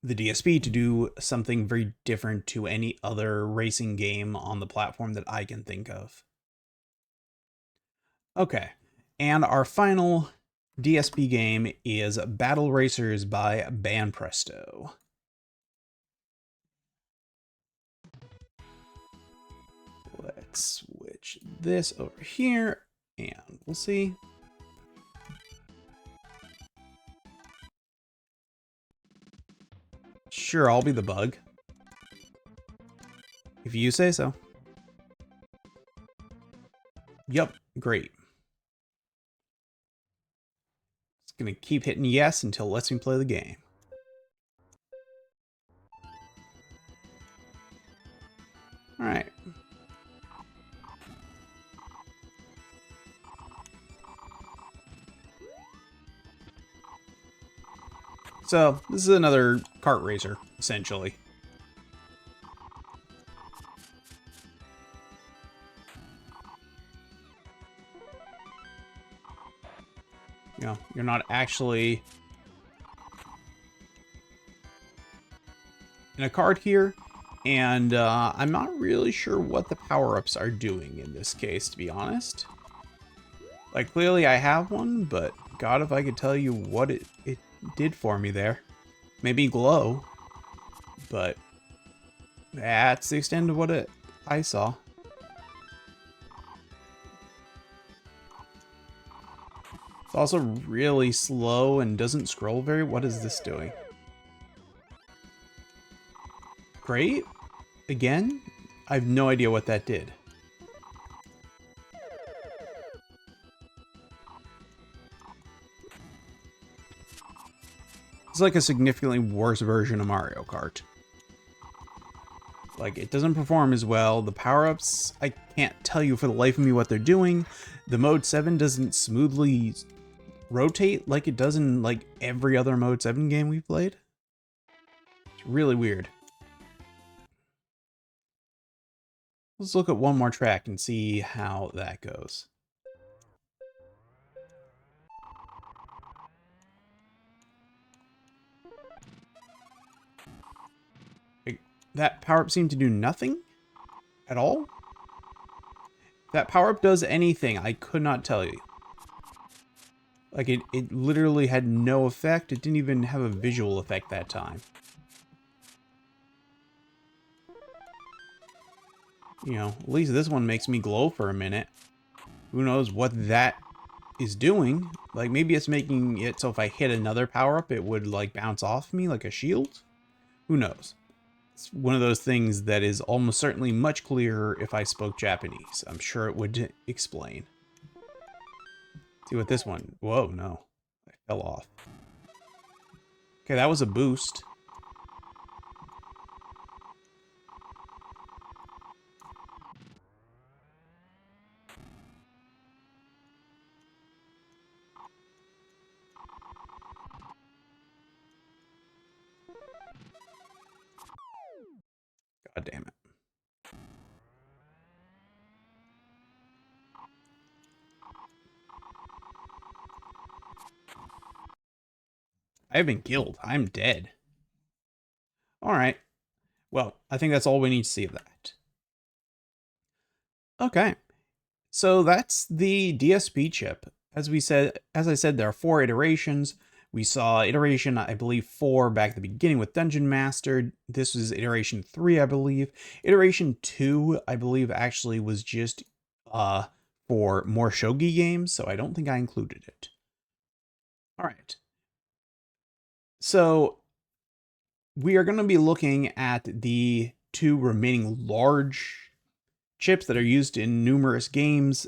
the DSP to do something very different to any other racing game on the platform that I can think of. Okay, and our final DSP game is Battle Racers by Banpresto. Let's switch this over here, and we'll see. Sure, I'll be the bug. If you say so. Yep, great. It's gonna keep hitting yes until it lets me play the game. Alright. So, this is another kart racer, essentially. You know, you're not actually in a kart here, and I'm not really sure what the power-ups are doing in this case, to be honest. Like, clearly I have one, but God, if I could tell you what it did for me there. Maybe glow, but that's the extent of what I saw. It's also really slow and doesn't scroll very. What is this doing? Great? Again? I have no idea what that did. It's like a significantly worse version of Mario Kart. Like, it doesn't perform as well. The power-ups, I can't tell you for the life of me what they're doing. The Mode 7 doesn't smoothly rotate like it does in, like, every other Mode 7 game we've played. It's really weird. Let's look at one more track and see how that goes. Like, that power-up seemed to do nothing at all? If that power-up does anything, I could not tell you. Like, it literally had no effect. It didn't even have a visual effect that time. You know, at least this one makes me glow for a minute. Who knows what that is doing? Like, maybe it's making it so if I hit another power-up, it would, like, bounce off me like a shield? Who knows? It's one of those things that is almost certainly much clearer if I spoke Japanese. I'm sure it would explain. See what this one... Whoa, no. I fell off. Okay, that was a boost. God damn it. I have been killed. I'm dead. Alright. Well, I think that's all we need to see of that. Okay. So that's the DSP chip. As I said, there are 4 iterations. We saw iteration, I believe, 4 back at the beginning with Dungeon Master. This was iteration 3, I believe. Iteration 2, I believe, actually was just for more shogi games, so I don't think I included it. All right. So we are going to be looking at the 2 remaining large chips that are used in numerous games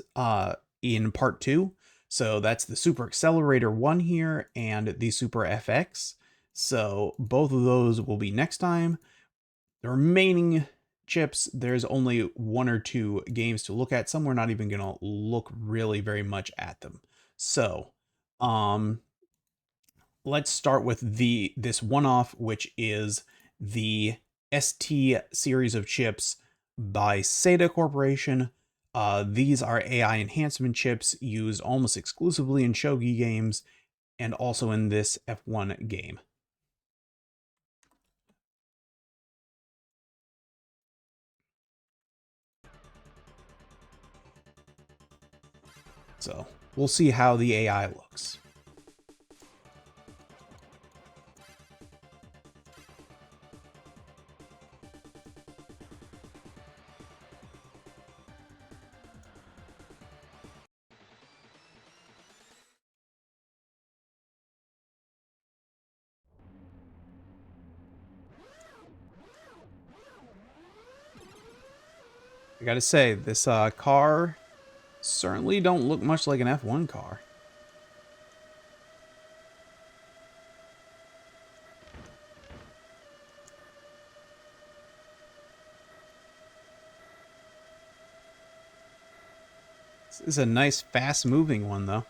in part 2. So that's the Super Accelerator 1 here and the Super FX. So both of those will be next time. The remaining chips, there's only 1 or 2 games to look at. Some we're not even going to look really very much at them. So, let's start with this one-off, which is the ST series of chips by SATA Corporation. These are AI enhancement chips used almost exclusively in shogi games and also in this F1 game. So we'll see how the AI looks. I gotta say, this car certainly don't look much like an F1 car. This is a nice, fast-moving one, though.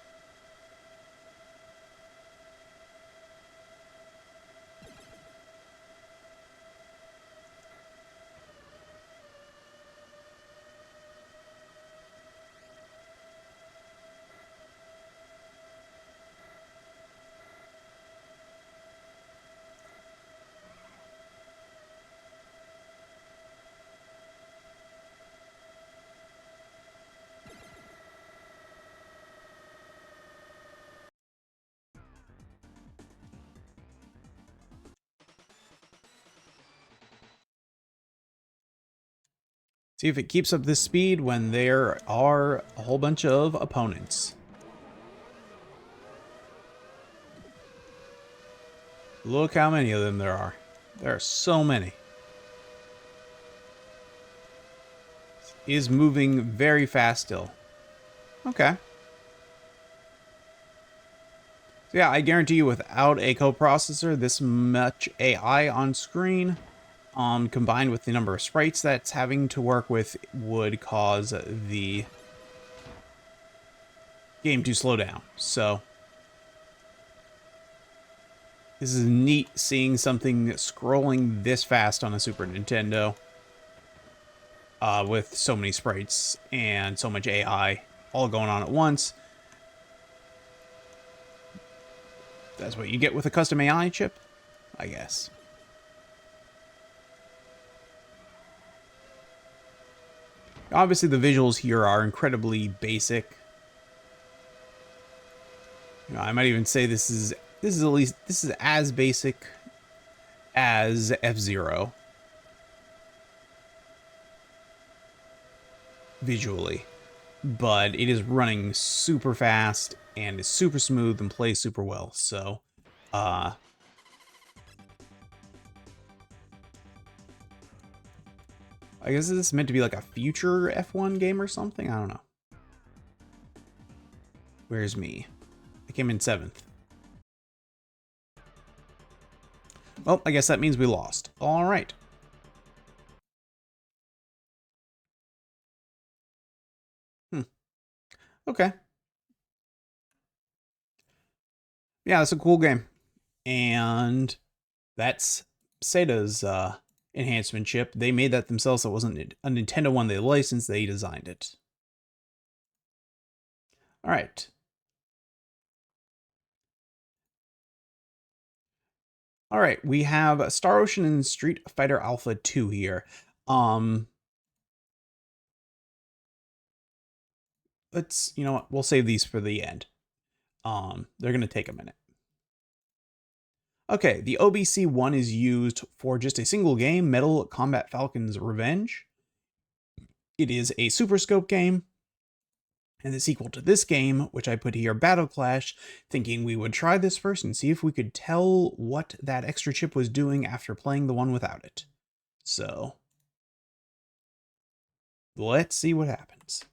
See if it keeps up this speed when there are a whole bunch of opponents. Look how many of them there are. There are so many. It is moving very fast still. Okay. So yeah, I guarantee you without a coprocessor, this much AI on screen, combined with the number of sprites that's having to work with, would cause the game to slow down. So this is neat seeing something scrolling this fast on a Super Nintendo, with so many sprites and so much AI all going on at once. That's what you get with a custom AI chip, I guess. Obviously, the visuals here are incredibly basic. You know, I might even say this is as basic as F-Zero visually, but it is running super fast and is super smooth and plays super well. So, I guess this is meant to be like a future F1 game or something. I don't know. Where's me? I came in 7th. Well, I guess that means we lost. All right. Okay. Yeah, that's a cool game. And that's Sega's enhancement chip. They made that themselves. So it wasn't a Nintendo one they licensed. They designed it. All right. All right. We have Star Ocean and Street Fighter Alpha 2 here. Let's, you know what? We'll save these for the end. They're going to take a minute. Okay, the OBC1 is used for just a single game, Metal Combat Falcon's Revenge. It is a Super Scope game, and the sequel to this game, which I put here, Battle Clash, thinking we would try this first and see if we could tell what that extra chip was doing after playing the one without it. So, let's see what happens.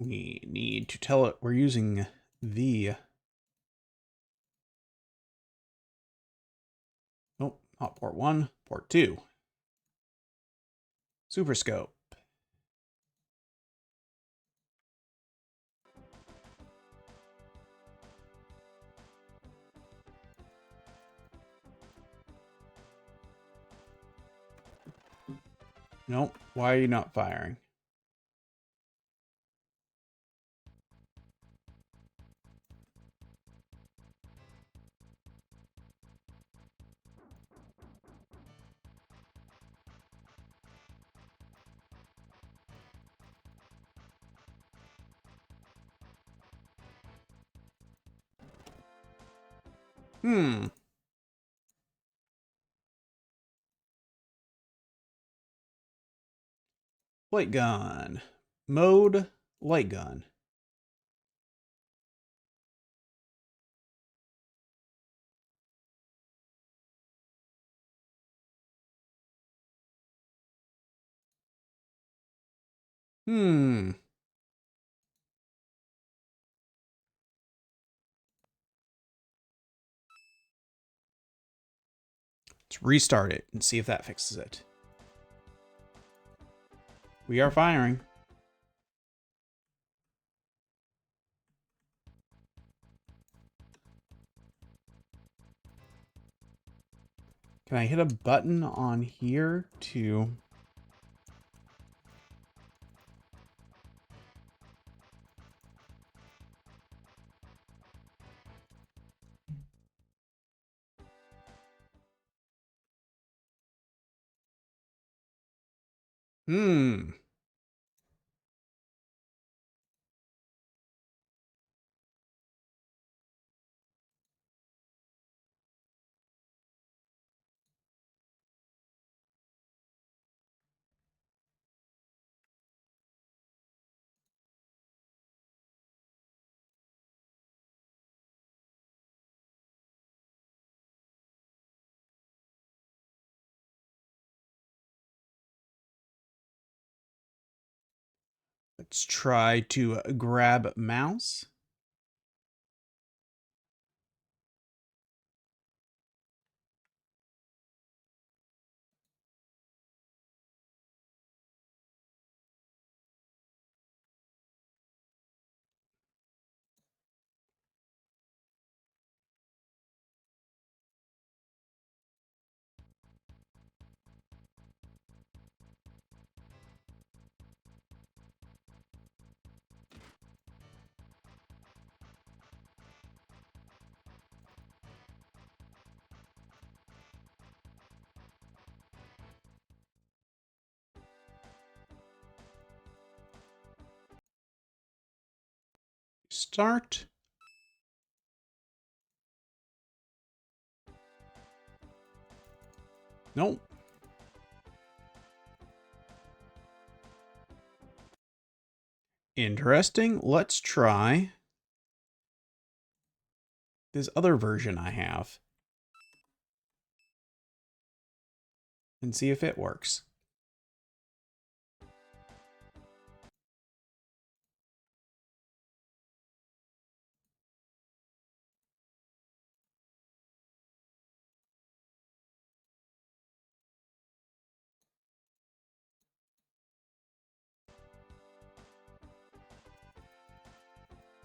We need to tell it we're using the... Nope, not port 1, port 2. Super Scope. Nope, why are you not firing? Light gun. Mode, light gun. Hmm. Let's restart it and see if that fixes it. We are firing. Can I hit a button on here to... Hmm. Let's try to grab mouse. Start. Nope. Interesting. Let's try this other version I have and see if it works.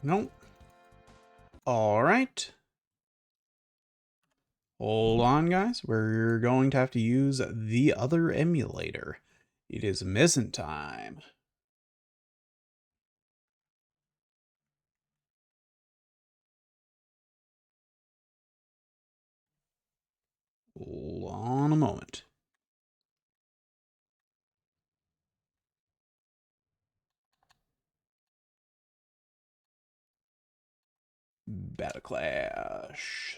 Nope. All right. Hold on, guys. We're going to have to use the other emulator. It is missing time. Hold on a moment. Battle Clash.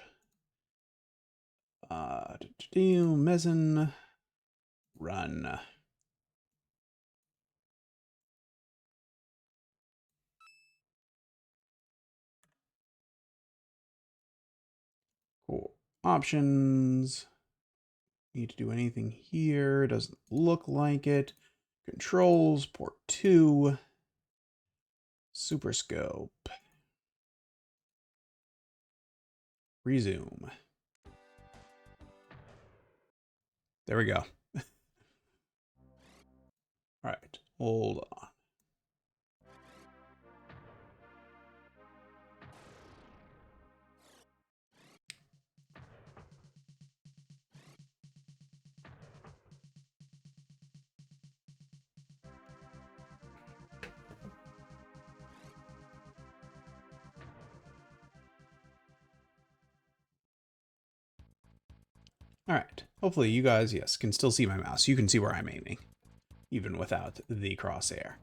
Mezzin. Run. Cool. Options. Need to do anything here. Doesn't look like it. Controls. Port 2. Super Scope. Resume. There we go. All right. Hold on. All right. Hopefully you guys, yes, can still see my mouse. You can see where I'm aiming, even without the crosshair.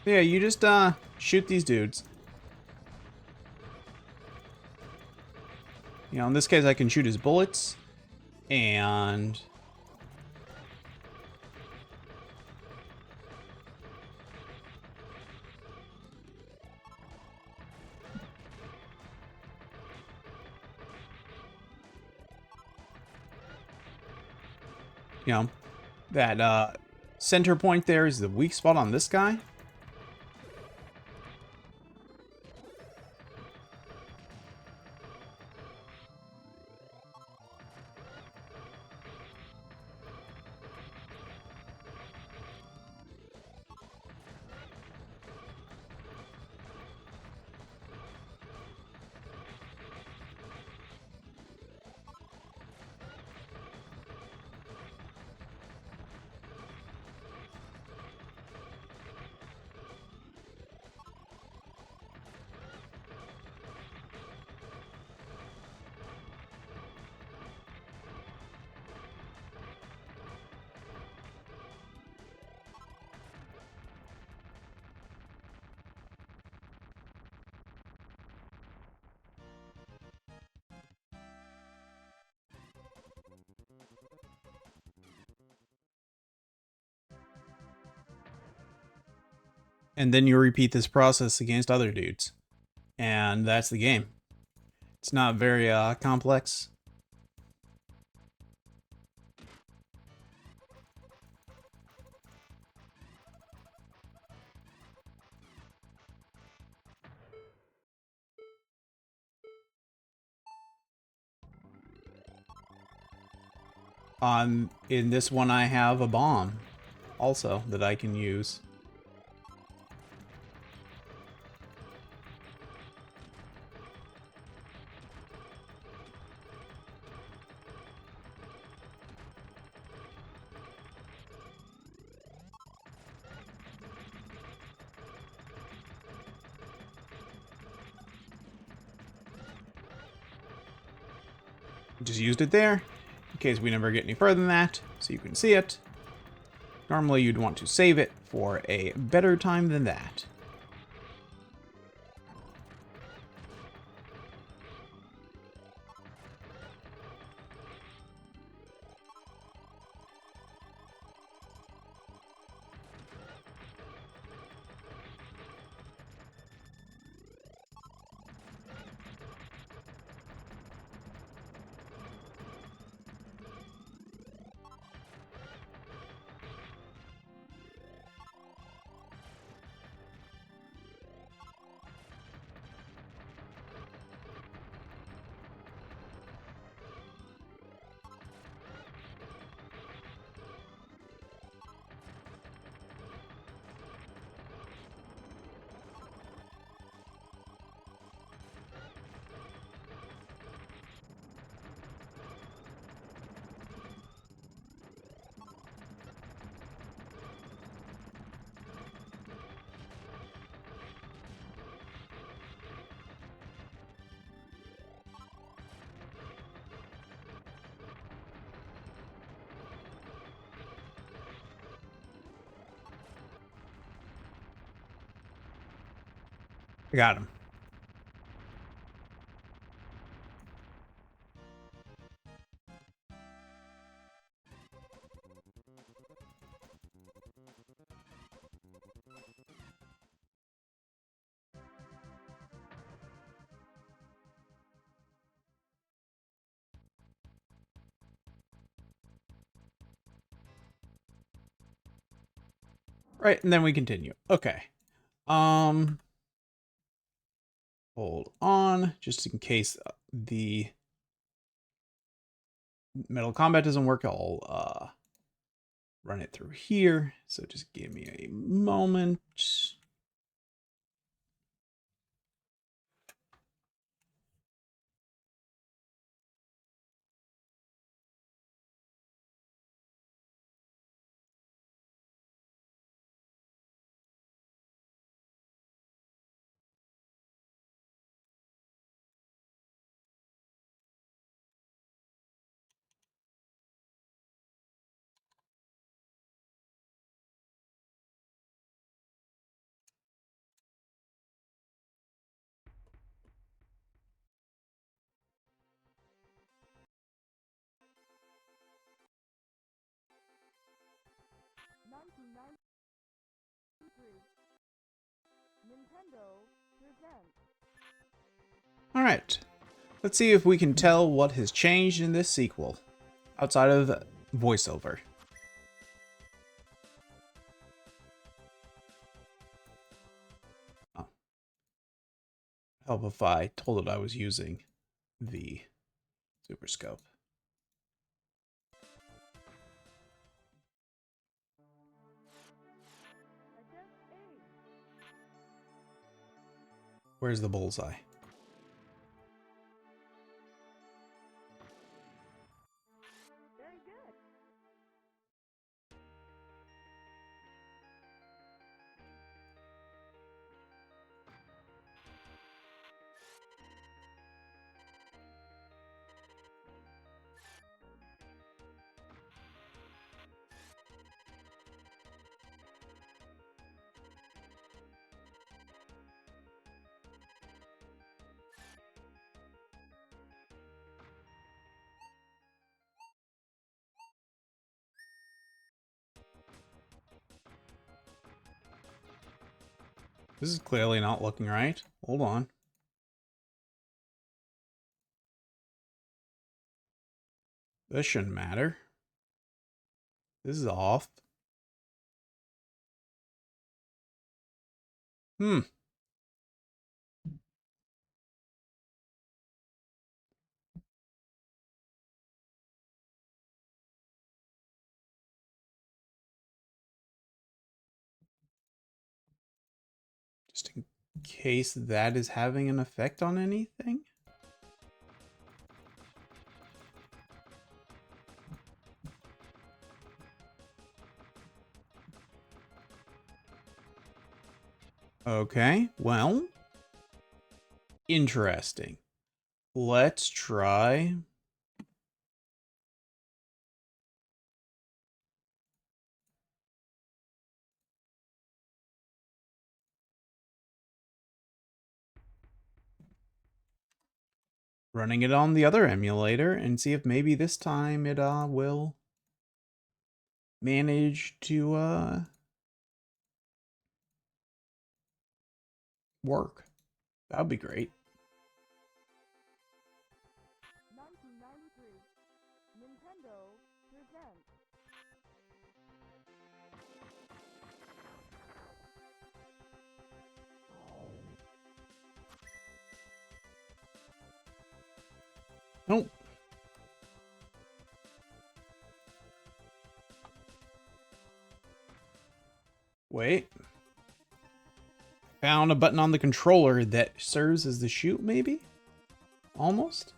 Yeah, you just shoot these dudes. You know, in this case, I can shoot his bullets, and you know, that center point there is the weak spot on this guy. And then you repeat this process against other dudes. And that's the game. It's not very complex. In this one I have a bomb also that I can use. Just used it there in case we never get any further than that, so you can see it. Normally you'd want to save it for a better time than that. I got him. Right, and then we continue. Okay. Hold on, just in case the metal combat doesn't work, I'll run it through here. So just give me a moment. Nintendo presents. All right. Let's see if we can tell what has changed in this sequel outside of voiceover. Oh. Help if I told it I was using the Super Scope. Where's the bullseye? Very good. This is clearly not looking right. Hold on. This shouldn't matter. This is off. Hmm. Just in case that is having an effect on anything. Okay, well, interesting. Let's try. Running it on the other emulator and see if maybe this time it will manage to work. That would be great. 1993. Nintendo presents. Nope. Wait. Found a button on the controller that serves as the shoot, maybe? Almost?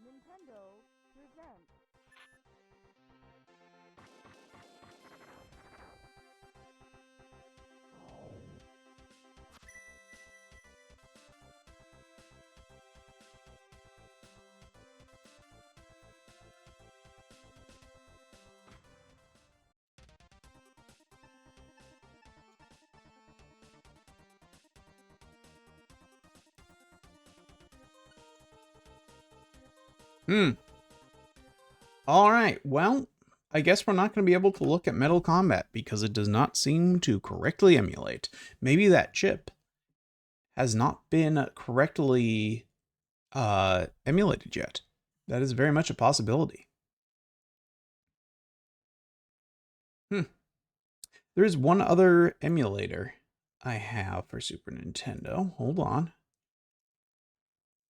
Nintendo presents. Alright, well, I guess we're not going to be able to look at Metal Combat because it does not seem to correctly emulate. Maybe that chip has not been correctly emulated yet. That is very much a possibility. There is one other emulator I have for Super Nintendo. Hold on.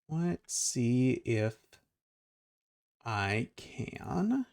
Let's see if I can.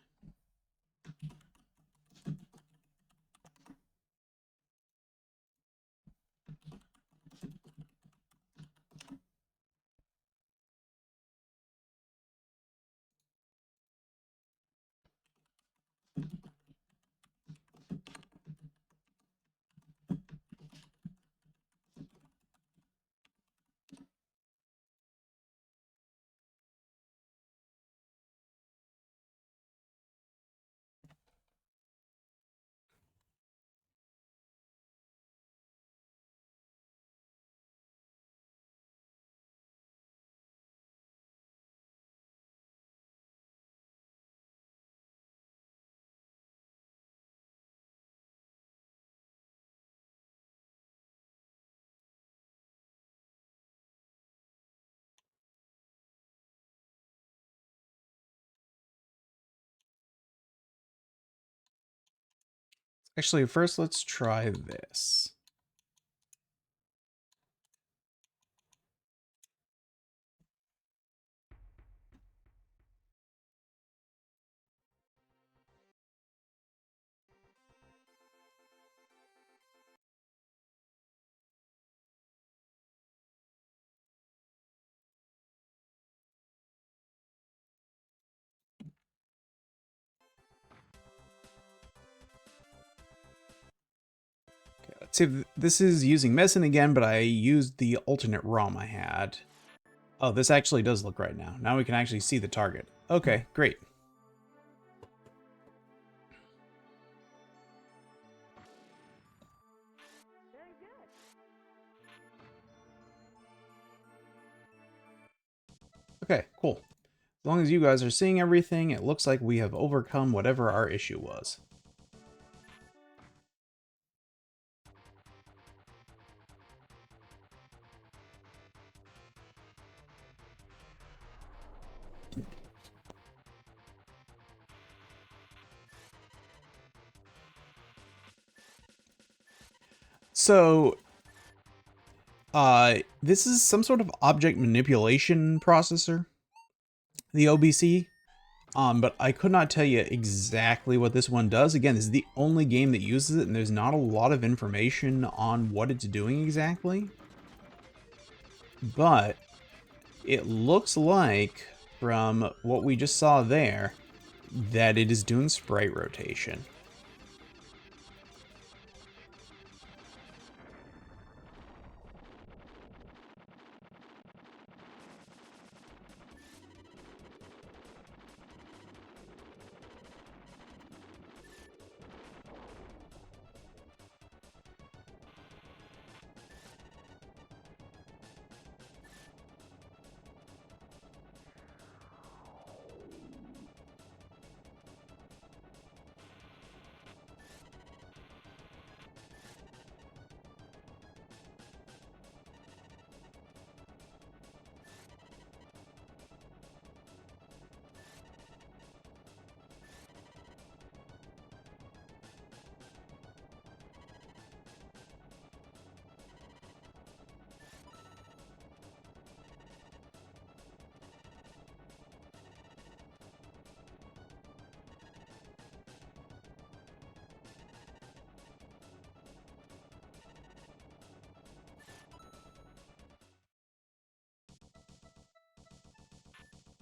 Actually, first let's try this. Okay, let's see if this is using Messen again, but I used the alternate ROM I had. Oh, this actually does look right now. Now we can actually see the target. Okay, great. Very good. Okay, cool. As long as you guys are seeing everything, it looks like we have overcome whatever our issue was. So, this is some sort of object manipulation processor, the OBC. But I could not tell you exactly what this one does. Again, this is the only game that uses it, and there's not a lot of information on what it's doing exactly. But it looks like, from what we just saw there, that it is doing sprite rotation.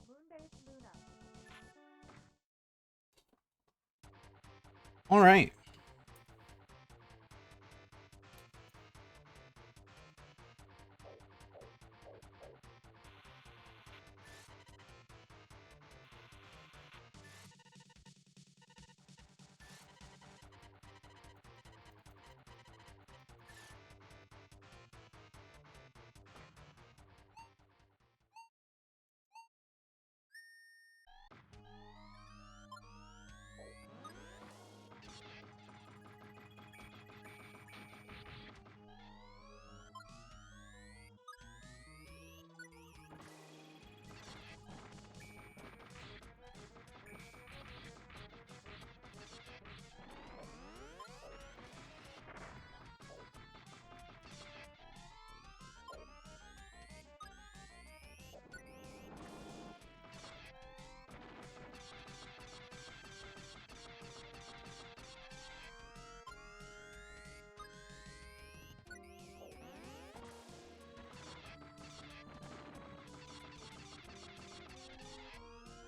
Moonbase Luna. All right.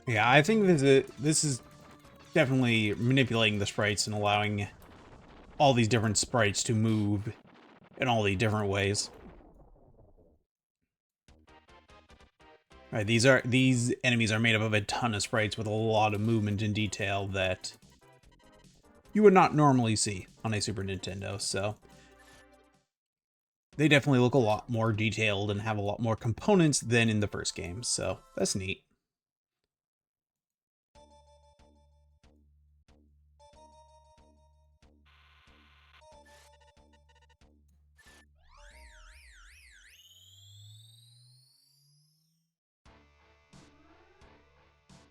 Yeah, I think this is definitely manipulating the sprites and allowing all these different sprites to move in all these different ways. Right, these enemies are made up of a ton of sprites with a lot of movement and detail that you would not normally see on a Super Nintendo, so they definitely look a lot more detailed and have a lot more components than in the first game, so that's neat.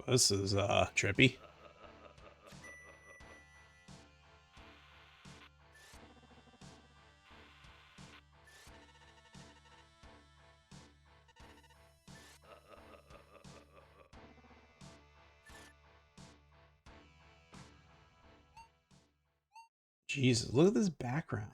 This is trippy. Jesus, look at this background.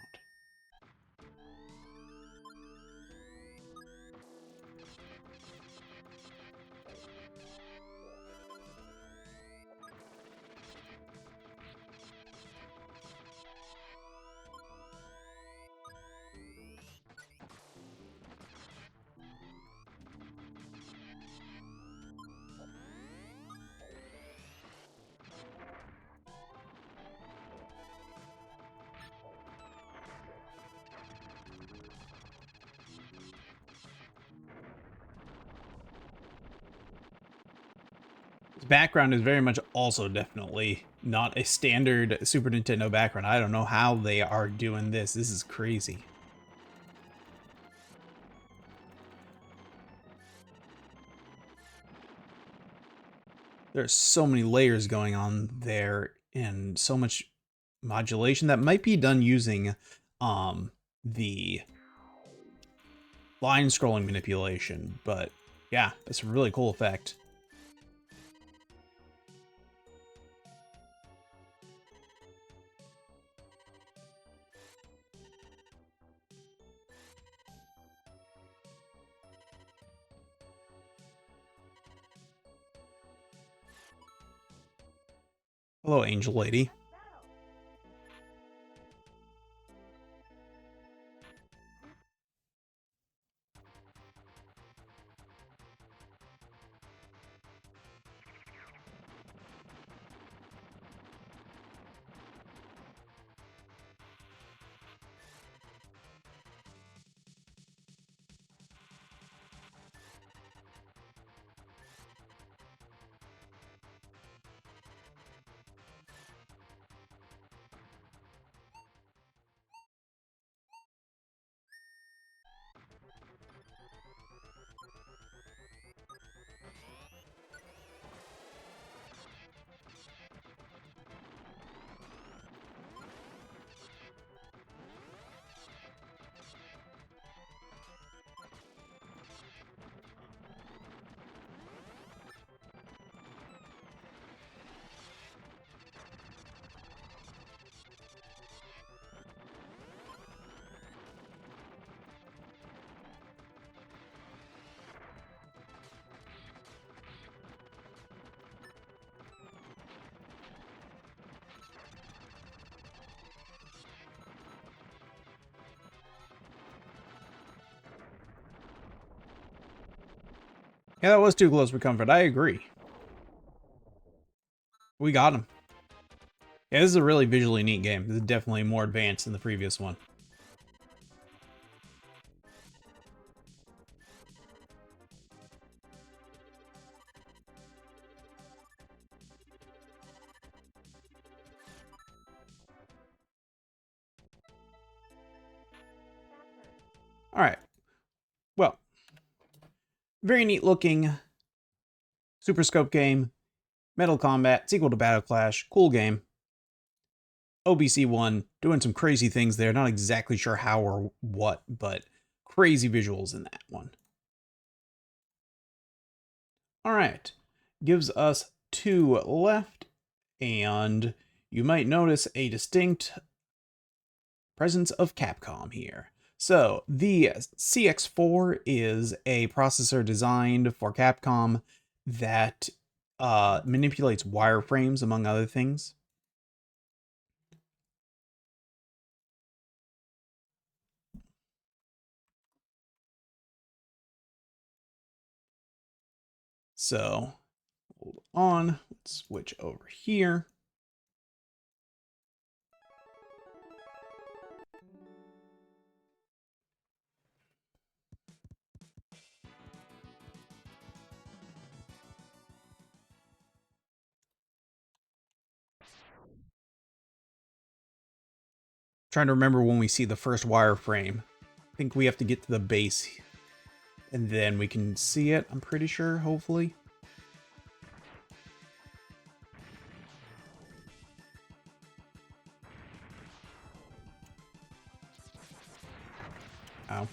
This background is very much also definitely not a standard Super Nintendo background. I don't know how they are doing this. This is crazy. There's so many layers going on there and so much modulation that might be done using the line scrolling manipulation, but yeah, it's a really cool effect. Hello, Angel Lady. Yeah, that was too close for comfort. I agree. We got him. Yeah, this is a really visually neat game. This is definitely more advanced than the previous one. All right. Well, very neat looking Super Scope game. Metal Combat, sequel to Battle Clash. Cool game. OBC1, doing some crazy things there. Not exactly sure how or what, but crazy visuals in that one. All right. Gives us 2 left, and you might notice a distinct presence of Capcom here. So, the CX4 is a processor designed for Capcom that manipulates wireframes, among other things. So, hold on, let's switch over here. Trying to remember when we see the first wireframe. I think we have to get to the base and then we can see it, I'm pretty sure, hopefully. Ow.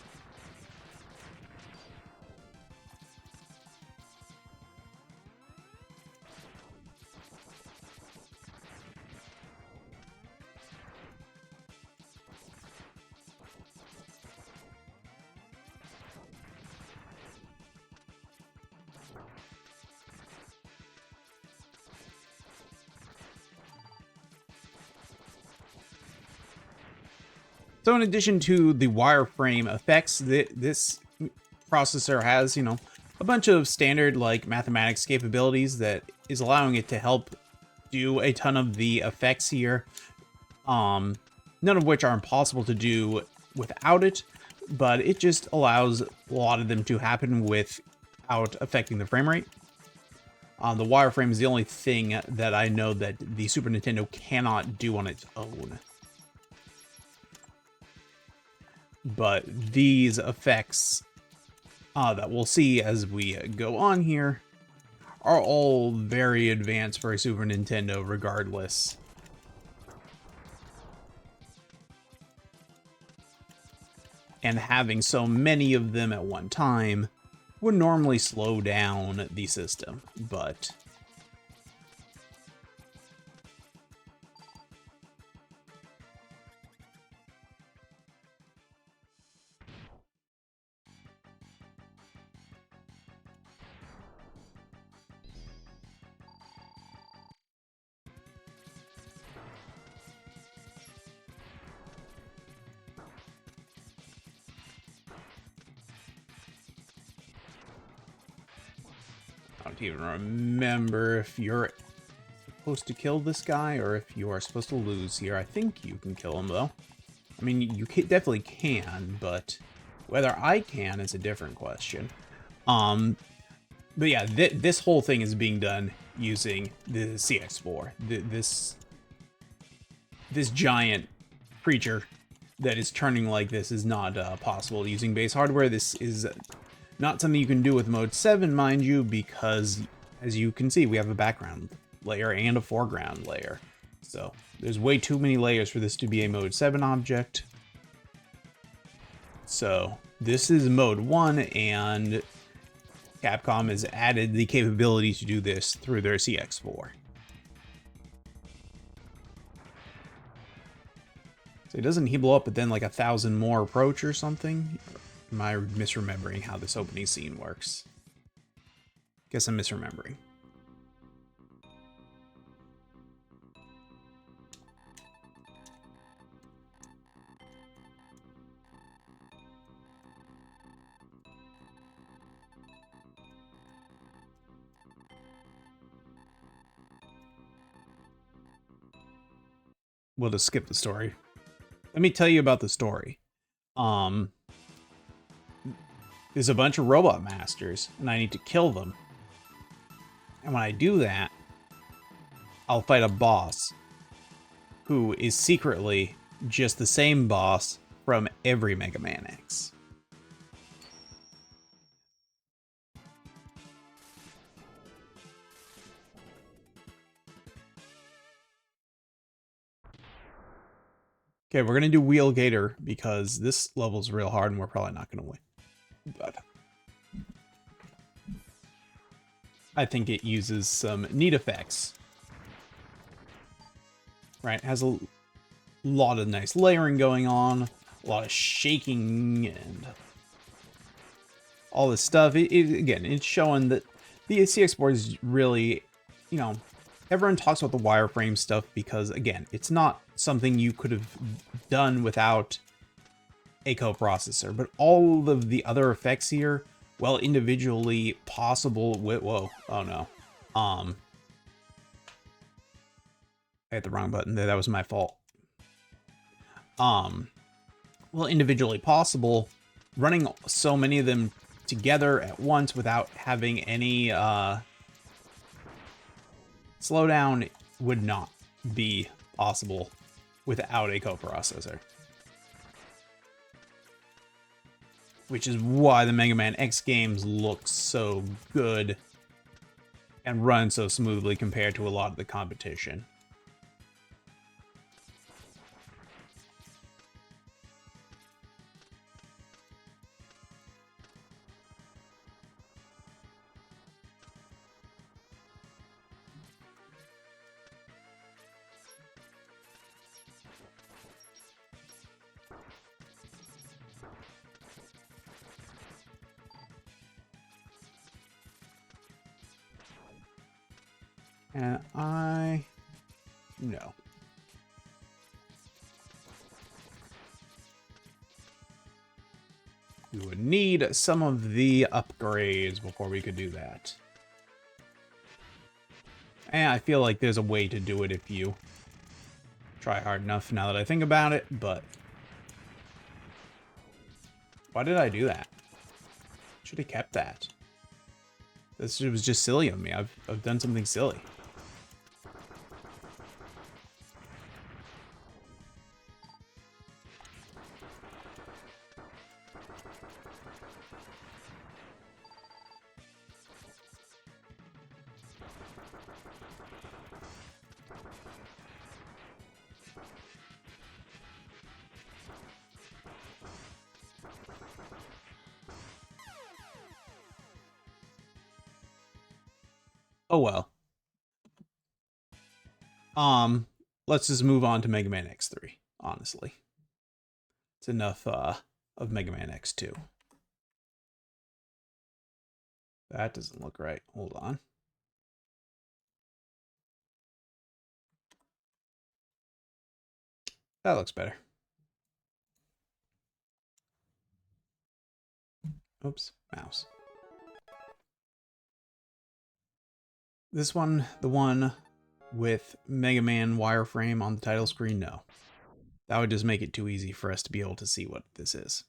So in addition to the wireframe effects, this processor has, you know, a bunch of standard like mathematics capabilities that is allowing it to help do a ton of the effects here. None of which are impossible to do without it, but it just allows a lot of them to happen without affecting the frame rate. The wireframe is the only thing that I know that the Super Nintendo cannot do on its own. But these effects that we'll see as we go on here are all very advanced for a Super Nintendo regardless. And having so many of them at one time would normally slow down the system, but I don't even remember if you're supposed to kill this guy or if you are supposed to lose here. I think you can kill him, though. I mean, you definitely can, but whether I can is a different question. But yeah, this whole thing is being done using the CX4. This giant creature that is turning like this is not possible using base hardware. This is not something you can do with Mode 7, mind you, because, as you can see, we have a background layer and a foreground layer. So there's way too many layers for this to be a Mode 7 object. So this is Mode 1, and Capcom has added the capability to do this through their CX4. So doesn't he blow up, but then like 1,000 more approach or something? Am I misremembering how this opening scene works? Guess I'm misremembering. We'll just skip the story. Let me tell you about the story. There's a bunch of robot masters, and I need to kill them. And when I do that, I'll fight a boss who is secretly just the same boss from every Mega Man X. Okay, we're gonna do Wheel Gator because this level's real hard and we're probably not gonna win. But I think it uses some neat effects. Right, it has a lot of nice layering going on, a lot of shaking and all this stuff. Again, it's showing that the CX4 is really, you know, everyone talks about the wireframe stuff because, again, it's not something you could have done without a coprocessor, but all of the other effects here, well, individually possible with, whoa, oh no. I hit the wrong button there, that was my fault. Well, individually possible, running so many of them together at once without having any slowdown would not be possible without a coprocessor. Which is why the Mega Man X games look so good and run so smoothly compared to a lot of the competition. And no. We would need some of the upgrades before we could do that. And I feel like there's a way to do it if you try hard enough now that I think about it, but why did I do that? Should have kept that. This was just silly of me. I've done something silly. Oh well. Let's just move on to Mega Man X3, honestly. It's enough of Mega Man X2. That doesn't look right. Hold on. That looks better. Oops, mouse. This one, the one with Mega Man wireframe on the title screen, no. That would just make it too easy for us to be able to see what this is.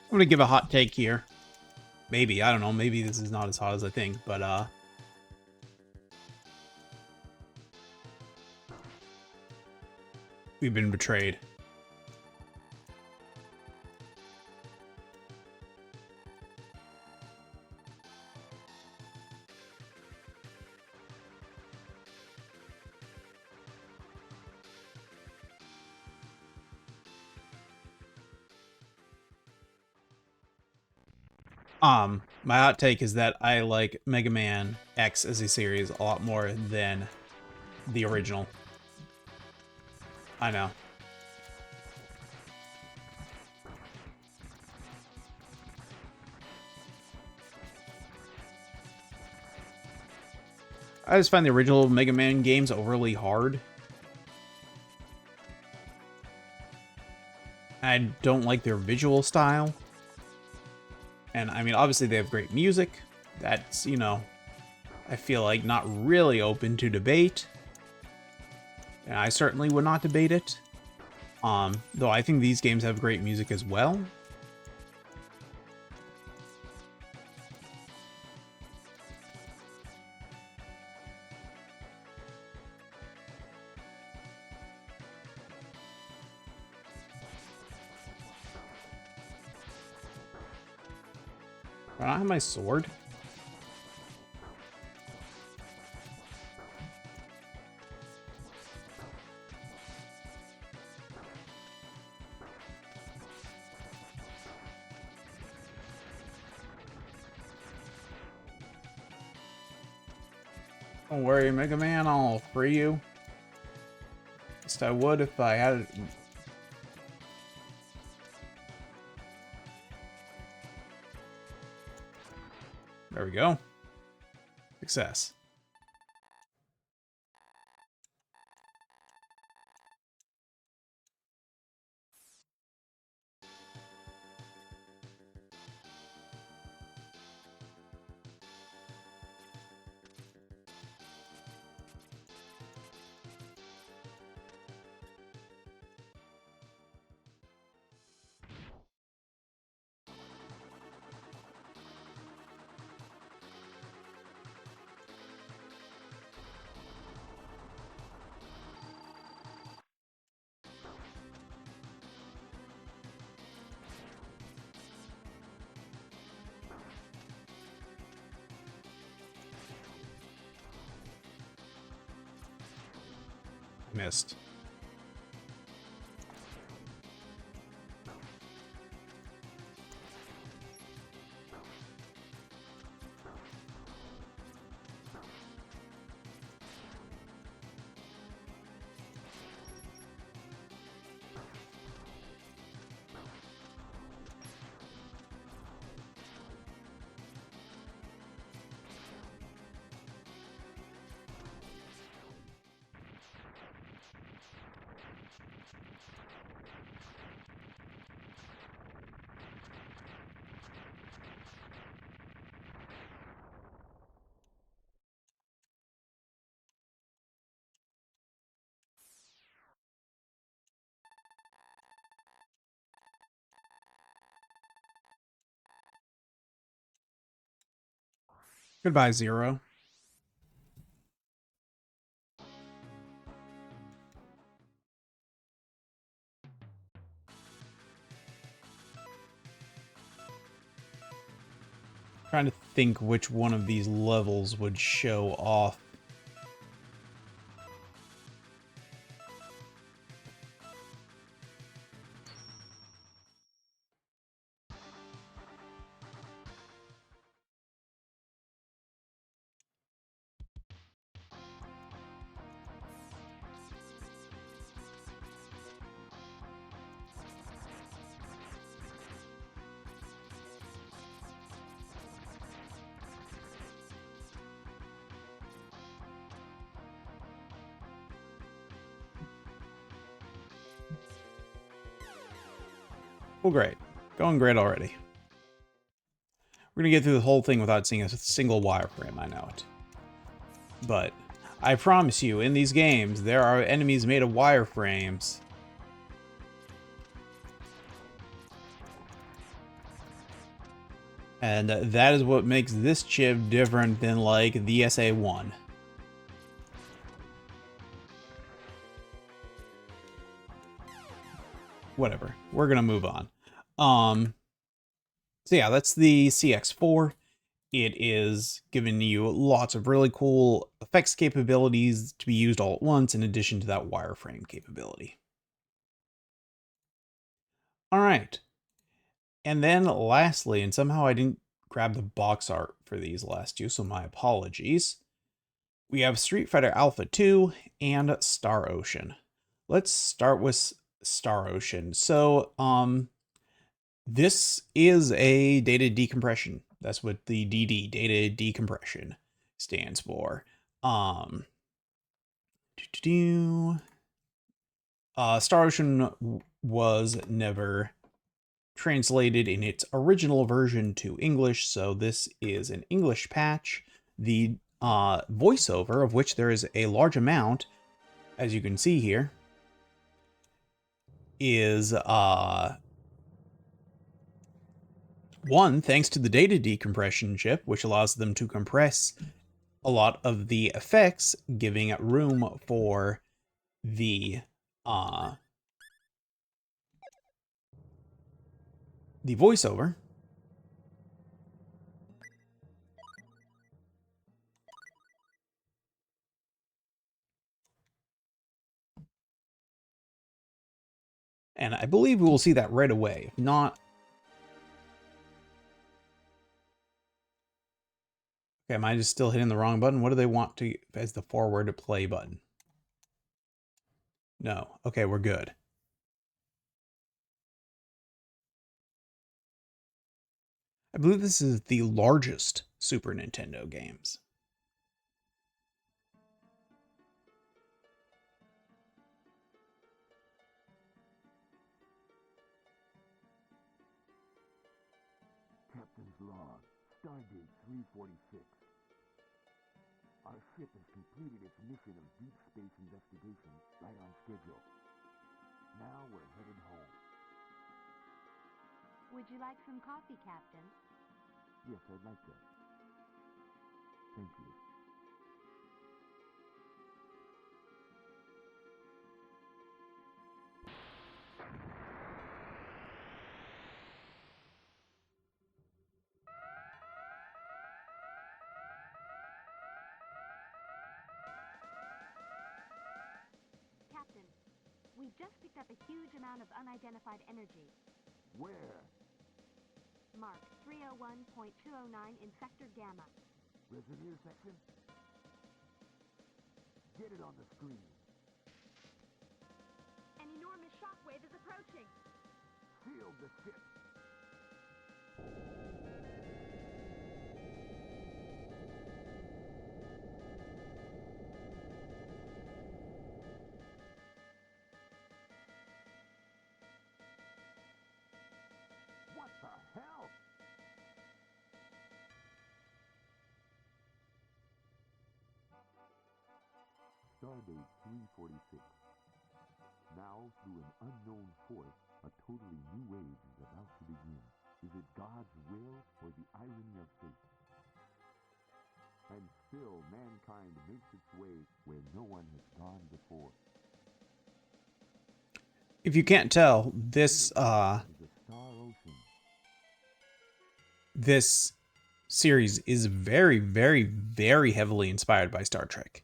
I'm gonna give a hot take here. Maybe, I don't know, maybe this is not as hot as I think, but we've been betrayed. My hot take is that I like Mega Man X as a series a lot more than the original. I know. I just find the original Mega Man games overly hard. I don't like their visual style. And I mean, obviously they have great music. That's, you know, I feel like not really open to debate. And I certainly would not debate it. Though I think these games have great music as well. Do I not have my sword? Don't worry, Mega Man, I'll free you. At least I would if I had it. There we go. Success. Missed. Goodbye, Zero. Trying to think which one of these levels would show off. Well, great. Going great already. We're gonna get through the whole thing without seeing a single wireframe, I know it. But I promise you, in these games, there are enemies made of wireframes. And that is what makes this chip different than, like, the SA1. Whatever. We're gonna move on. So yeah, that's the CX4. It is giving you lots of really cool effects capabilities to be used all at once, in addition to that wireframe capability. All right. And then lastly, and somehow I didn't grab the box art for these last two, so my apologies. We have Street Fighter Alpha 2 and Star Ocean. Let's start with Star Ocean. So, this is a data decompression. That's what the DD, data decompression, stands for. Star Ocean was never translated in its original version to English, so this is an English patch. The voiceover, of which there is a large amount, as you can see here, is one, thanks to the data decompression chip, which allows them to compress a lot of the effects, giving it room for the voiceover. And I believe we will see that right away. If not... Okay, am I just still hitting the wrong button? What do they want to as the forward play button? No. Okay, we're good. I believe this is the largest Super Nintendo games. Captain's log, Stardate 346. Our ship has completed its mission of deep space investigation right on schedule. Now we're headed home. Would you like some coffee, Captain? Yes, I'd like that. Thank you. We just picked up a huge amount of unidentified energy. Where? Mark 301.209 in Sector Gamma. Resonant intersection? Get it on the screen. An enormous shockwave is approaching. Shield the ship. What the hell? Stardate 346. Now, through an unknown force, a totally new age is about to begin. Is it God's will or the irony of fate? And still, mankind makes its way where no one has gone before. If you can't tell, Is a star ocean. this series is very, very, very heavily inspired by Star Trek.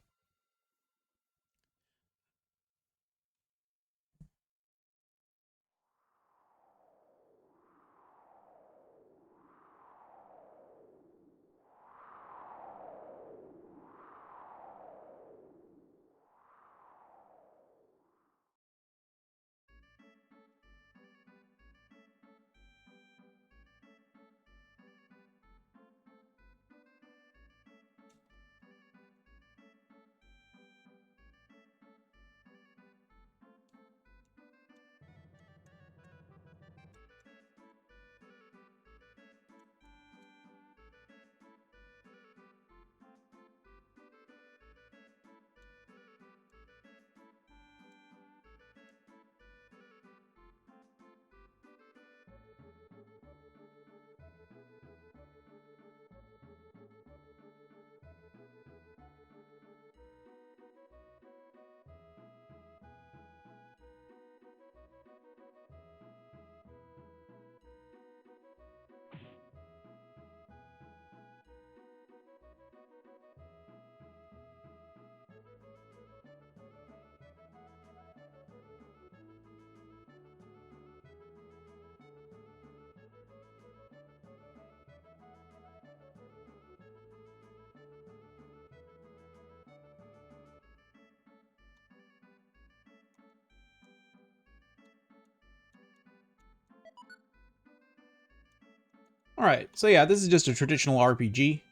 All right, so yeah, this is just a traditional RPG,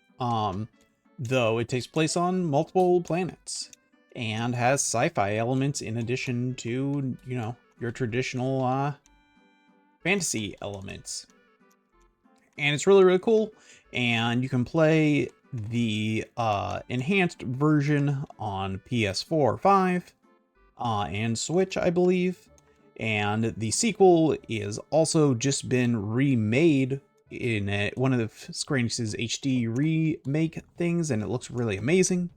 though it takes place on multiple planets and has sci-fi elements in addition to, you know, your traditional fantasy elements. And it's really, really cool. And you can play the enhanced version on PS4 or 5 and Switch, I believe. And the sequel is also just been remade in one of the Square Enix's HD remake things, and it looks really amazing.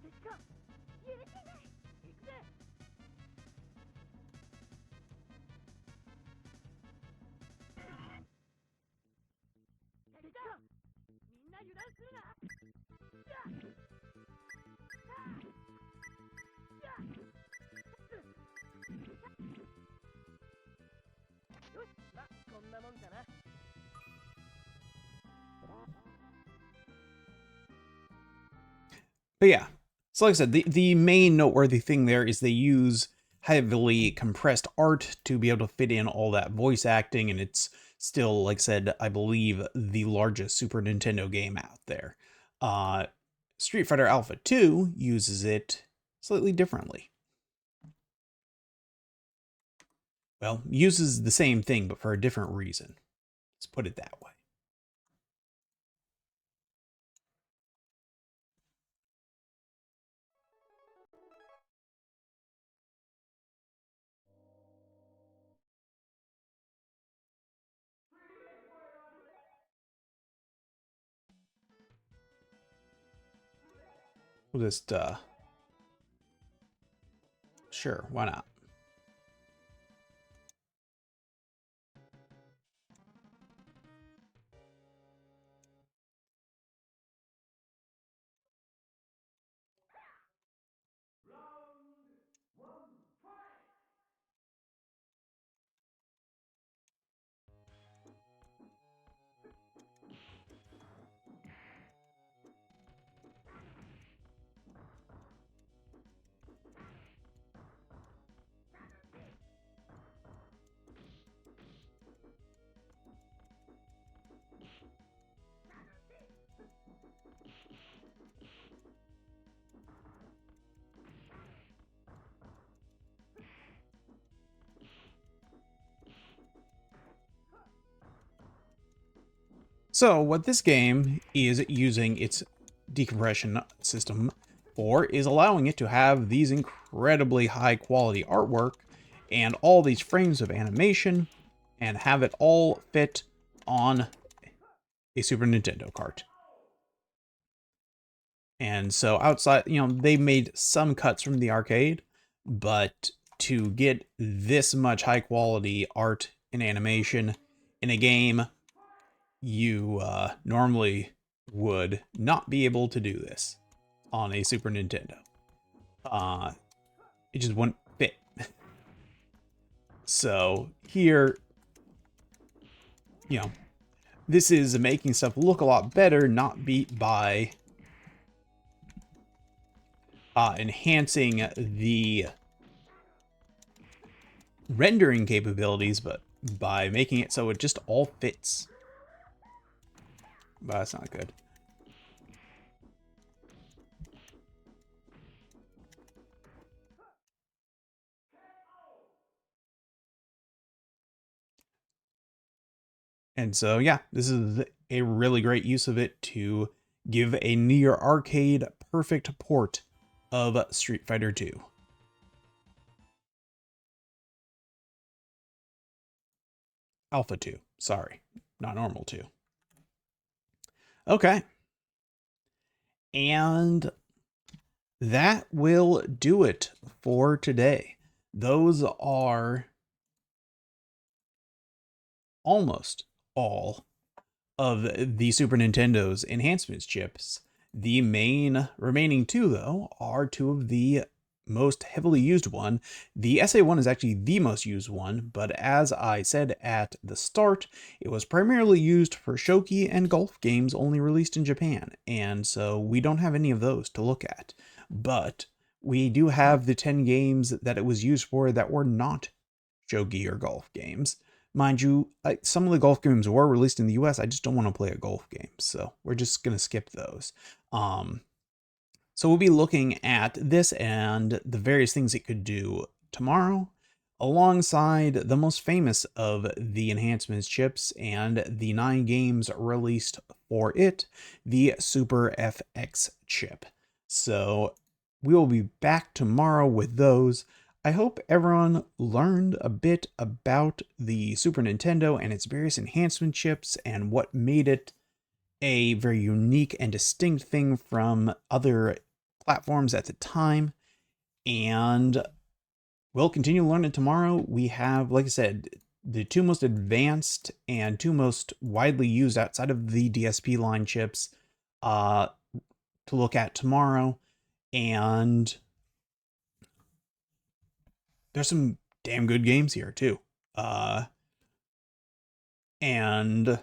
Let's go. But yeah, so like I said, the main noteworthy thing there is they use heavily compressed art to be able to fit in all that voice acting, and it's still, like I said, I believe the largest Super Nintendo game out there. Street Fighter Alpha 2 uses it slightly differently. Well, uses the same thing, but for a different reason. Let's put it that way. We'll just Sure, why not? So what this game is using its decompression system for is allowing it to have these incredibly high quality artwork and all these frames of animation and have it all fit on a Super Nintendo cart. And so outside, they made some cuts from the arcade, but to get this much high quality art and animation in a game, you normally would not be able to do this on a Super Nintendo. It just wouldn't fit. So here, this is making stuff look a lot better, not beat by enhancing the rendering capabilities, but by making it so it just all fits. But that's not good. And so, yeah, this is a really great use of it to give a near arcade perfect port of Street Fighter 2. Alpha 2, sorry, not normal 2. Okay. And that will do it for today. Those are almost all of the Super Nintendo's enhancements chips. The main remaining two, though, are two of the most heavily used one. The SA1 is actually the most used one, but as I said at the start, it was primarily used for shogi and golf games only released in Japan, and so we don't have any of those to look at. But we do have the 10 games that it was used for that were not shogi or golf games. Mind you, some of the golf games were released in the US. I just don't want to play a golf game, so we're just going to skip those. So we'll be looking at this and the various things it could do tomorrow, alongside the most famous of the enhancements chips and the 9 games released for it, the Super FX chip. So we will be back tomorrow with those. I hope everyone learned a bit about the Super Nintendo and its various enhancement chips and what made it a very unique and distinct thing from other platforms at the time. And we'll continue learning tomorrow. We have, like I said, the two most advanced and two most widely used outside of the DSP line chips to look at tomorrow. And there's some damn good games here too. And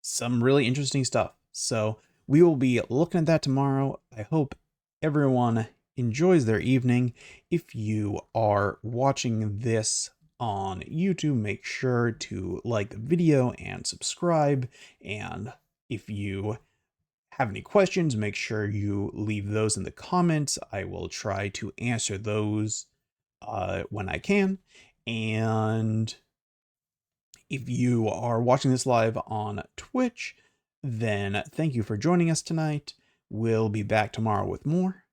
some really interesting stuff. So we will be looking at that tomorrow. I hope everyone enjoys their evening. If you are watching this on YouTube, make sure to like the video and subscribe. And if you have any questions, make sure you leave those in the comments. I will try to answer those when I can. And if you are watching this live on Twitch, then thank you for joining us tonight. We'll be back tomorrow with more.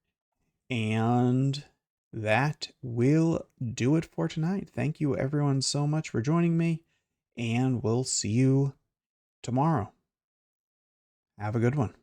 And that will do it for tonight. Thank you everyone so much for joining me, and we'll see you tomorrow. Have a good one.